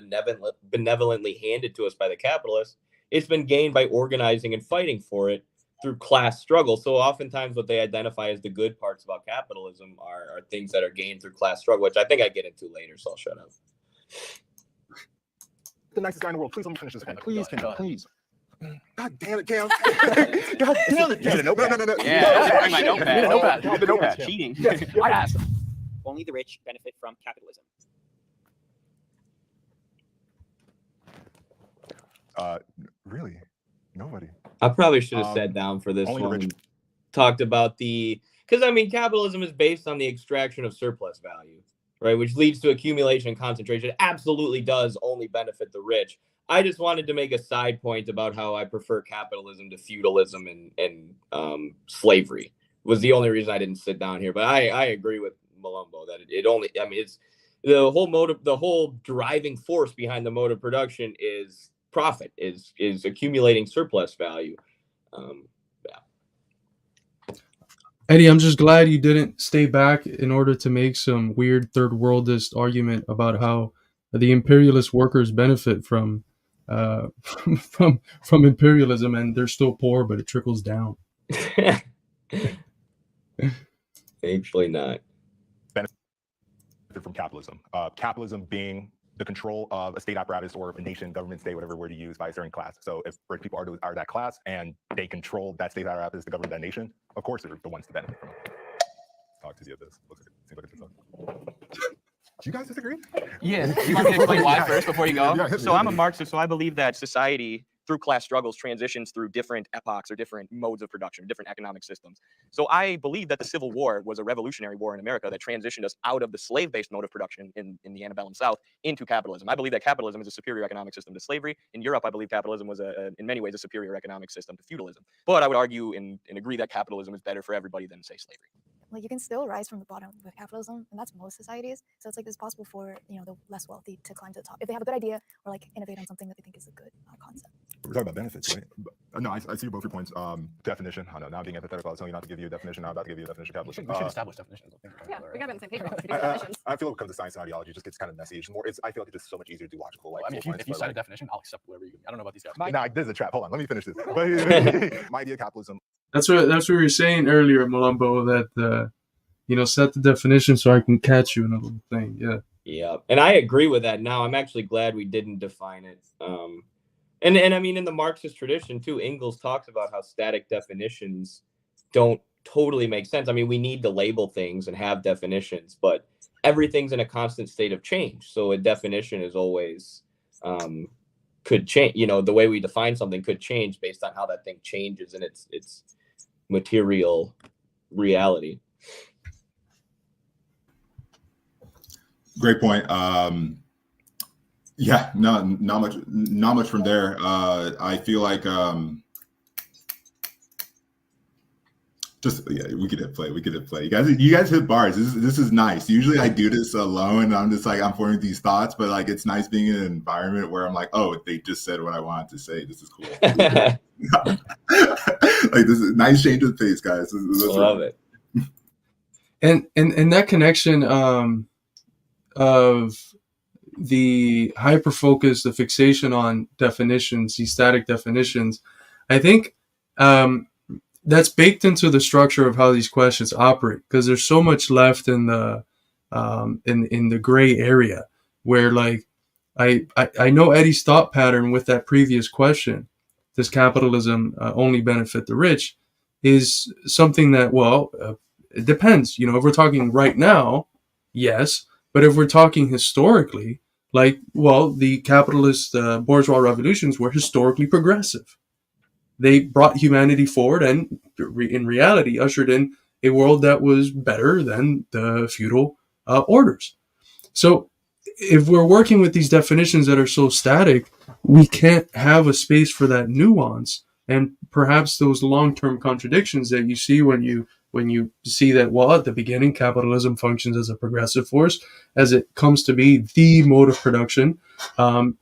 benevolently handed to us by the capitalists. It's been gained by organizing and fighting for it through class struggle. So oftentimes what they identify as the good parts about capitalism are things that are gained through class struggle, which I think I get into later, so I'll shut up. the nicest guy in the world. Please let me finish this one. Please, Cam, please. God damn it, Cam. God damn it, Cam. No. Yeah, bring my notepad. The notepad. Cheating. I asked. Only the rich benefit from capitalism. Really? Nobody. I probably should have sat down for this one. And talked about because I mean, capitalism is based on the extraction of surplus value, right? Which leads to accumulation and concentration. It absolutely does only benefit the rich. I just wanted to make a side point about how I prefer capitalism to feudalism and slavery. Was the only reason I didn't sit down here. But I agree with Malumbo that it only, I mean, it's the whole motive, the whole driving force behind the mode of production is profit, is accumulating surplus value. Eddie, I'm just glad you didn't stay back in order to make some weird third worldist argument about how the imperialist workers benefit from imperialism and they're still poor, but it trickles down. Thankfully not. Benefit from capitalism. Capitalism being the control of a state apparatus or a nation, government, state, whatever word you use, by a certain class. So if rich people are that class and they control that state apparatus to govern that nation, of course they're the ones to benefit from it. Talk to you of this. Seems like it's do you guys disagree? Yeah. You want me to explain why first before you go? So I'm a Marxist, so I believe that society, through class struggles, transitions through different epochs or different modes of production, different economic systems. So I believe that the Civil War was a revolutionary war in America that transitioned us out of the slave-based mode of production in the antebellum South into capitalism. I believe that capitalism is a superior economic system to slavery. In Europe, I believe capitalism was in many ways a superior economic system to feudalism. But I would argue and agree that capitalism is better for everybody than, say, slavery. like you can still rise from the bottom with capitalism, and that's most societies. So it's like it's possible for the less wealthy to climb to the top if they have a good idea or like innovate on something that they think is a good concept. We're talking about benefits, right? No, I see both your points. Definition. I know now being empathetic, I was telling you not to give you a definition. Now I'm about to give you a definition of capitalism. We should establish definitions. I think Yeah, we got it on the same page. We do I definitions. feel like when it comes to science and ideology, it just gets kind of messy. It's more. I feel like it's just so much easier to do logical. Like, I mean, if you but, cite a definition, I'll accept whatever you give me. I don't know about these guys. Nah, this is a trap. Hold on, let me finish this. But my idea of capitalism. That's what we were saying earlier, Malumbo, that set the definition so I can catch you in a little thing. Yeah. Yeah, and I agree with that. Now I'm actually glad we didn't define it. And I mean, in the Marxist tradition too, Engels talks about how static definitions don't totally make sense. I mean, we need to label things and have definitions, but everything's in a constant state of change. So a definition is always could change. The way we define something could change based on how that thing changes in its material reality. Great point. Yeah, not much from there. I feel like we could hit play. You guys hit bars. This is nice. Usually I do this alone. I'm just like I'm forming these thoughts, but like it's nice being in an environment where I'm like, oh, they just said what I wanted to say. This is cool. Like this is a nice change of pace, guys. I love it. And that connection of the hyper focus, the fixation on definitions, these static definitions, I think that's baked into the structure of how these questions operate, because there's so much left in the gray area where, like, I know Eddie's thought pattern with that previous question, does capitalism only benefit the rich, is something that, it depends. If we're talking right now, yes. But if we're talking historically, the capitalist bourgeois revolutions were historically progressive. They brought humanity forward and, in reality, ushered in a world that was better than the feudal orders. So if we're working with these definitions that are so static, we can't have a space for that nuance and perhaps those long-term contradictions that you see when you see that, at the beginning, capitalism functions as a progressive force. As it comes to be the mode of production,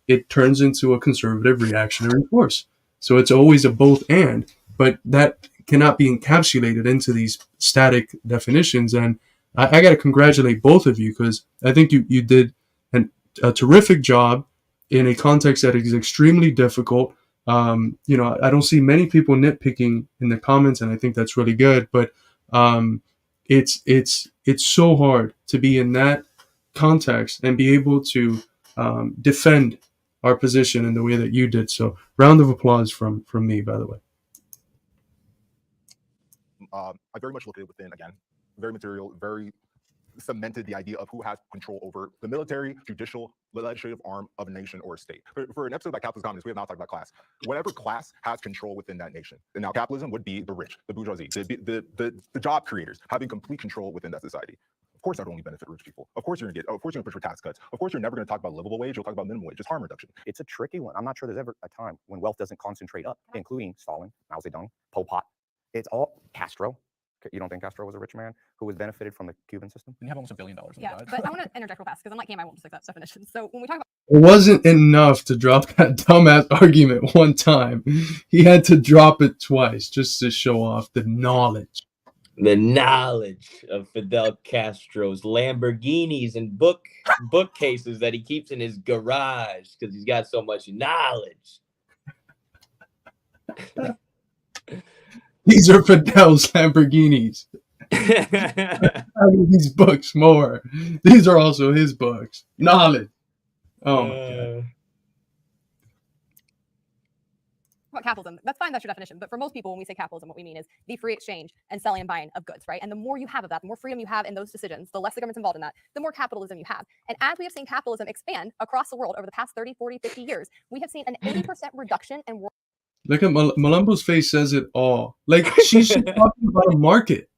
it turns into a conservative reactionary force. So it's always a both and, but that cannot be encapsulated into these static definitions. And I got to congratulate both of you, because I think you did a terrific job in a context that is extremely difficult. I don't see many people nitpicking in the comments, and I think that's really good. But it's so hard to be in that context and be able to defend our position in the way that you did. So round of applause from me, by the way. I very much look at it within, again, very material, very cemented the idea of who has control over the military, judicial, legislative arm of a nation or a state. For an episode about capitalist communists, we have not talked about class. Whatever class has control within that nation. And now capitalism would be the rich, the bourgeoisie, the job creators having complete control within that society. Of course, that would only benefit rich people. Of course, you're going to push for tax cuts. Of course, you're never going to talk about livable wage. You'll talk about minimum wage, just harm reduction. It's a tricky one. I'm not sure there's ever a time when wealth doesn't concentrate up, including Stalin, Mao Zedong, Pol Pot. It's all Castro. You don't think Castro was a rich man who was benefited from the Cuban system? Didn't he have almost $1 billion? Yeah, but I want to interject real fast because unlike him, I won't just accept definitions. So when we talk about It wasn't enough to drop that dumbass argument one time. He had to drop it twice just to show off the knowledge. The knowledge of Fidel Castro's Lamborghinis and bookcases that he keeps in his garage because he's got so much knowledge. These are Fidel's Lamborghinis. Having these books more. These are also his books. Knowledge. Oh my God. about capitalism, that's fine, that's your definition. But for most people, when we say capitalism, what we mean is the free exchange and selling and buying of goods, right? And the more you have of that, the more freedom you have in those decisions, the less the government's involved in that, the more capitalism you have. And as we have seen capitalism expand across the world over the past 30, 40, 50 years, we have seen an 80% reduction in world. Look at Malumbo's face says it all. Like, she's talking about a market.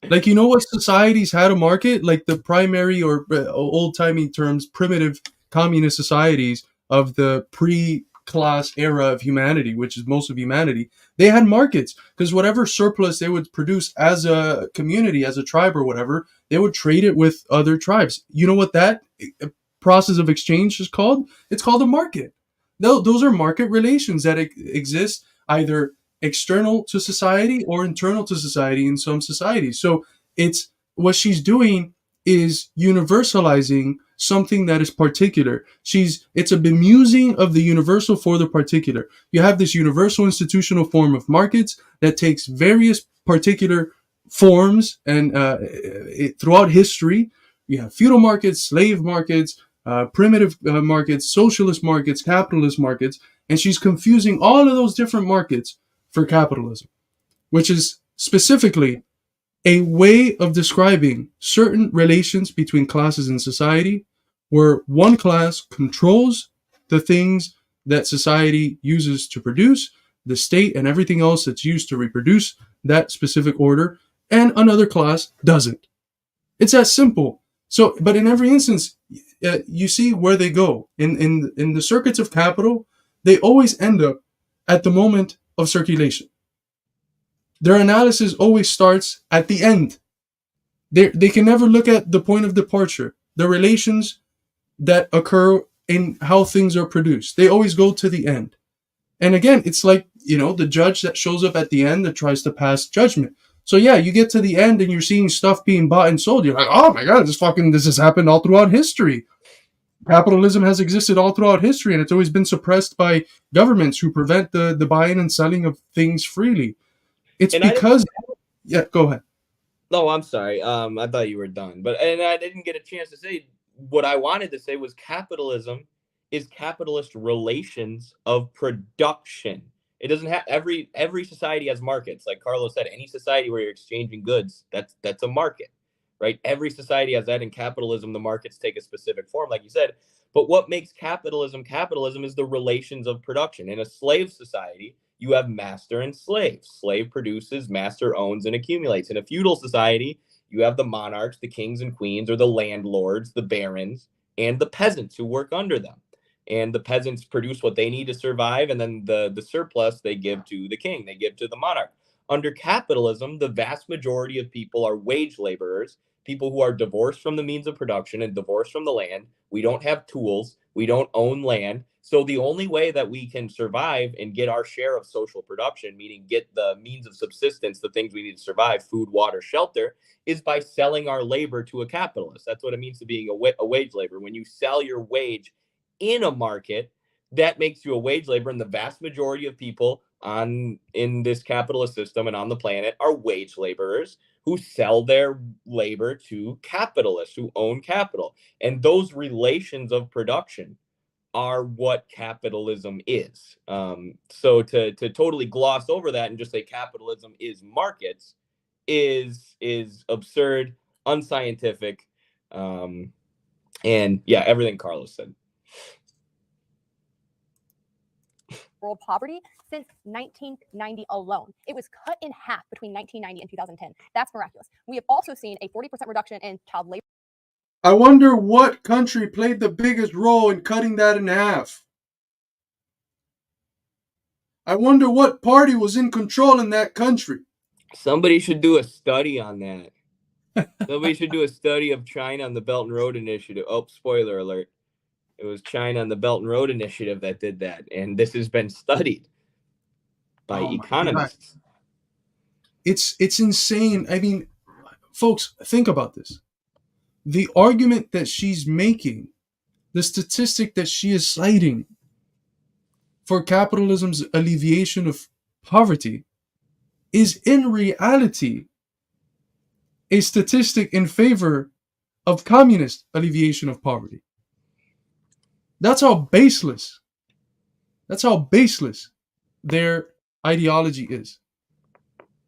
Like, you know what societies had a market? Like the primary or old-timey terms, primitive communist societies of the pre-class era of humanity, which is most of humanity. They had markets because whatever surplus they would produce as a community, as a tribe or whatever, they would trade it with other tribes. You know what that process of exchange is called? It's called a market. No, those are market relations that exist either external to society or internal to society in some societies. So it's what she's doing is universalizing something that is particular. It's a bemusing of the universal for the particular. You have this universal institutional form of markets that takes various particular forms and throughout history. You have feudal markets, slave markets, primitive markets, socialist markets, capitalist markets, and she's confusing all of those different markets for capitalism, which is specifically a way of describing certain relations between classes in society where one class controls the things that society uses to produce, the state and everything else that's used to reproduce that specific order, and another class doesn't. It's that simple. So, but in every instance, you see where they go. In the circuits of capital, they always end up at the moment of circulation. Their analysis always starts at the end. They can never look at the point of departure, the relations that occur in how things are produced. They always go to the end. And again, it's like, the judge that shows up at the end that tries to pass judgment. So yeah, you get to the end and you're seeing stuff being bought and sold. You're like, oh my God, this has happened all throughout history. Capitalism has existed all throughout history, and it's always been suppressed by governments who prevent the buying and selling of things freely. It's because, yeah, go ahead. No, I'm sorry. I thought you were done, and I didn't get a chance to say what I wanted to say was capitalism is capitalist relations of production. It doesn't have every society has markets. Like Carlos said, any society where you're exchanging goods, that's a market, right? Every society has that. In capitalism, the markets take a specific form, like you said. But what makes capitalism is the relations of production. In a slave society, you have master and slave. Slave produces, master owns and accumulates. In a feudal society, you have the monarchs, the kings and queens, or the landlords, the barons, and the peasants who work under them. And the peasants produce what they need to survive, and then the surplus they give to the king, they give to the monarch. Under capitalism, the vast majority of people are wage laborers, people who are divorced from the means of production and divorced from the land. We don't have tools. We don't own land. So the only way that we can survive and get our share of social production, meaning get the means of subsistence, the things we need to survive, food, water, shelter, is by selling our labor to a capitalist. That's what it means to being a wage laborer. When you sell your wage in a market, that makes you a wage laborer, and the vast majority of people in this capitalist system and on the planet are wage laborers who sell their labor to capitalists who own capital. And those relations of production are what capitalism is. So to totally gloss over that and just say capitalism is markets is absurd, unscientific, and yeah, everything Carlos said. World poverty since 1990 alone. It was cut in half between 1990 and 2010. That's miraculous. We have also seen a 40% reduction in child labor. I wonder what country played the biggest role in cutting that in half. I wonder what party was in control in that country. Somebody should do a study on that. Somebody should do a study of China on the Belt and Road Initiative. Oh, spoiler alert. It was China on the Belt and Road Initiative that did that. And this has been studied by economists. It's insane. I mean, folks, think about this. The argument that she's making, the statistic that she is citing for capitalism's alleviation of poverty is in reality a statistic in favor of communist alleviation of poverty. That's how baseless their ideology is.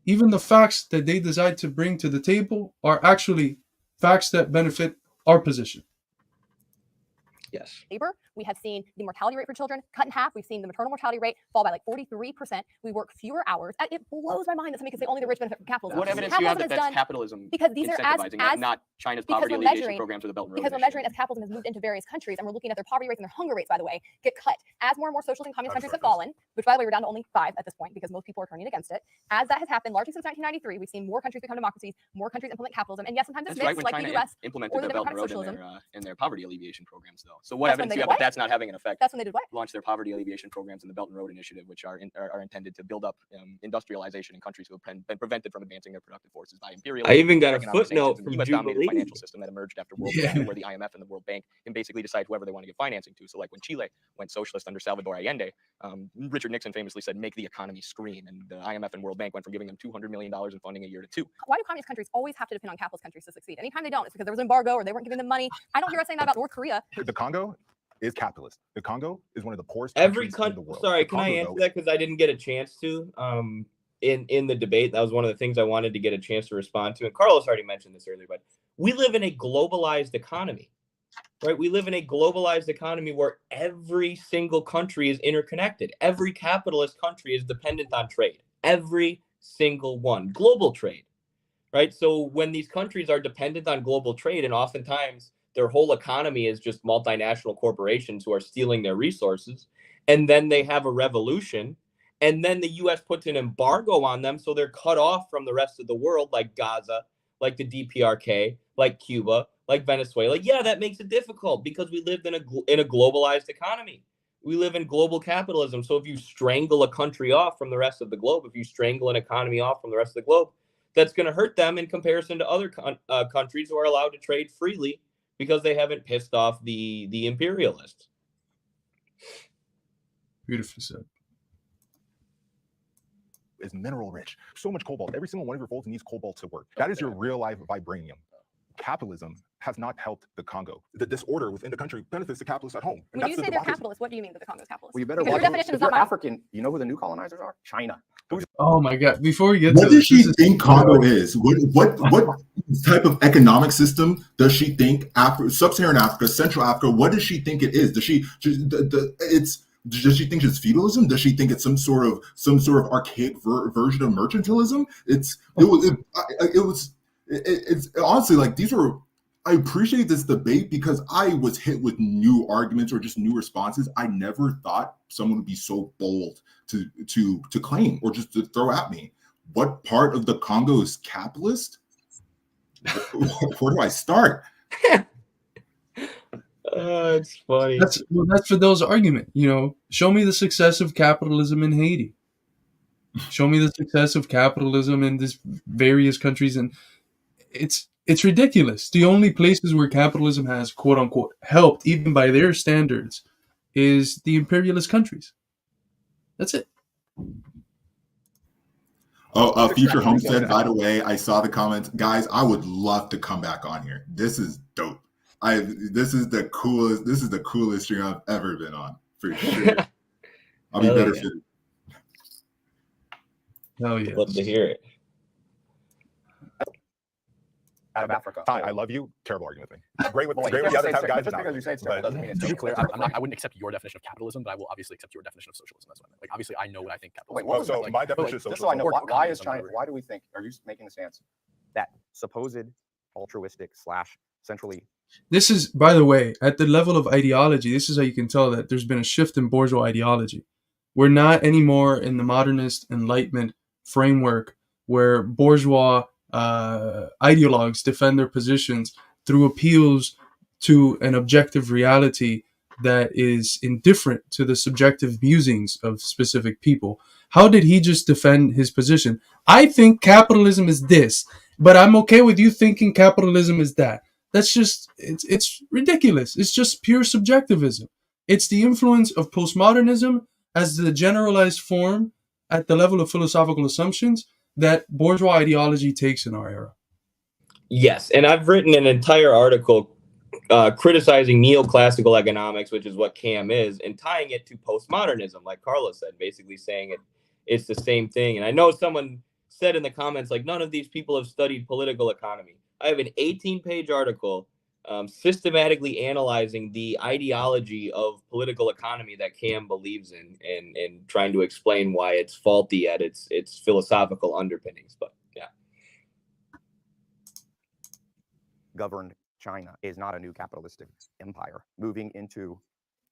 Even the facts that they decide to bring to the table are actually facts that benefit our position. Yes. labor. We have seen the mortality rate for children cut in half. We've seen the maternal mortality rate fall by like 43%. We work fewer hours. It blows my mind that somebody can say only the rich benefit from capitalism. What evidence do you have that Capitalism that's is done capitalism because these are incentivizing, not China's because poverty we're alleviation measuring- programs or the Belt and Road because we're Initiative? measuring as capitalism has moved into various countries, and we're looking at their poverty rates and their hunger rates, by the way, get cut. As more and more socialist and communist countries have fallen, which by the way, we're down to only 5 at this point because most people are turning against it. As that has happened largely since 1993, we've seen more countries become democracies, more countries implement capitalism, and yes, sometimes it's That's right, mixed, when like China the US implemented or the the Belt and democratic Road socialism. in their poverty alleviation programs, though. So what That's when evidence they do you did have that what? that's not having an effect? That's when they did what? Launch their poverty alleviation programs in the Belt and Road Initiative, which are intended to build up industrialization in countries who have been prevented from advancing their productive forces by imperialism. I even got a economic footnote sanctions, and from the U.S. dominated Jubilee. financial system that emerged after World War II, where the IMF and the World Bank can basically decide whoever they want to give financing to. So like when Chile went socialist under Salvador Allende, Richard Nixon famously said, "Make the economy scream," and the IMF and World Bank went from giving them $200 million in funding a year to 2. Why do communist countries always have to depend on capitalist countries to succeed? Anytime they don't, it's because there was an embargo or they weren't giving them money. I don't hear us saying that about North Korea. The Congo is capitalist. The Congo is one of the poorest Every countries in the world. Sorry, The can I Congo, answer though, that because I didn't get a chance to in the debate. That was one of the things I wanted to get a chance to respond to. And Carlos already mentioned this earlier, but we live in a globalized economy, right? We live in a globalized economy where every single country is interconnected. Every capitalist country is dependent on trade. Every single one. Global trade, right? So when these countries are dependent on global trade, and oftentimes their whole economy is just multinational corporations who are stealing their resources, and then they have a revolution, and then the U.S. puts an embargo on them, so they're cut off from the rest of the world, like Gaza, like the DPRK, like Cuba, like Venezuela. Yeah, that makes it difficult because we lived in a globalized economy. We live in global capitalism. So if you strangle a country off from the rest of the globe, if you strangle an economy off from the rest of the globe, that's going to hurt them in comparison to other countries who are allowed to trade freely because they haven't pissed off the imperialists. Beautifully said. is mineral rich. So much cobalt. Every single one of your folds needs cobalt to work. That is your real life vibranium. Capitalism has not helped the Congo. The disorder within the country benefits the capitalists at home. And When you that's say the they're democracy. capitalists, what do you mean that the Congo is capitalist? Well, you better Because watch. your definition If is not you're mine. African, you know who the new colonizers are? China. Oh my God! Before we get What to does this, she this is- think Congo is? What type of economic system does she think Sub-Saharan Africa, Central Africa? What does she think it is? Does she does she think it's feudalism? Does she think it's some sort of archaic version of mercantilism? It's honestly like these were. I appreciate this debate because I was hit with new arguments or just new responses. I never thought someone would be so bold to claim or just to throw at me. What part of the Congo is capitalist? Where do I start? It's funny. That's for those argument. You know, show me the success of capitalism in Haiti. Show me the success of capitalism in these various countries, and it's ridiculous. The only places where capitalism has quote unquote helped, even by their standards, is the imperialist countries. That's it. Oh, Future Homestead, by the way, I saw the comments. Guys, I would love to come back on here. This is dope. This is the coolest stream I've ever been on, for sure. I'll be better fitted. Hell yeah. Love to hear it. Out of Africa. Hi, I love you. Terrible argument with me. Great with Well, the other type of guys. just because you say it's terrible doesn't mean it's To be terrible. clear, I wouldn't accept your definition of capitalism, but I will obviously accept your definition of socialism. That's what I meant. Like, obviously, I know what I think capitalism Wait, what is. was so my definition of Just so I know, socialism. why is communism, China? Why do we think? Are you making the stance that supposed altruistic / centrally? This is, by the way, at the level of ideology, this is how you can tell that there's been a shift in bourgeois ideology. We're not anymore in the modernist Enlightenment framework where bourgeois ideologues defend their positions through appeals to an objective reality that is indifferent to the subjective musings of specific people. How did he just defend his position? I think capitalism is this, but I'm okay with you thinking capitalism is that. That's just, it's ridiculous. It's just pure subjectivism. It's the influence of postmodernism as the generalized form at the level of philosophical assumptions that bourgeois ideology takes in our era. Yes, and I've written an entire article criticizing neoclassical economics, which is what CAM is, and tying it to postmodernism, like Carlos said, basically saying it's the same thing. And I know someone said in the comments, like, none of these people have studied political economy. I have an 18-page article systematically analyzing the ideology of political economy that Cam believes in, and trying to explain why it's faulty at its philosophical underpinnings. But yeah, governed China is not a new capitalistic empire moving into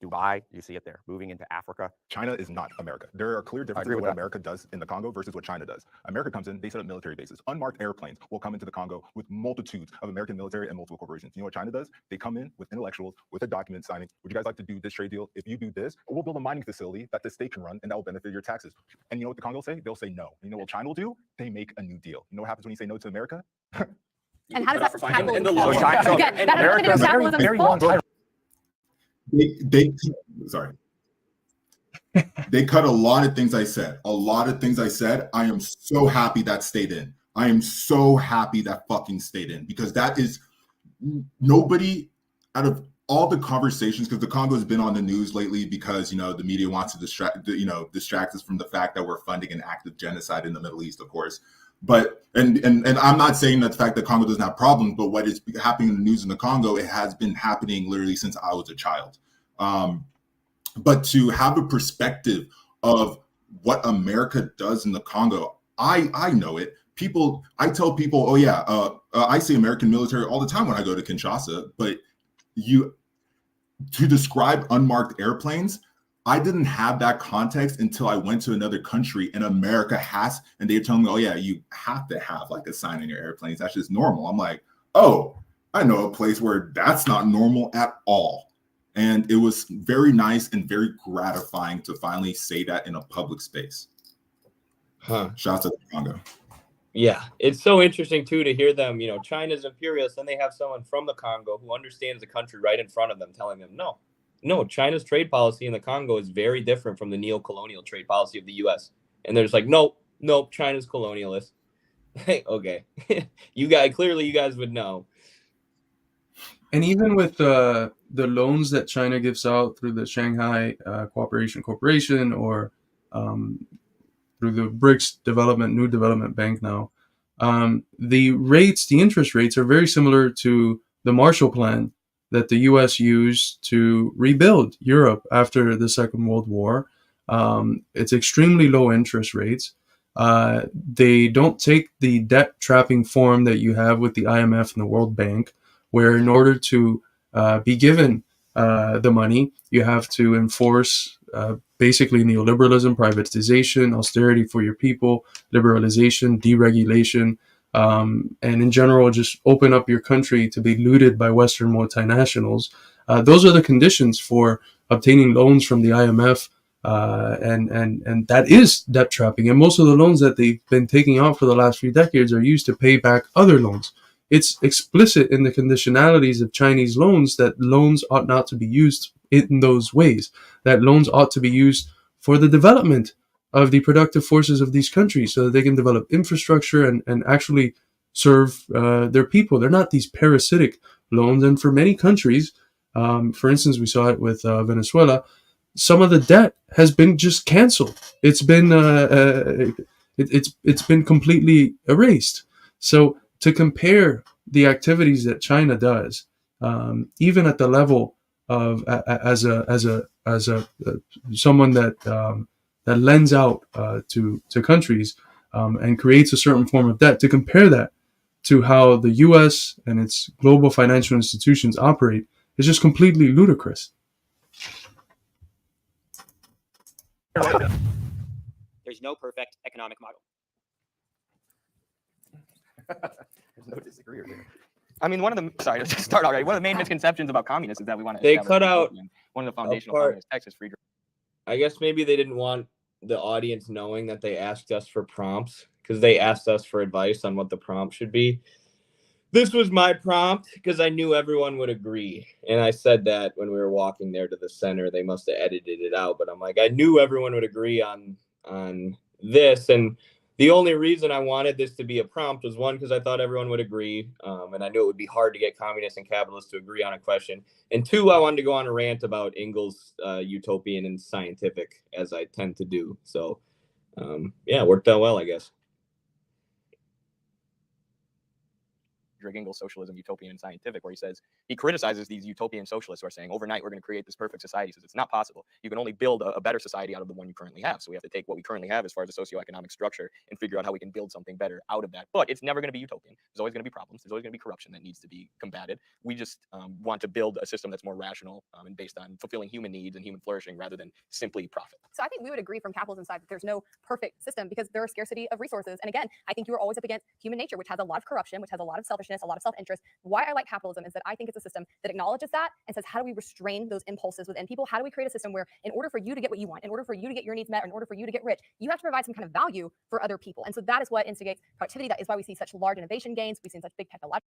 Dubai. You see it there, moving into Africa. China is not America. There are clear differences in what America does in the Congo versus what China does. America comes in, they set up military bases. Unmarked airplanes will come into the Congo with multitudes of American military and multiple corporations. You know what China does? They come in with intellectuals, with a document signing. Would you guys like to do this trade deal? If you do this, we'll build a mining facility that the state can run, and that will benefit your taxes. And you know what the Congo will say? They'll say no. You know what China will do? They make a new deal. You know what happens when you say no to America? And how does that tackle? And the law. Again, that has nothing to do with capitalism's fault. Sorry. They cut a lot of things I said. I am so happy that stayed in. I am so happy that fucking stayed in, because that is nobody out of all the conversations, because the Congo has been on the news lately because, you know, the media wants to distract us from the fact that we're funding an active genocide in the Middle East, of course. But and I'm not saying that the fact that Congo doesn't have problems, but what is happening in the news in the Congo, it has been happening literally since I was a child. But to have a perspective of what America does in the Congo, I know it. I tell people, oh yeah, I see American military all the time when I go to Kinshasa, but to describe unmarked airplanes, I didn't have that context until I went to another country, and America has, and they're telling me, oh yeah, you have to have like a sign on your airplanes. That's just normal. I'm like, oh, I know a place where that's not normal at all. And it was very nice and very gratifying to finally say that in a public space. Shout out to the Congo. Yeah, it's so interesting too to hear them, you know, China's imperialist, then they have someone from the Congo who understands the country right in front of them telling them, no, China's trade policy in the Congo is very different from the neocolonial trade policy of the US. And they're just like, nope, China's colonialist. Okay. you guys would know. And even with the loans that China gives out through the Shanghai Cooperation Corporation, or through the BRICS New Development Bank now, the interest rates are very similar to the Marshall Plan that the U.S. used to rebuild Europe after the Second World War. It's extremely low interest rates. They don't take the debt trapping form that you have with the IMF and the World Bank, where in order to be given the money, you have to enforce basically neoliberalism, privatization, austerity for your people, liberalization, deregulation, and in general, just open up your country to be looted by Western multinationals. Those are the conditions for obtaining loans from the IMF, and that is debt trapping. And most of the loans that they've been taking out for the last few decades are used to pay back other loans. It's explicit in the conditionalities of Chinese loans that loans ought not to be used in those ways, that loans ought to be used for the development of the productive forces of these countries so that they can develop infrastructure and actually serve their people. They're not these parasitic loans. And for many countries, for instance, we saw it with Venezuela, some of the debt has been just canceled. It's been it's been completely erased. So to compare the activities that China does, even at the level of as someone that lends out to countries and creates a certain form of debt, to compare that to how the U.S. and its global financial institutions operate is just completely ludicrous. There's no perfect economic model. There's no disagreement there. I mean, one of the main misconceptions about communists is that we want to. They cut out one of the foundational communist texts is free. I guess maybe they didn't want the audience knowing that they asked us for prompts, because they asked us for advice on what the prompt should be. This was my prompt because I knew everyone would agree. And I said that when we were walking there to the center. They must have edited it out, but I'm like, I knew everyone would agree on this. And the only reason I wanted this to be a prompt was, one, because I thought everyone would agree. And I knew it would be hard to get communists and capitalists to agree on a question. And two, I wanted to go on a rant about Engels' utopian and scientific, as I tend to do. So, yeah, it worked out well, I guess. Frederick Engels' Socialism, Utopian and Scientific, where he criticizes these utopian socialists who are saying overnight we're going to create this perfect society. He says it's not possible. You can only build a better society out of the one you currently have. So we have to take what we currently have as far as a socioeconomic structure and figure out how we can build something better out of that. But it's never going to be utopian. There's always going to be problems. There's always going to be corruption that needs to be combated. We just want to build a system that's more rational and based on fulfilling human needs and human flourishing rather than simply profit. So I think we would agree from capitalism side that there's no perfect system because there are scarcity of resources. And again, I think you are always up against human nature, which has a lot of corruption, which has a lot of selfishness, a lot of self-interest. Why I like capitalism is that I think it's a system that acknowledges that and says, how do we restrain those impulses within people? How do we create a system where in order for you to get what you want, in order for you to get your needs met, or in order for you to get rich, you have to provide some kind of value for other people. And so that is what instigates productivity. That is why we see such large innovation gains. We've seen such big technological.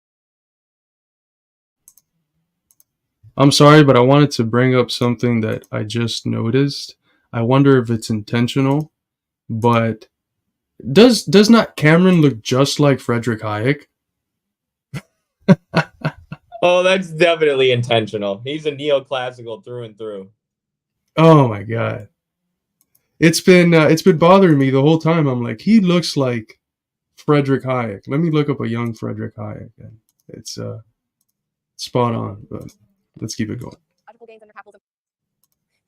I'm sorry, but I wanted to bring up something that I just noticed. I wonder if it's intentional, but does not Cameron look just like Frederick Hayek? Oh, that's definitely intentional. He's a neoclassical through and through. Oh my god. It's been bothering me the whole time. I'm like, he looks like Frederick Hayek. Let me look up a young Frederick Hayek. It's spot on, but let's keep it going. Gains under capitalism.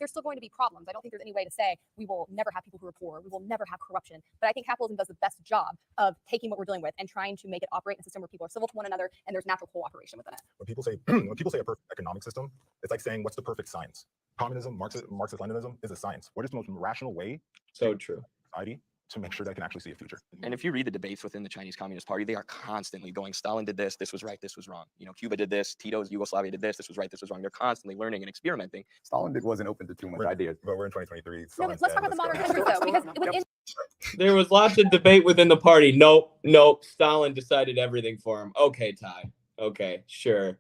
There's still going to be problems. I don't think there's any way to say we will never have people who are poor. We will never have corruption. But I think capitalism does the best job of taking what we're dealing with and trying to make it operate in a system where people are civil to one another and there's natural cooperation within it. When people say a perfect economic system, it's like saying what's the perfect science? Communism, Marxist-Leninism is a science. What is the most rational way? So true. Society to make sure that I can actually see a future. And if you read the debates within the Chinese Communist Party, they are constantly going, Stalin did this was right, this was wrong. You know, Cuba did this, Tito's Yugoslavia did this was right, this was wrong. They're constantly learning and experimenting. Stalin wasn't open to too much ideas. But we're in 2023. No, but let's talk about the modern history though, because within There was lots of debate within the party. Nope. Stalin decided everything for him. Okay, Ty. Okay, sure.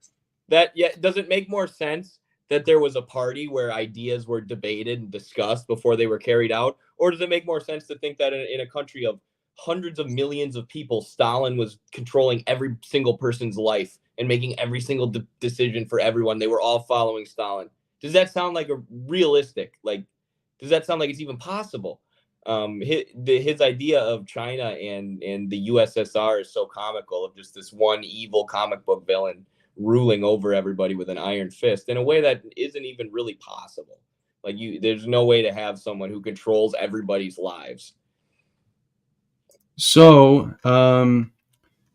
That does it make more sense that there was a party where ideas were debated and discussed before they were carried out? Or does it make more sense to think that in a country of hundreds of millions of people, Stalin was controlling every single person's life and making every single decision for everyone? They were all following Stalin. Does that sound like a realistic? Like, does that sound like it's even possible? His idea of China and the USSR is so comical, of just this one evil comic book villain ruling over everybody with an iron fist in a way that isn't even really possible. Like, there's no way to have someone who controls everybody's lives. So,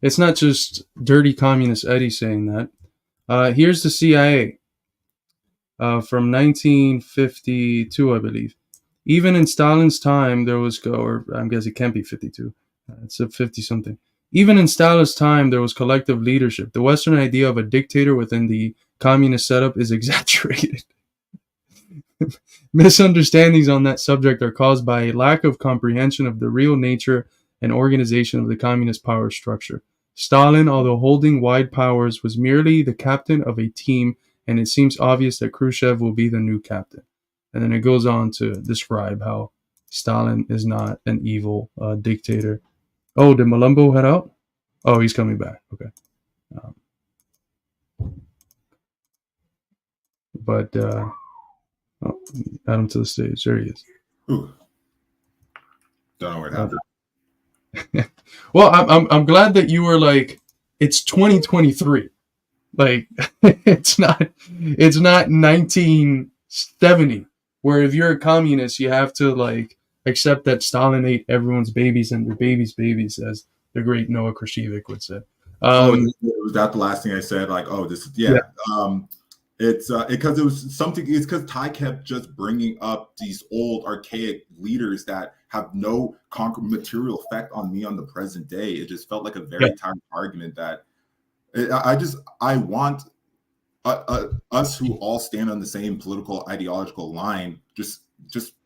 it's not just dirty communist Eddie saying that. Here's the CIA from 1952, I believe. Even in Stalin's time, there was, or I guess it can't be 52. It's a 50-something. Even in Stalin's time, there was collective leadership. The Western idea of a dictator within the communist setup is exaggerated. Misunderstandings on that subject are caused by a lack of comprehension of the real nature and organization of the communist power structure. Stalin, although holding wide powers, was merely the captain of a team, and it seems obvious that Khrushchev will be the new captain. And then it goes on to describe how Stalin is not an evil dictator. Oh, did Malumbo head out? Oh, he's coming back. Okay. Add him to the stage. There he is. Ooh. Don't know what happened. Well, I'm glad that you were like, it's 2023. Like, it's not 1970, where if you're a communist, you have to like accept that Stalin ate everyone's babies and their babies' babies, as the great Noah Krashevik would say. Was that the last thing I said? Like, oh, this is It's because it was something. It's because Ty kept just bringing up these old archaic leaders that have no concrete material effect on me on the present day. It just felt like a very tired argument that I want us who all stand on the same political ideological line just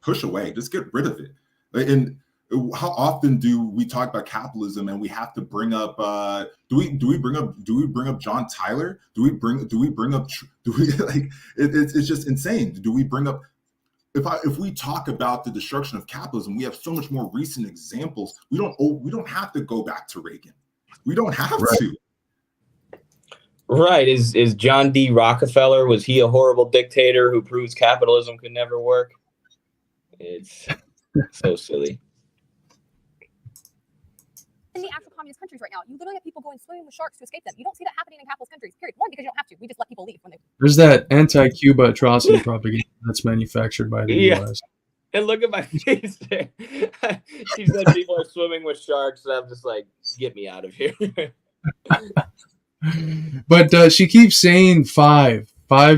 push away, just get rid of it. And how often do we talk about capitalism and we have to bring up do we bring up John Tyler? It's just insane. Do we bring up if we talk about the destruction of capitalism, we have so much more recent examples. We don't have to go back to Reagan. We don't have to. Right. Is John D. Rockefeller, was he a horrible dictator who proves capitalism could never work? It's so silly. in the actual communist countries right now. You literally have people going swimming with sharks to escape them. You don't see that happening in capitalist countries, period. One, because you don't have to. We just let people leave when they... There's that anti-Cuba atrocity propaganda that's manufactured by the U.S. And look at my face there. She said people are swimming with sharks, and I'm just like, get me out of here. But she keeps saying five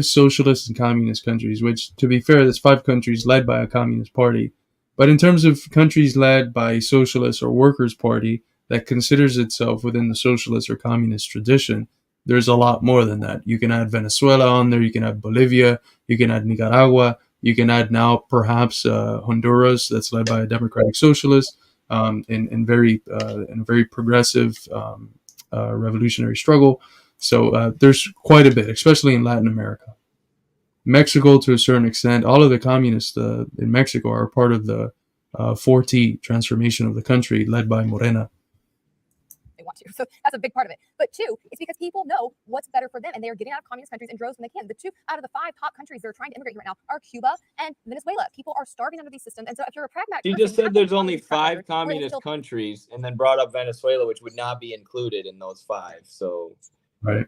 socialist and communist countries, which, to be fair, there's 5 countries led by a communist party. But in terms of countries led by a socialist or workers' party that considers itself within the socialist or communist tradition, there's a lot more than that. You can add Venezuela on there, you can add Bolivia, you can add Nicaragua, you can add now perhaps Honduras, that's led by a democratic socialist, in a very progressive revolutionary struggle. So there's quite a bit, especially in Latin America. Mexico, to a certain extent, all of the communists in Mexico are part of the 4T transformation of the country led by Morena. They want to. So that's a big part of it. But 2, it's because people know what's better for them, and they are getting out of communist countries in droves when they can. The 2 out of the 5 top countries that are trying to immigrate right now are Cuba and Venezuela. People are starving under these systems, and so if you're a pragmatic She person, just said there's only 5 where it's communist still... countries, and then brought up Venezuela, which would not be included in those 5. So, right.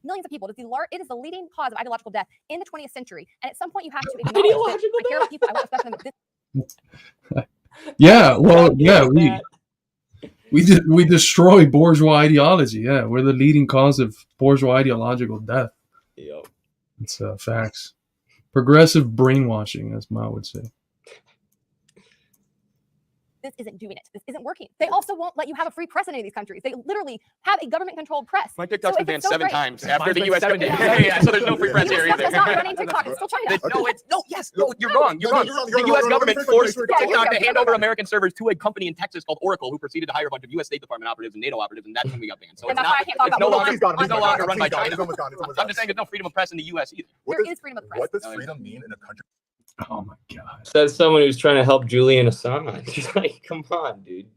Millions of people. It is the leading cause of ideological death in the 20th century. And at some point, you have to acknowledge that I care about people. I want to respect them. Yeah, well, yeah, we destroy bourgeois ideology. Yeah, we're the leading cause of bourgeois ideological death. Yep. It's facts. Progressive brainwashing, as Mao would say. This isn't doing it. This isn't working. They also won't let you have a free press in any of these countries. They literally have a government-controlled press. My TikTok's been banned 7 times after Mine's the been U.S. 7 days. Yeah, so there's no free press here either. It's not running TikTok. It's still China. No, you're wrong. You're wrong. The U.S. government forced TikTok to hand over American servers to a company in Texas called Oracle, who proceeded to hire a bunch of U.S. State Department operatives and NATO operatives, and that's when we got banned. So it's not. It's no longer run by China. I'm just saying there's no freedom of press in the U.S. either. There is freedom of press. What does freedom mean in a country? Oh my God. Says someone who's trying to help Julian Assange. Like, come on, dude.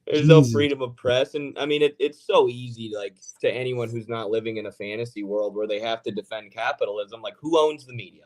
There's no freedom of press. And I mean, it's so easy, like, to anyone who's not living in a fantasy world where they have to defend capitalism. Like, who owns the media?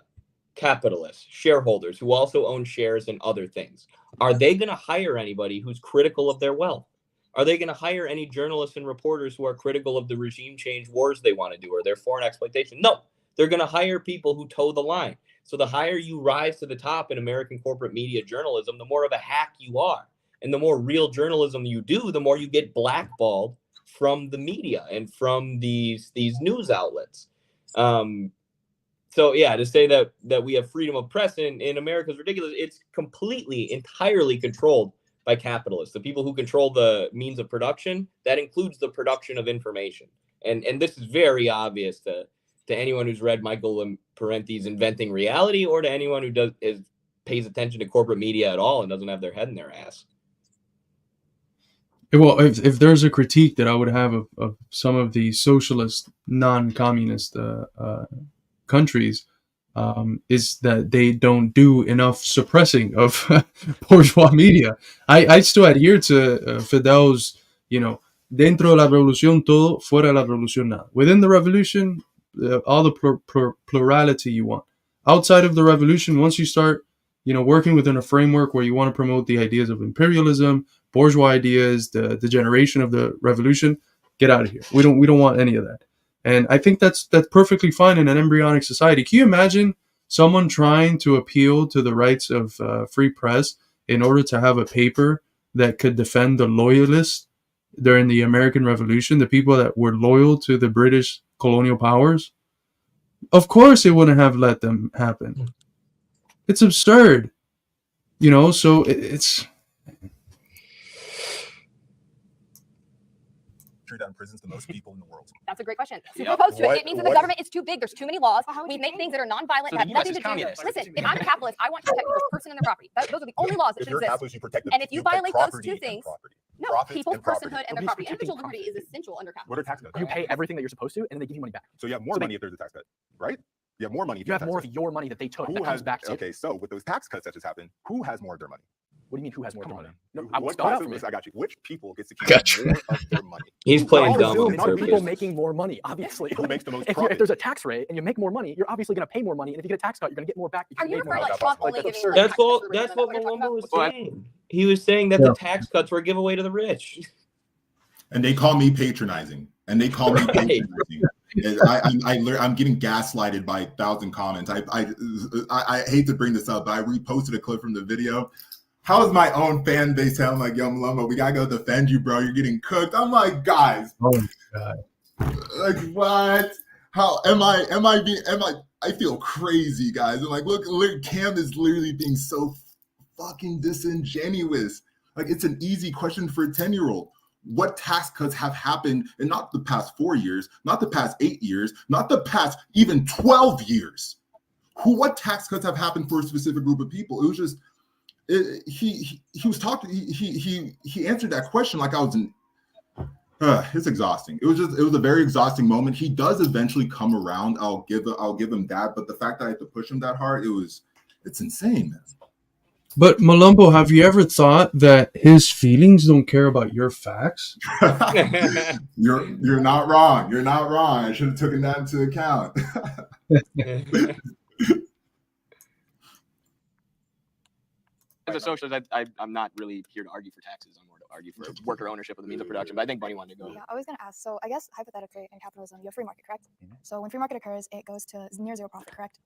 Capitalists, shareholders who also own shares in other things. Are they going to hire anybody who's critical of their wealth? Are they going to hire any journalists and reporters who are critical of the regime change wars they want to do or their foreign exploitation? No, they're going to hire people who toe the line. So the higher you rise to the top in American corporate media journalism, the more of a hack you are. And the more real journalism you do, the more you get blackballed from the media and from these news outlets. So yeah, to say that we have freedom of press in America is ridiculous. It's completely, entirely controlled by capitalists. The people who control the means of production, that includes the production of information. And this is very obvious to anyone who's read Michael Parenti's Inventing Reality, or to anyone who pays attention to corporate media at all and doesn't have their head in their ass. Well, if there's a critique that I would have of some of the socialist, non-communist countries, is that they don't do enough suppressing of bourgeois media. I still adhere to Fidel's, dentro de la revolución todo, fuera de la revolución nada. Within the revolution, all the plurality you want. Outside of the revolution, once you start, working within a framework where you want to promote the ideas of imperialism, bourgeois ideas, the degeneration of the revolution, get out of here. We don't want any of that. And I think that's perfectly fine in an embryonic society. Can you imagine someone trying to appeal to the rights of free press in order to have a paper that could defend the loyalists during the American Revolution, the people that were loyal to the British colonial powers? Of course it wouldn't have let them happen. It's absurd. So it's... That imprisons the most people in the world. That's a great question. Super opposed to it. It means that the government is too big. There's too many laws. We make things that are non-violent, So have the US nothing is to do. communist. Listen, if I'm a capitalist, I want to protect people's person and their property. Those are the only laws that If should you're a exist. capitalist, you protect And if you protect violate those property two and things, property. no, Profits people's and property. personhood and their property. Individual liberty is essential under What are capitalism. tax cuts? You pay everything that you're supposed to, and then they give you money back. So you have more money if there's a tax cut, right? You have more money if You have tax more cut. of your money that they took Who that has comes back to you. Okay, so with those tax cuts that just happened, who has more of their money? What do you mean? Who has more of Come their on money? now. No, What spell it out for class me. of- I got you. Which people gets to keep Gotcha. more of their money? He's playing All dumb assume on it's people purpose. making more money, obviously. Who makes the most If profit? there's a tax rate and you make more money, you're obviously going to pay more money. And if you get a tax cut, you're going to get more back. Are you made more referring to money. Trump only That's giving absurd. like That's what taxes? that's Is that what what you're talking Malumbo was about? saying. He was saying that the tax cuts were a giveaway to the rich. And they call me patronizing. And they call me patronizing. And I'm getting gaslighted by 1,000 comments. I hate to bring this up, but I reposted a clip from the video. How is my own fan base telling like, yo, Malumbo, we gotta go defend you, bro. You're getting cooked. I'm like, guys. Oh my God. Like, what? How I feel crazy, guys. I'm like, look, Cam is literally being so fucking disingenuous. Like, it's an easy question for a 10-year-old. What tax cuts have happened in not the past 4 years, not the past 8 years, not the past even 12 years? What tax cuts have happened for a specific group of people? It was just, he was talking, he answered that question like I was in, it's exhausting. It was a very exhausting moment. He does eventually come around. I'll give him that. But the fact that I had to push him that hard, it's insane, man. But Malumbo, have you ever thought that his feelings don't care about your facts? You're not wrong. You're not wrong. I should have taken that into account. As a socialist, I'm not really here to argue for taxes. I'm more to argue for worker ownership of the means of production. But I think Bunny wanted to go. Yeah, I was going to ask. So I guess hypothetically in capitalism, you have free market, correct? So when free market occurs, it goes to near zero profit, correct?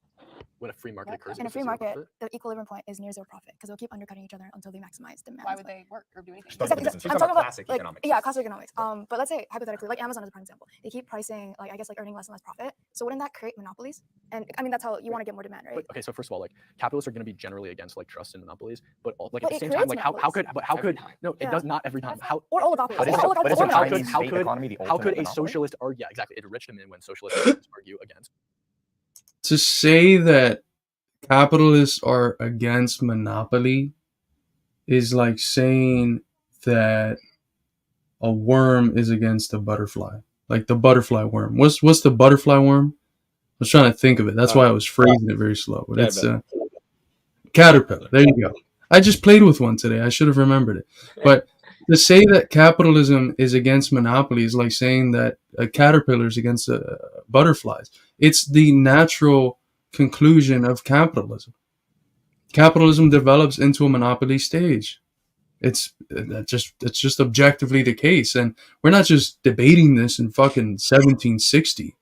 When a free market occurs, In a free market, the equilibrium point is near zero profit because they'll keep undercutting each other until they maximize demand. Why would they work or do anything? Exactly. She's I'm talking about talking about classic like, economics. yeah, classic economics. But let's say hypothetically, like Amazon is a prime example. They keep pricing, like I guess, like earning less and less profit. So wouldn't that create monopolies? And I mean, that's how you want to get more demand, right? But, okay, so first of all, like capitalists are going to be generally against like trust and monopolies, but like But at the it same time, creates like how could no, it Yeah. does not every time. How Or oligopolies. But Or isn't- oligopolies. but Or isn't- how monopolies. could how state could economy the how could ultimate a monopoly? socialist yeah, exactly, it enriched them in when socialists argue against. To say that capitalists are against monopoly is like saying that a worm is against a butterfly. Like the butterfly worm. What's the butterfly worm? I was trying to think of it. That's why I was phrasing it very slow. But it's caterpillar. There you go. I just played with one today. I should have remembered it. But to say that capitalism is against monopoly is like saying that a caterpillar is against butterflies. It's the natural conclusion of capitalism. Capitalism develops into a monopoly stage. It's just objectively the case, and we're not just debating this in fucking 1760,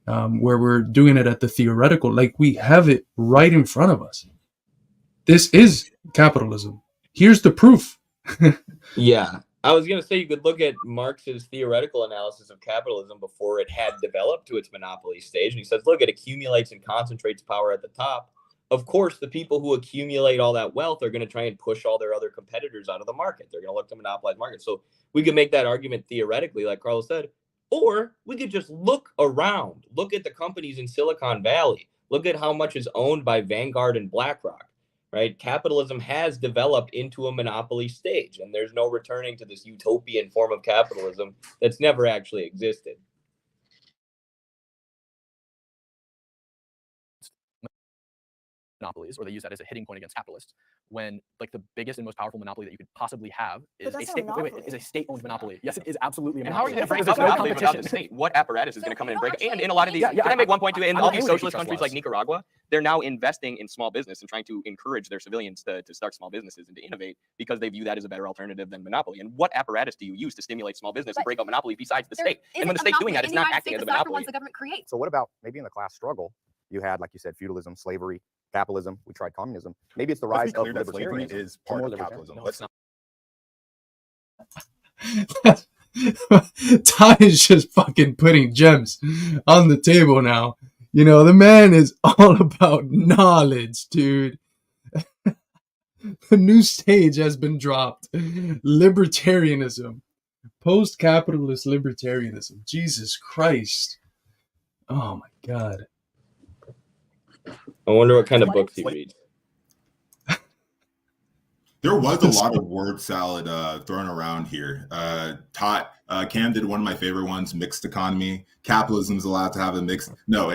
where we're doing it at the theoretical. Like, we have it right in front of us. This is capitalism. Here's the proof. Yeah. I was going to say you could look at Marx's theoretical analysis of capitalism before it had developed to its monopoly stage. And he says, look, it accumulates and concentrates power at the top. Of course, the people who accumulate all that wealth are going to try and push all their other competitors out of the market. They're going to look to monopolize markets. So we could make that argument theoretically, like Carlos said, or we could just look around. Look at the companies in Silicon Valley. Look at how much is owned by Vanguard and BlackRock. Right? Capitalism has developed into a monopoly stage, and there's no returning to this utopian form of capitalism that's never actually existed. Monopolies, or they use that as a hitting point against capitalists, when like the biggest and most powerful monopoly that you could possibly have is a state-owned monopoly. Yes, it is absolutely a And how are monopoly. you going to break There's up monopoly without the competition. state? What apparatus is going to come in and break it? And in a lot of these, can I make one point too? In all these socialist countries like Nicaragua, they're now investing in small business and trying to encourage their civilians to start small businesses and to innovate because they view that as a better alternative than monopoly. And what apparatus do you use to stimulate small business and break up monopoly besides the state? And when the state's doing that, it's not acting as a monopoly. The government creates. So what about maybe in the class struggle, you had, like you said, feudalism, slavery, capitalism. We tried communism. Maybe it's the rise of that slavery libertarianism. is part of capitalism. No, it's not. Ty is just fucking putting gems on the table now. You know, the man is all about knowledge, dude. The new stage has been dropped. Libertarianism. Post-capitalist libertarianism. Jesus Christ. Oh my God. I wonder what kind of books he reads. There was a lot of word salad thrown around here. Cam did one of my favorite ones, mixed economy. Capitalism is allowed to have a mixed. No,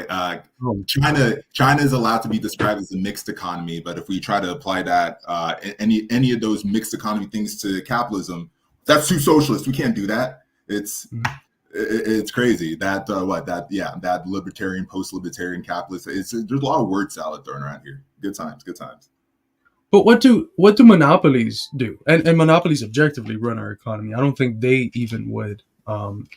China is allowed to be described as a mixed economy. But if we try to apply that any of those mixed economy things to capitalism, that's too socialist. We can't do that. It's it's crazy that that libertarian, post-libertarian capitalist. There's a lot of word salad thrown around here. Good times, good times. But what do monopolies do? And monopolies objectively run our economy. I don't think they even would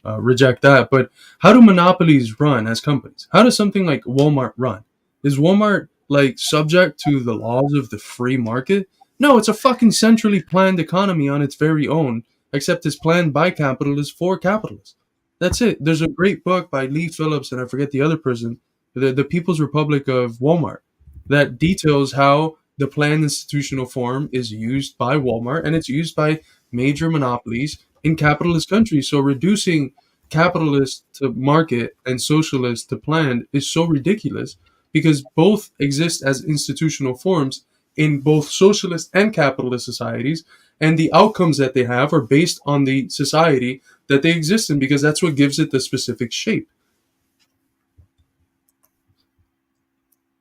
reject that. But how do monopolies run as companies? How does something like Walmart run? Is Walmart like subject to the laws of the free market? No, it's a fucking centrally planned economy on its very own, except it's planned by capitalists for capitalists. That's it. There's a great book by Lee Phillips, and I forget the other person, the People's Republic of Walmart, that details how the planned institutional form is used by Walmart, and it's used by major monopolies in capitalist countries. So reducing capitalist to market and socialist to planned is so ridiculous because both exist as institutional forms in both socialist and capitalist societies, and the outcomes that they have are based on the society that they exist in because that's what gives it the specific shape.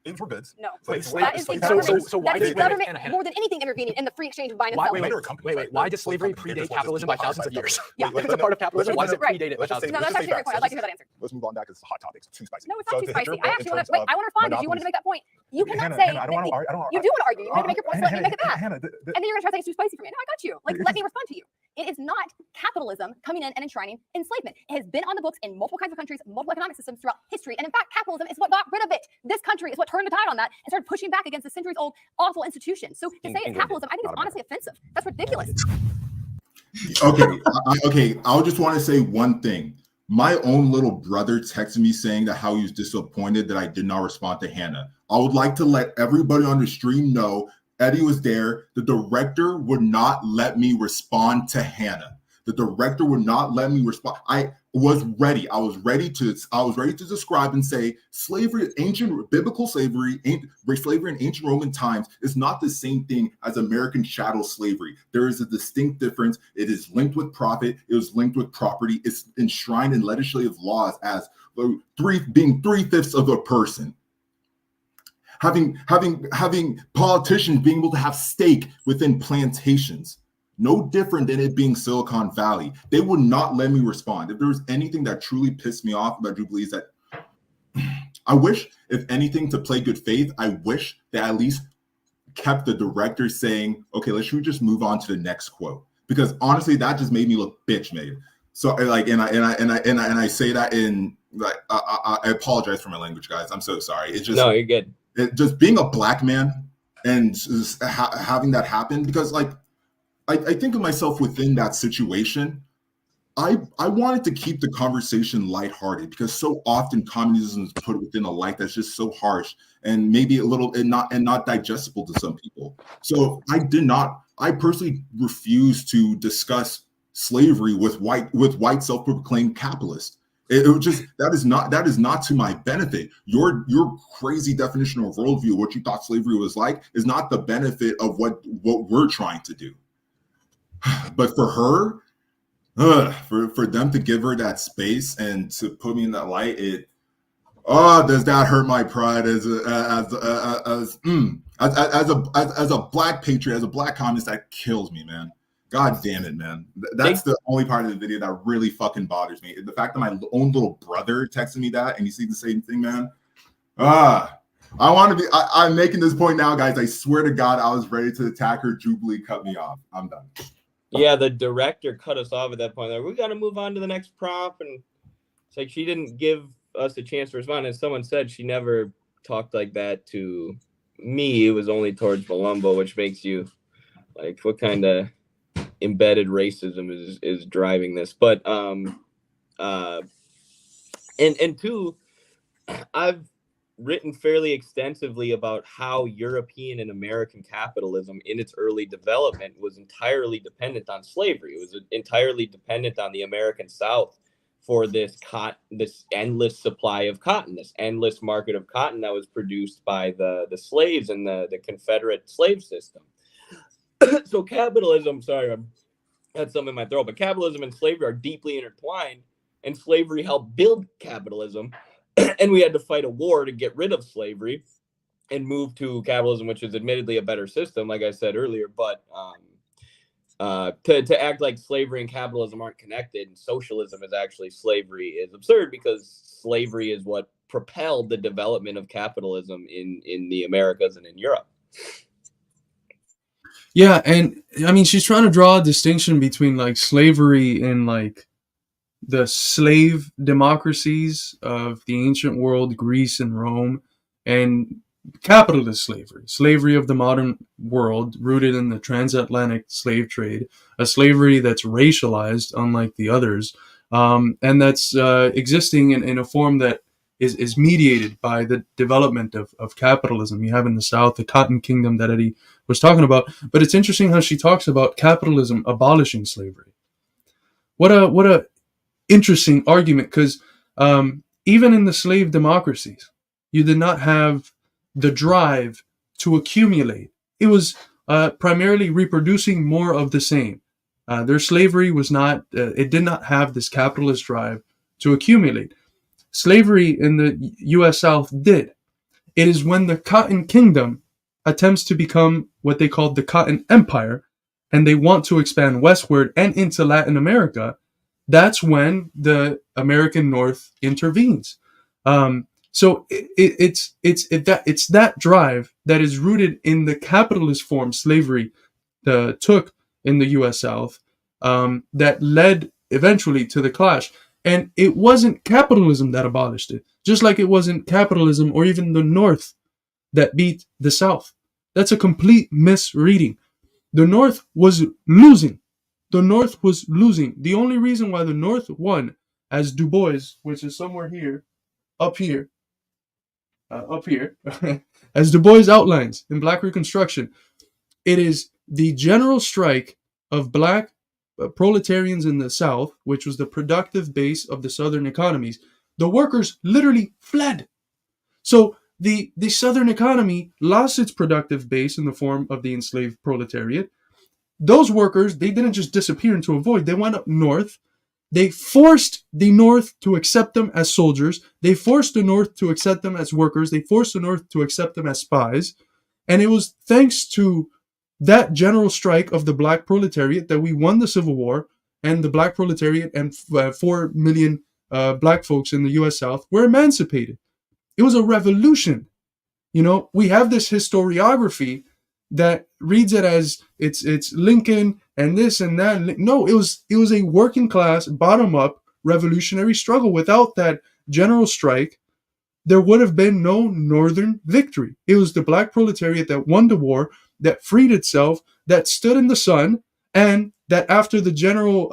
Aims for goods. No. Like, That is the government more than anything intervening in the free exchange of buying and selling. Why does slavery predate capitalism by thousands of years? Yeah. If it's a part of capitalism, why does it predate it by thousands of years? No, that's actually a great point. I'd like to hear that answer. Let's move on back because it's a hot topic. It's too spicy. No, it's not too spicy. I actually want to wait. I want to respond because you wanted to make that point. You cannot say you do want to argue. You want to make your point. So let me make it back. And then you're going to try to say it's too spicy for me. No, I got you. Like, let me respond to you. It is not capitalism coming in and enshrining enslavement. It has been on the books in multiple kinds of countries, multiple economic systems throughout history. And in fact, capitalism is what got rid of it. This country is what turned the tide on that and started pushing back against the centuries-old awful institutions. So to say it's capitalism, I think it's honestly offensive. That's ridiculous. Okay. I just want to say one thing. My own little brother texted me saying that how he was disappointed that I did not respond to Hannah. I would like to let everybody on the stream know Eddie was there. The director would not let me respond to Hannah. The director would not let me respond. I was ready. I was ready to describe and say slavery, ancient biblical slavery, slavery in ancient Roman times is not the same thing as American chattel slavery. There is a distinct difference. It is linked with profit. It was linked with property. It's enshrined in legislative laws as being 3/5 of a person. Having politicians being able to have stake within plantations. No different than it being Silicon Valley. They would not let me respond. If there was anything that truly pissed me off about Jubilee is that I wish, if anything, to play good faith, I wish that at least kept the director saying, okay, should we just move on to the next quote? Because honestly, that just made me look bitch made. So like, and I say that in like, I apologize for my language, guys. I'm so sorry. It's just, no, you're good. Just being a black man and just having that happen, because like, I think of myself within that situation. I wanted to keep the conversation lighthearted because so often communism is put within a light that's just so harsh and maybe a little and not digestible to some people. So I personally refuse to discuss slavery with white self-proclaimed capitalists. It was just that is not to my benefit. Your crazy definition of worldview, what you thought slavery was like, is not the benefit of what we're trying to do. But for her, for them to give her that space and to put me in that light, does that hurt my pride as a black patriot, as a black communist? That kills me, man. God damn it, man. That's the only part of the video that really fucking bothers me. The fact that my own little brother texted me that, and you see the same thing, man. I want to be. I'm making this point now, guys. I swear to God, I was ready to attack her. Jubilee cut me off. I'm done. Yeah, the director cut us off at that point. Like, we got to move on to the next prop, and it's like she didn't give us a chance to respond. As someone said, she never talked like that to me. It was only towards Malumbo, which makes you like, what kind of embedded racism is driving this? But and two, I've written fairly extensively about how European and American capitalism in its early development was entirely dependent on slavery. It was entirely dependent on the American South for this endless supply of cotton, this endless market of cotton that was produced by the slaves and the Confederate slave system. So capitalism, sorry, I had something in my throat, but capitalism and slavery are deeply intertwined, and slavery helped build capitalism. And we had to fight a war to get rid of slavery and move to capitalism, which is admittedly a better system, like I said earlier. But To act like slavery and capitalism aren't connected, and socialism is actually slavery, is absurd, because slavery is what propelled the development of capitalism in the Americas and in Europe. Yeah, and I mean, she's trying to draw a distinction between like slavery and like the slave democracies of the ancient world, Greece and Rome, and capitalist slavery of the modern world, rooted in the transatlantic slave trade, a slavery that's racialized, unlike the others, and that's existing in a form that is mediated by the development of capitalism. You have in the South the Cotton Kingdom that Eddie was talking about, but it's interesting how she talks about capitalism abolishing slavery. What a interesting argument, because even in the slave democracies, you did not have the drive to accumulate. It was primarily reproducing more of the same. Their slavery was not, it did not have this capitalist drive to accumulate. Slavery in the U.S. South did. It is when the Cotton Kingdom attempts to become what they called the Cotton Empire, and they want to expand westward and into Latin America, that's when the American North intervenes. So it's that drive that is rooted in the capitalist form slavery took in the U.S. South that led eventually to the clash. And it wasn't capitalism that abolished it, just like it wasn't capitalism or even the North that beat the South. That's a complete misreading. The North was losing. The North was losing. The only reason why the North won, as Du Bois, which is somewhere here, up here, as Du Bois outlines in Black Reconstruction, it is the general strike of black proletarians in the South, which was the productive base of the Southern economies. The workers literally fled. So the Southern economy lost its productive base in the form of the enslaved proletariat. Those workers, they didn't just disappear into a void. They went up north. They forced the North to accept them as soldiers. They forced the North to accept them as workers. They forced the North to accept them as spies. And it was thanks to that general strike of the black proletariat that we won the Civil War, and the black proletariat and 4 million black folks in the U.S. South were emancipated. It was a revolution. You know, we have this historiography that reads it as it's Lincoln and this and that. No, it was a working class, bottom up revolutionary struggle. Without that general strike, there would have been no Northern victory. It was the black proletariat that won the war, that freed itself, that stood in the sun, and that after the general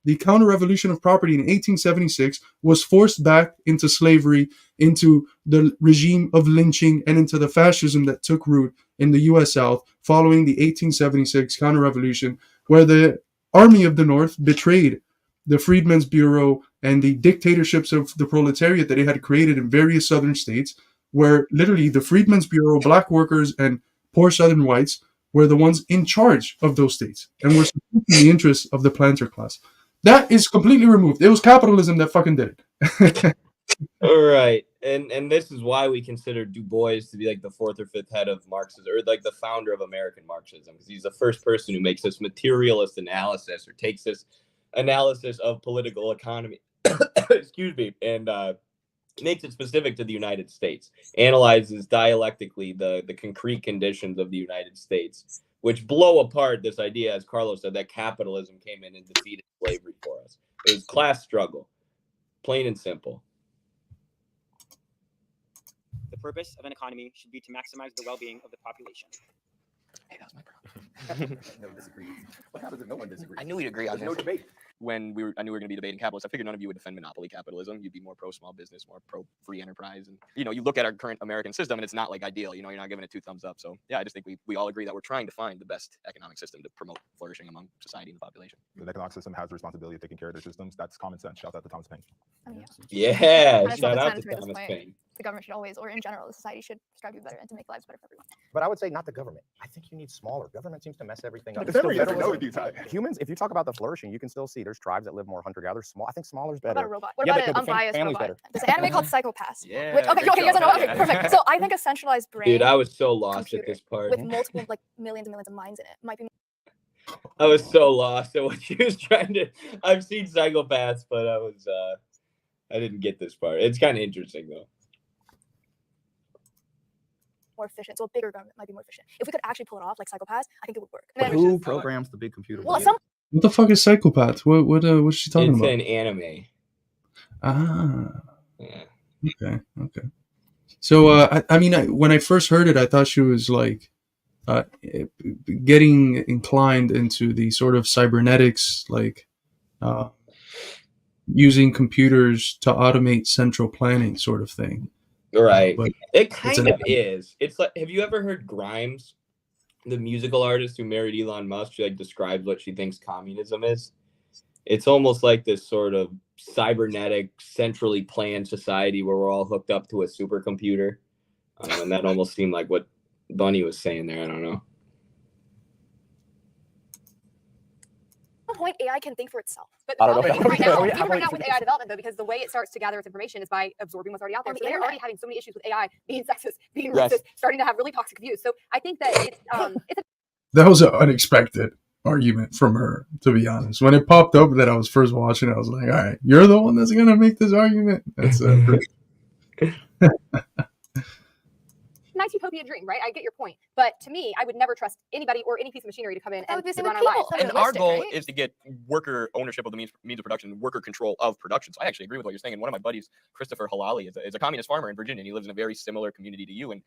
the counter-revolution of property in 1876 was forced back into slavery, into the regime of lynching, and into the fascism that took root in the U.S. South following the 1876 counter-revolution, where the Army of the North betrayed the Freedmen's Bureau and the dictatorships of the proletariat that it had created in various southern states, where literally the Freedmen's Bureau, black workers, and poor southern whites were the ones in charge of those states and were supporting the interests of the planter class. That is completely removed. It was capitalism that fucking did it. All right. And this is why we consider Du Bois to be like the fourth or fifth head of Marxism, or like the founder of American Marxism, because he's the first person who makes this materialist analysis, or takes this analysis of political economy, excuse me, and makes it specific to the United States, analyzes dialectically the concrete conditions of the United States, which blow apart this idea, as Carlos said, that capitalism came in and defeated slavery for us. It was class struggle, plain and simple. The purpose of an economy should be to maximize the well-being of the population. Hey, that's my problem. No disagreement. What happens if no one disagrees? I knew we'd agree on this. No debate. When I knew we were going to be debating capitalism, I figured none of you would defend monopoly capitalism. You'd be more pro small business, more pro free enterprise. And, you know, you look at our current American system and it's not like ideal. You know, you're not giving it 2 thumbs up. So, yeah, I just think we all agree that we're trying to find the best economic system to promote flourishing among society and the population. The economic system has the responsibility of taking care of their systems. That's common sense. Shout out to Thomas Paine. Yeah, shout out to Thomas Paine. The government should always, or in general, the society should strive to be better and to make lives better for everyone. But I would say not the government. I think you need smaller. Government seems to mess everything up. Humans, if you talk about the flourishing, you can still see there's tribes that live more hunter-gathers. Small. I think smaller is better. What about a robot? What about an unbiased robot? Better. There's an anime called Psychopaths. Yeah. Which, okay, you guys know. Okay, perfect. So I think a centralized brain. Dude, I was so lost at this part. With multiple, like, millions and millions of minds in it might be. I was so lost at what she was trying to. I've seen Psychopaths, but I didn't get this part. It's kind of interesting though. More efficient. So a bigger government might be more efficient. If we could actually pull it off, like Psychopaths, I think it would work. But who programs the big computer? Well, some What the fuck is Psychopath? What's she talking It's about? an anime. Ah. Yeah. Okay. So I mean, when I first heard it, I thought she was like getting inclined into the sort of cybernetics, like using computers to automate central planning sort of thing. Right. But It kind of is. It's like, have you ever heard Grimes, the musical artist who married Elon Musk? She like describes what she thinks communism is. It's almost like this sort of cybernetic, centrally planned society where we're all hooked up to a supercomputer. And that almost seemed like what Bunny was saying there. I don't know. At some point, AI can think for itself. But I don't know. right now, How even right now about- with AI development, though, because the way it starts to gather its information is by absorbing what's already out there. On So the they're already internet. having so many issues with AI being sexist, being Yes. racist, starting to have really toxic views. So I think that it's a that was an unexpected argument from her, to be honest. When it popped up that I was first watching it, I was like, all right, you're the one that's going to make this argument? That's nice utopia dream, right? I get your point. But to me, I would never trust anybody or any piece of machinery to come in That and would be the same run with our lives. people. And our Realistic, goal right? is to get worker ownership of the means of production, worker control of production. So I actually agree with what you're saying. And one of my buddies, Christopher Halali, is a communist farmer in Virginia, and he lives in a very similar community to you. And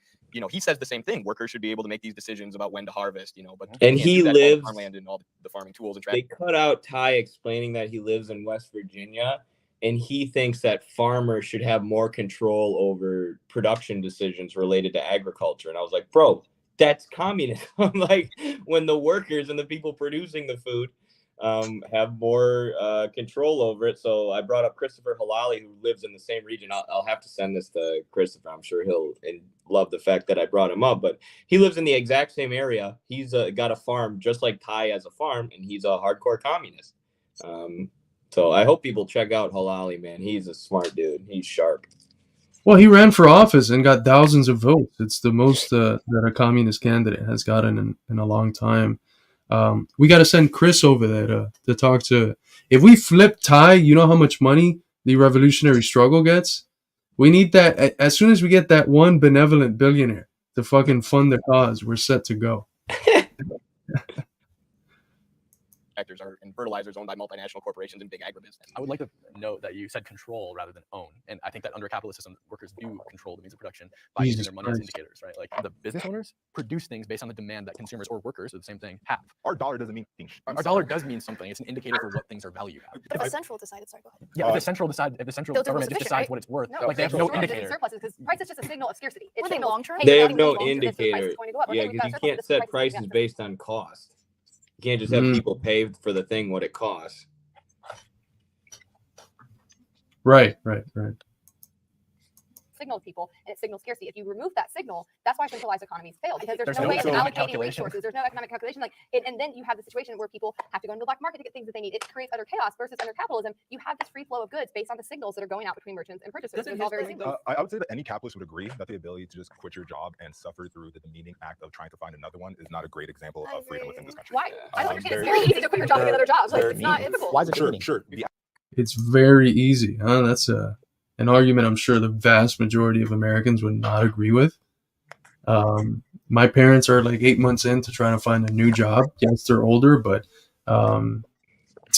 he says the same thing. Workers should be able to make these decisions about when to harvest. But you And can't he do that with all the lives- farmland and all the farming tools and They traffic. cut out Ty explaining that he lives in West Virginia, and he thinks that farmers should have more control over production decisions related to agriculture. And I was like, bro, that's communism. Like when the workers and the people producing the food have more control over it. So I brought up Christopher Halali, who lives in the same region. I'll have to send this to Christopher. I'm sure he'll love the fact that I brought him up. But he lives in the exact same area. He's got a farm just like Ty has a farm, and he's a hardcore communist. So I hope people check out Halali, man. He's a smart dude. He's sharp. Well, he ran for office and got thousands of votes. It's the most that a communist candidate has gotten in a long time. We got to send Chris over there to talk to. If we flip Ty, you know how much money the revolutionary struggle gets? We need that. As soon as we get that one benevolent billionaire to fucking fund the cause, we're set to go. Actors and fertilizers owned by multinational corporations and big agribusiness. I would like to note that you said control rather than own. And I think that under capitalist system, workers do control the means of production by using Jesus their money as Christ. indicators, right? Like the business owners produce things based on the demand that consumers or workers, or the same thing, have. Our dollar doesn't mean anything. Our dollar does mean something. It's an indicator for what things are valued at. But the central decided. Sorry, go ahead. Yeah, if the central They'll do government just sufficient, decides right? what it's worth, No, like they have central no government indicator. surpluses because price is just a signal of scarcity. It Were they signals, long-term? hey, They if have anything no goes wrong, this price indicator. is going to go up. Yeah, Okay, we've because got you surplus, can't this set price is going prices down. based on cost. You can't just have people pay for the thing what it costs. Right. Signal to people, and it signals scarcity. If you remove that signal, that's why centralized economies fail, because there's There's no no way of economic allocating calculation. resources. There's no economic calculation. And then you have the situation where people have to go into the black market to get things that they need. It creates utter chaos. Versus under capitalism, you have this free flow of goods based on the signals that are going out between merchants and purchasers. It's all very single. I would say that any capitalist would agree that the ability to just quit your job and suffer through the demeaning act of trying to find another one is not a great example of freedom within this country. Why? I don't understand. It's They're- very easy to quit your job and get other jobs. Like they're it's not meaning. difficult. Why is it Sure, meaning? sure. It's very easy. Huh? That's an argument I'm sure the vast majority of Americans would not agree with. My parents are like 8 months into trying to find a new job. Yes, they're older, but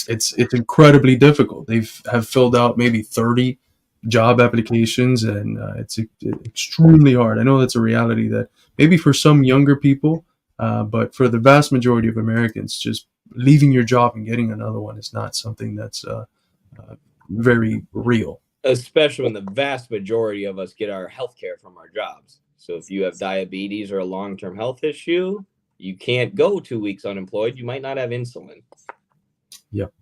it's incredibly difficult. Have filled out maybe 30 job applications, and it's extremely hard. I know that's a reality that maybe for some younger people, but for the vast majority of Americans, just leaving your job and getting another one is not something that's very real. Especially when the vast majority of us get our health care from our jobs. So if you have diabetes or a long-term health issue, you can't go 2 weeks unemployed. You might not have insulin. Yep.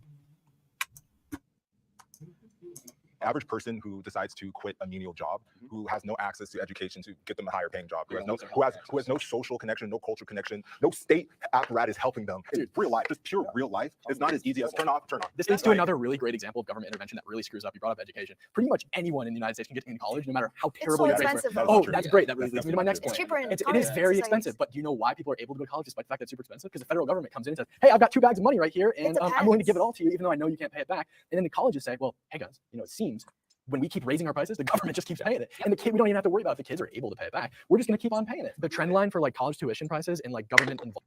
average person who decides to quit a menial job, who has no access to education to get them a higher paying job, who has no social connection, no cultural connection, no state apparatus helping them in real life, just pure real life. It's not as easy as turn off, turn on. This leads to another really great example of government intervention that really screws up. You brought up education. Pretty much anyone in the United States can get into college, no matter how terrible your grades were. Oh, that's great. That really leads me to my next point. It is very expensive, but do you know why people are able to go to college despite the fact that it's super expensive? Because the federal government comes in and says, hey, I've got 2 bags of money right here, and I'm willing to give it all to you, even though I know you can't pay it back. And then the colleges say, well, hey guys, it seems when we keep raising our prices, the government just keeps paying it. And we don't even have to worry about if the kids are able to pay it back. We're just going to keep on paying it. The trend line for like college tuition prices and like government involvement.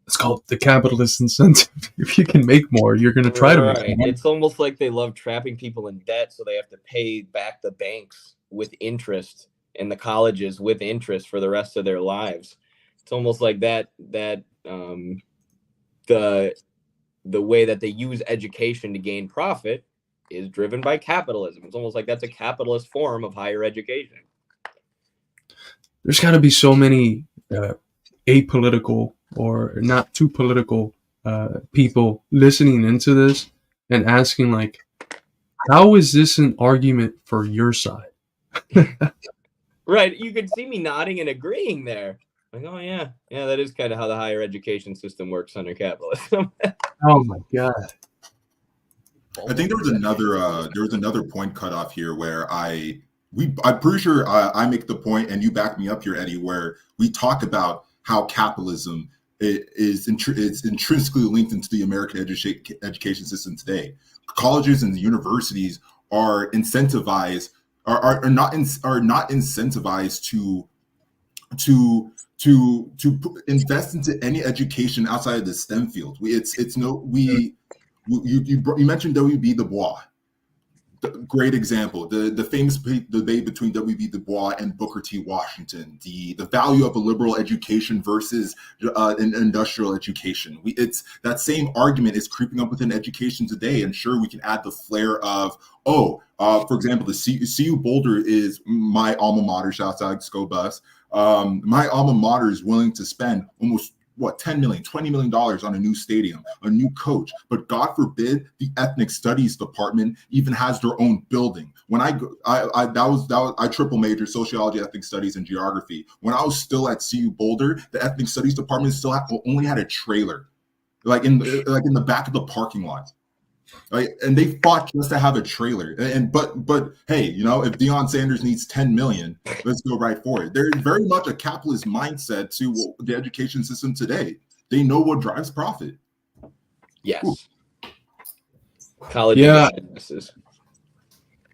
It's called the capitalist incentive. If you can make more, you're going to try to make more. It's almost like they love trapping people in debt, so they have to pay back the banks with interest and the colleges with interest for the rest of their lives. It's almost like that the way that they use education to gain profit is driven by capitalism. It's almost like that's a capitalist form of higher education. There's got to be so many apolitical or not too political people listening into this and asking, like, how is this an argument for your side? Right. You can see me nodding and agreeing there. Like, oh yeah, that is kind of how the higher education system works under capitalism. Oh my God. I think there was another point cut off here where I'm pretty sure I make the point, and you back me up here, Eddie, where we talk about how capitalism is intrinsically linked into the American education system today. Colleges and universities are incentivized are not incentivized to invest into any education outside of the STEM field. You mentioned W.B. Du Bois. Great example. The famous debate between W.B. Du Bois and Booker T. Washington. The value of a liberal education versus an industrial education. It's that same argument is creeping up within education today. And sure, we can add the flair of for example, the CU Boulder is my alma mater. Shouts out Go Bus. My alma mater is willing to spend almost $10 million, $20 million on a new stadium, a new coach. But God forbid the ethnic studies department even has their own building. When I triple major sociology, ethnic studies, and geography. When I was still at CU Boulder, the ethnic studies department only had a trailer, like in the back of the parking lot. Right, and they fought just to have a trailer. But hey, if Deion Sanders needs 10 million, let's go right for it. There's very much a capitalist mindset to the education system today. They know what drives profit. Yes. Ooh. College. Yeah.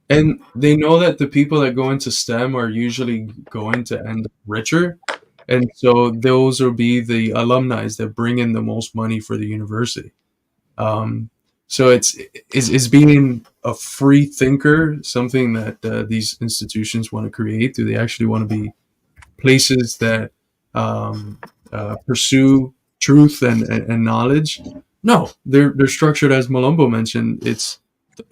And they know that the people that go into STEM are usually going to end up richer. And so those will be the alumni that bring in the most money for the university. So it's being a free thinker, something that these institutions want to create. Do they actually want to be places that pursue truth and knowledge? No, they're structured, as Malumbo mentioned. It's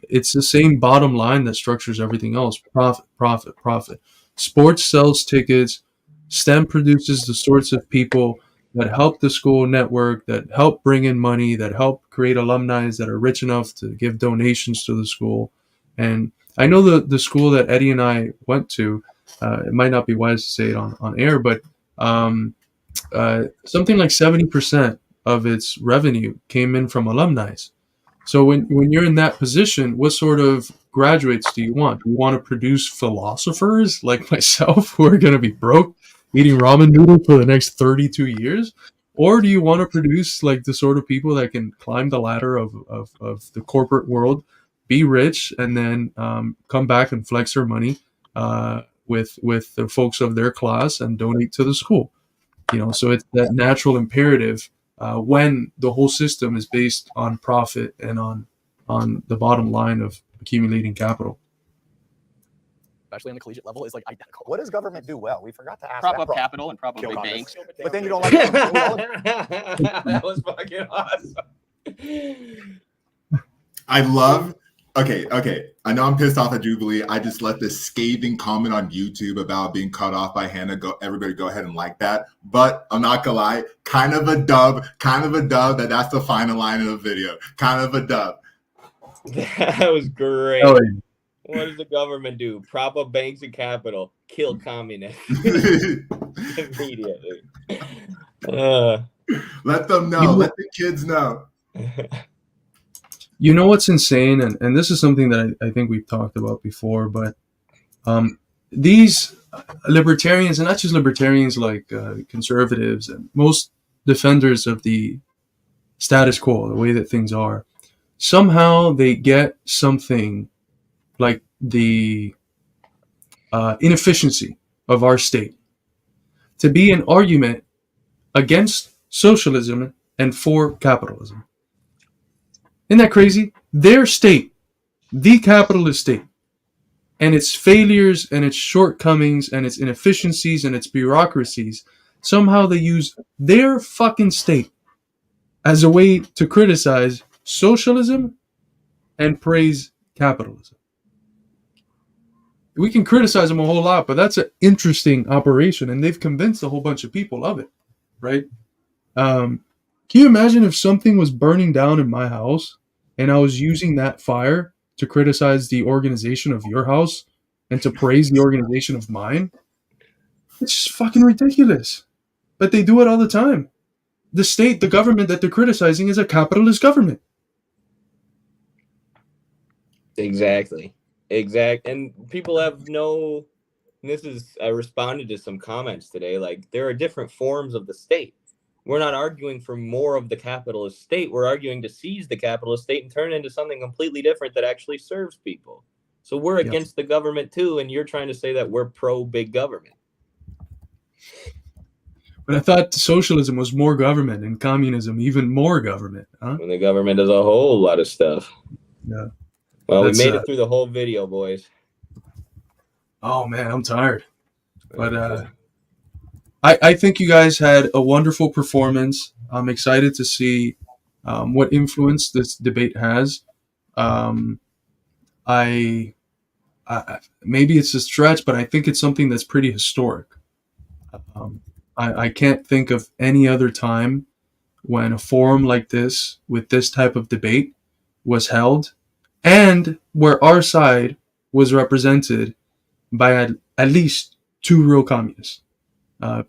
the same bottom line that structures everything else. Profit, profit, profit. Sports sells tickets. STEM produces the sorts of people that help the school network, that help bring in money, that help create alumni that are rich enough to give donations to the school. And I know the school that Eddie and I went to, it might not be wise to say it on air, but something like 70% of its revenue came in from alumni. So when you're in that position, what sort of graduates do you want? Do you want to produce philosophers like myself who are going to be broke eating ramen noodle for the next 32 years? Or do you want to produce like the sort of people that can climb the ladder of the corporate world, be rich, and then come back and flex their money with the folks of their class and donate to the school? So it's that natural imperative when the whole system is based on profit and on the bottom line of accumulating capital. Especially on the collegiate level, is like identical. What does government do well? We forgot to ask. Prop up capital and prop up big banks. But then you don't like that was fucking awesome. Okay. I know I'm pissed off at Jubilee. I just left this scathing comment on YouTube about being cut off by Hannah. Everybody go ahead and like that. But I'm not gonna lie, kind of a dub that's the final line of the video. Kind of a dub. That was great. What does the government do? Prop up banks and capital, kill communists immediately. Let them know. Let the kids know. You know what's insane, and this is something that I think we've talked about before, but these libertarians, and not just libertarians, like conservatives and most defenders of the status quo, the way that things are, somehow they get something like the inefficiency of our state to be an argument against socialism and for capitalism. Isn't that crazy? Their state, the capitalist state, and its failures and its shortcomings and its inefficiencies and its bureaucracies, somehow they use their fucking state as a way to criticize socialism and praise capitalism. We can criticize them a whole lot, but that's an interesting operation, and they've convinced a whole bunch of people of it, right? Can you imagine if something was burning down in my house and I was using that fire to criticize the organization of your house and to praise the organization of mine? It's just fucking ridiculous. But they do it all the time. The state, the government that they're criticizing is a capitalist government. Exactly. And people have no, I responded to some comments today, like there are different forms of the state. We're not arguing for more of the capitalist state. We're arguing to seize the capitalist state and turn it into something completely different that actually serves people. So we're against the government too, and you're trying to say that we're pro big government. But I thought socialism was more government and communism even more government, huh? When the government does a whole lot of stuff. Yeah. Well, we made it through the whole video, boys. Oh man, I'm tired. But I think you guys had a wonderful performance. I'm excited to see what influence this debate has. Maybe it's a stretch, but I think it's something that's pretty historic. I can't think of any other time when a forum like this, with this type of debate, was held, and where our side was represented by at least two real communists.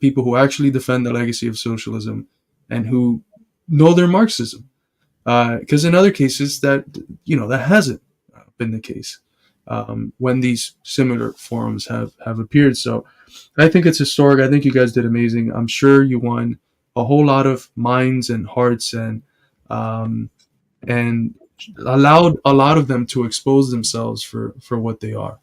People who actually defend the legacy of socialism and who know their Marxism. Because in other cases that hasn't been the case when these similar forums have appeared. So I think it's historic. I think you guys did amazing. I'm sure you won a whole lot of minds and hearts and allowed a lot of them to expose themselves for what they are.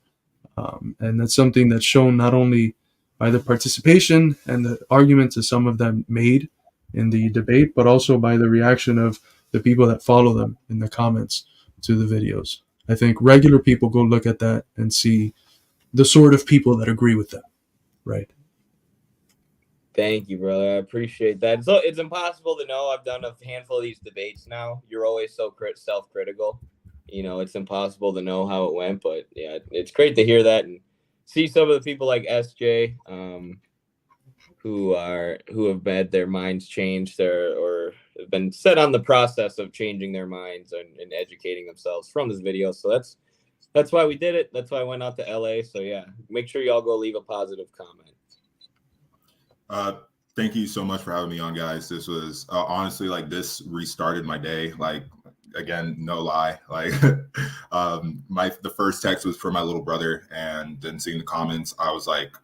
And that's something that's shown not only by the participation and the arguments that some of them made in the debate, but also by the reaction of the people that follow them in the comments to the videos. I think regular people go look at that and see the sort of people that agree with them, right? Thank you, brother. I appreciate that. So it's impossible to know. I've done a handful of these debates now. You're always so self-critical. It's impossible to know how it went, but yeah, it's great to hear that and see some of the people like SJ, who have had their minds changed or have been set on the process of changing their minds and educating themselves from this video. So that's why we did it. That's why I went out to LA. So yeah, make sure y'all go leave a positive comment. Thank you so much for having me on, guys. This was honestly, like, this restarted my day. Like, again, no lie. Like, the first text was for my little brother, and then seeing the comments, I was like,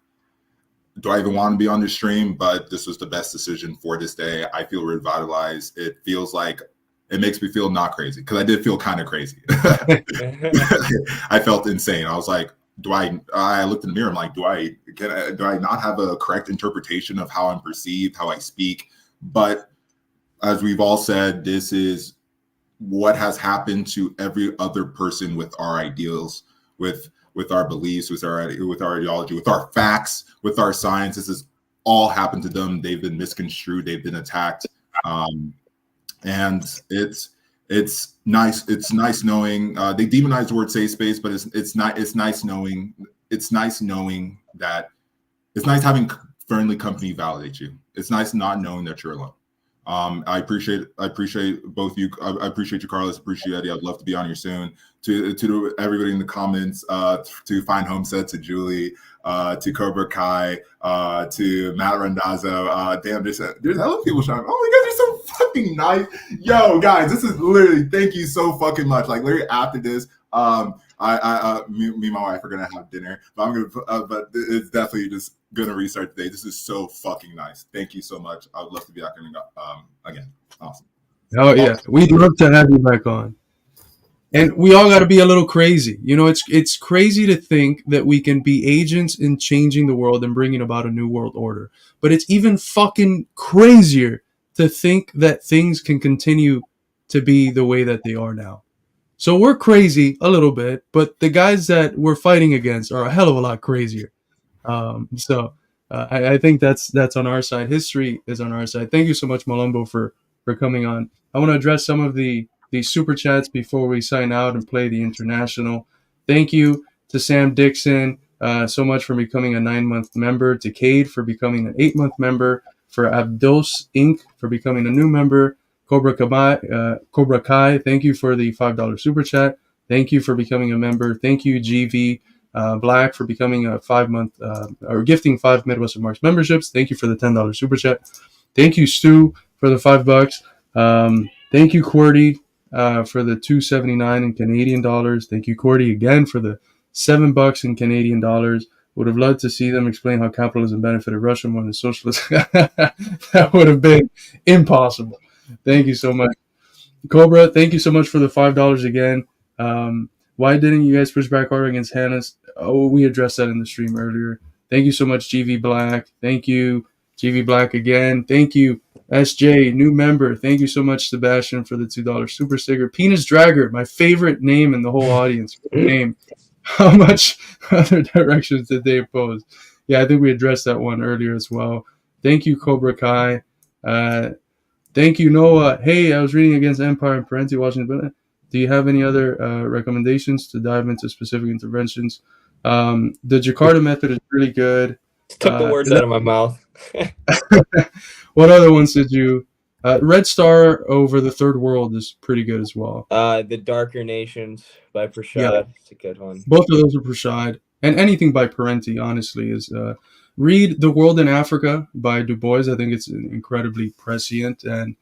do I even want to be on this stream? But this was the best decision for this day. I feel revitalized. It feels like, it makes me feel not crazy, because I did feel kind of crazy. I felt insane. I was like, I looked in the mirror. I'm like, do I not have a correct interpretation of how I'm perceived, how I speak? But as we've all said, this is what has happened to every other person with our ideals, with our beliefs, with our ideology, with our facts, with our science. This has all happened to them. They've been misconstrued. They've been attacked. And it's nice. It's nice knowing they demonize the word safe space, but it's nice knowing that it's nice having friendly company validate you. It's nice not knowing that you're alone. I appreciate both you. I appreciate you, Carlos. Appreciate Eddie. I'd love to be on here soon. To everybody in the comments, to Fine Homestead, to Julie, to Cobra Kai, to Matt Randazzo. Damn, there's hella people showing. Oh, you guys are so fucking nice. Yo, guys, this is literally, thank you so fucking much. Like literally after this, me and my wife are gonna have dinner, but but it's definitely just gonna restart today. This is so fucking nice. Thank you so much. I would love to be back again. Awesome. Oh yeah, we'd love to have you back on. And we all got to be a little crazy. You know, it's crazy to think that we can be agents in changing the world and bringing about a new world order. But it's even fucking crazier to think that things can continue to be the way that they are now. So we're crazy a little bit, but the guys that we're fighting against are a hell of a lot crazier. I think that's on our side. History is on our side. Thank you so much, Malumbo, for coming on. I want to address some of the super chats before we sign out and play the international. Thank you to Sam Dixon so much for becoming a 9-month member, to Cade for becoming an 8-month member, for Abdos Inc. for becoming a new member, Cobra Kai, thank you for the $5 super chat. Thank you for becoming a member. Thank you, GV Black, for becoming a 5-month or gifting 5 Midwestern Marks memberships. Thank you for the $10 super chat. Thank you, Stu, for the $5. Thank you, QWERTY, for the $2.79 in Canadian dollars. Thank you, QWERTY, again for the $7 in Canadian dollars. Would have loved to see them explain how capitalism benefited Russia more than socialism. That would have been impossible. Thank you so much. Cobra, thank you so much for the $5 again. Why didn't you guys push back harder against Hannah's? Oh, we addressed that in the stream earlier. Thank you so much, GV Black. Thank you, GV Black again. Thank you, SJ, new member. Thank you so much, Sebastian, for the $2 super sticker. Penis Dragger, my favorite name in the whole audience. Name. How much other directions did they oppose? Yeah, I think we addressed that one earlier as well. Thank you, Cobra Kai. Thank you, Noah. Hey, I was reading Against Empire and Parenti watching the. Do you have any other recommendations to dive into specific interventions? The Jakarta method is really good. Took the words out of my mouth. What other ones did you? Red Star Over the Third World is pretty good as well. The Darker Nations by Prashad. Yeah. It's a good one. Both of those are Prashad. And anything by Parenti, honestly, is... read The World in Africa by Du Bois. I think it's incredibly prescient. And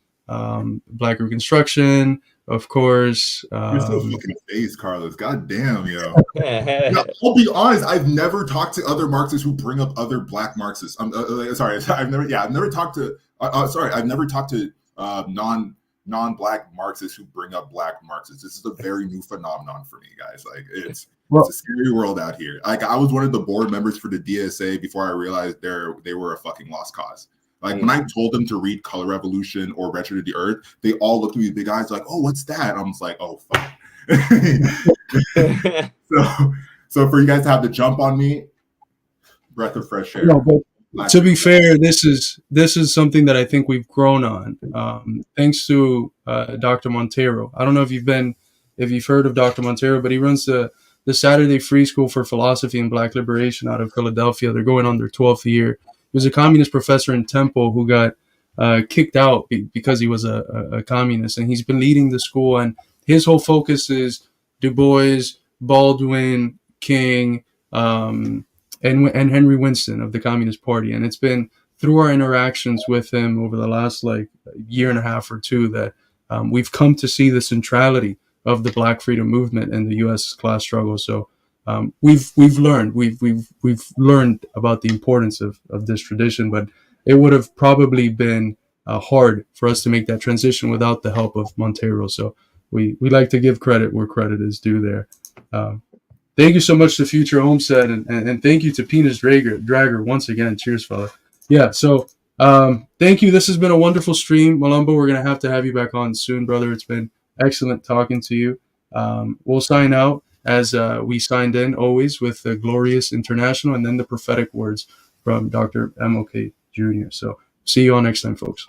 Black Reconstruction, of course. You're so fucking phased, Carlos. God damn, yo. No, I'll be honest. I've never talked to other Marxists who bring up other Black Marxists. I've never talked to non-Black Marxists who bring up Black Marxists. This is a very new phenomenon for me, guys. Like it's a scary world out here. Like I was one of the board members for the DSA before I realized they were a fucking lost cause. Like when I told them to read Color Revolution or Retro to the Earth, they all looked at me with big eyes like, "Oh, what's that?" I was like, "Oh, fuck." so for you guys to have to jump on me, breath of fresh air. No, but to be fair, this is something that I think we've grown on, thanks to Dr. Montero. I don't know if you've heard of Dr. Montero, but he runs the Saturday Free School for Philosophy and Black Liberation out of Philadelphia. They're going on their 12th year. He was a communist professor in Temple who got kicked out because he was a communist, and he's been leading the school. And his whole focus is Du Bois, Baldwin, King, and Henry Winston of the Communist Party. And it's been through our interactions with him over the last year and a half or two that we've come to see the centrality of the Black freedom movement in the U.S. class struggle. So we've learned about the importance of this tradition, but it would have probably been hard for us to make that transition without the help of Montero. So we like to give credit where credit is due there. Thank you so much to Future Homestead, and thank you to Penis Dragger once again. Cheers, fella. Yeah, so thank you. This has been a wonderful stream. Malumbo, we're going to have you back on soon, brother. It's been excellent talking to you. We'll sign out as we signed in always with the glorious international and then the prophetic words from Dr. MLK Jr. So see you all next time, folks.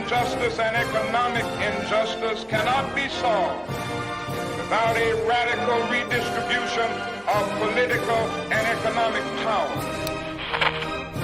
Injustice and economic injustice cannot be solved without a radical redistribution of political and economic power.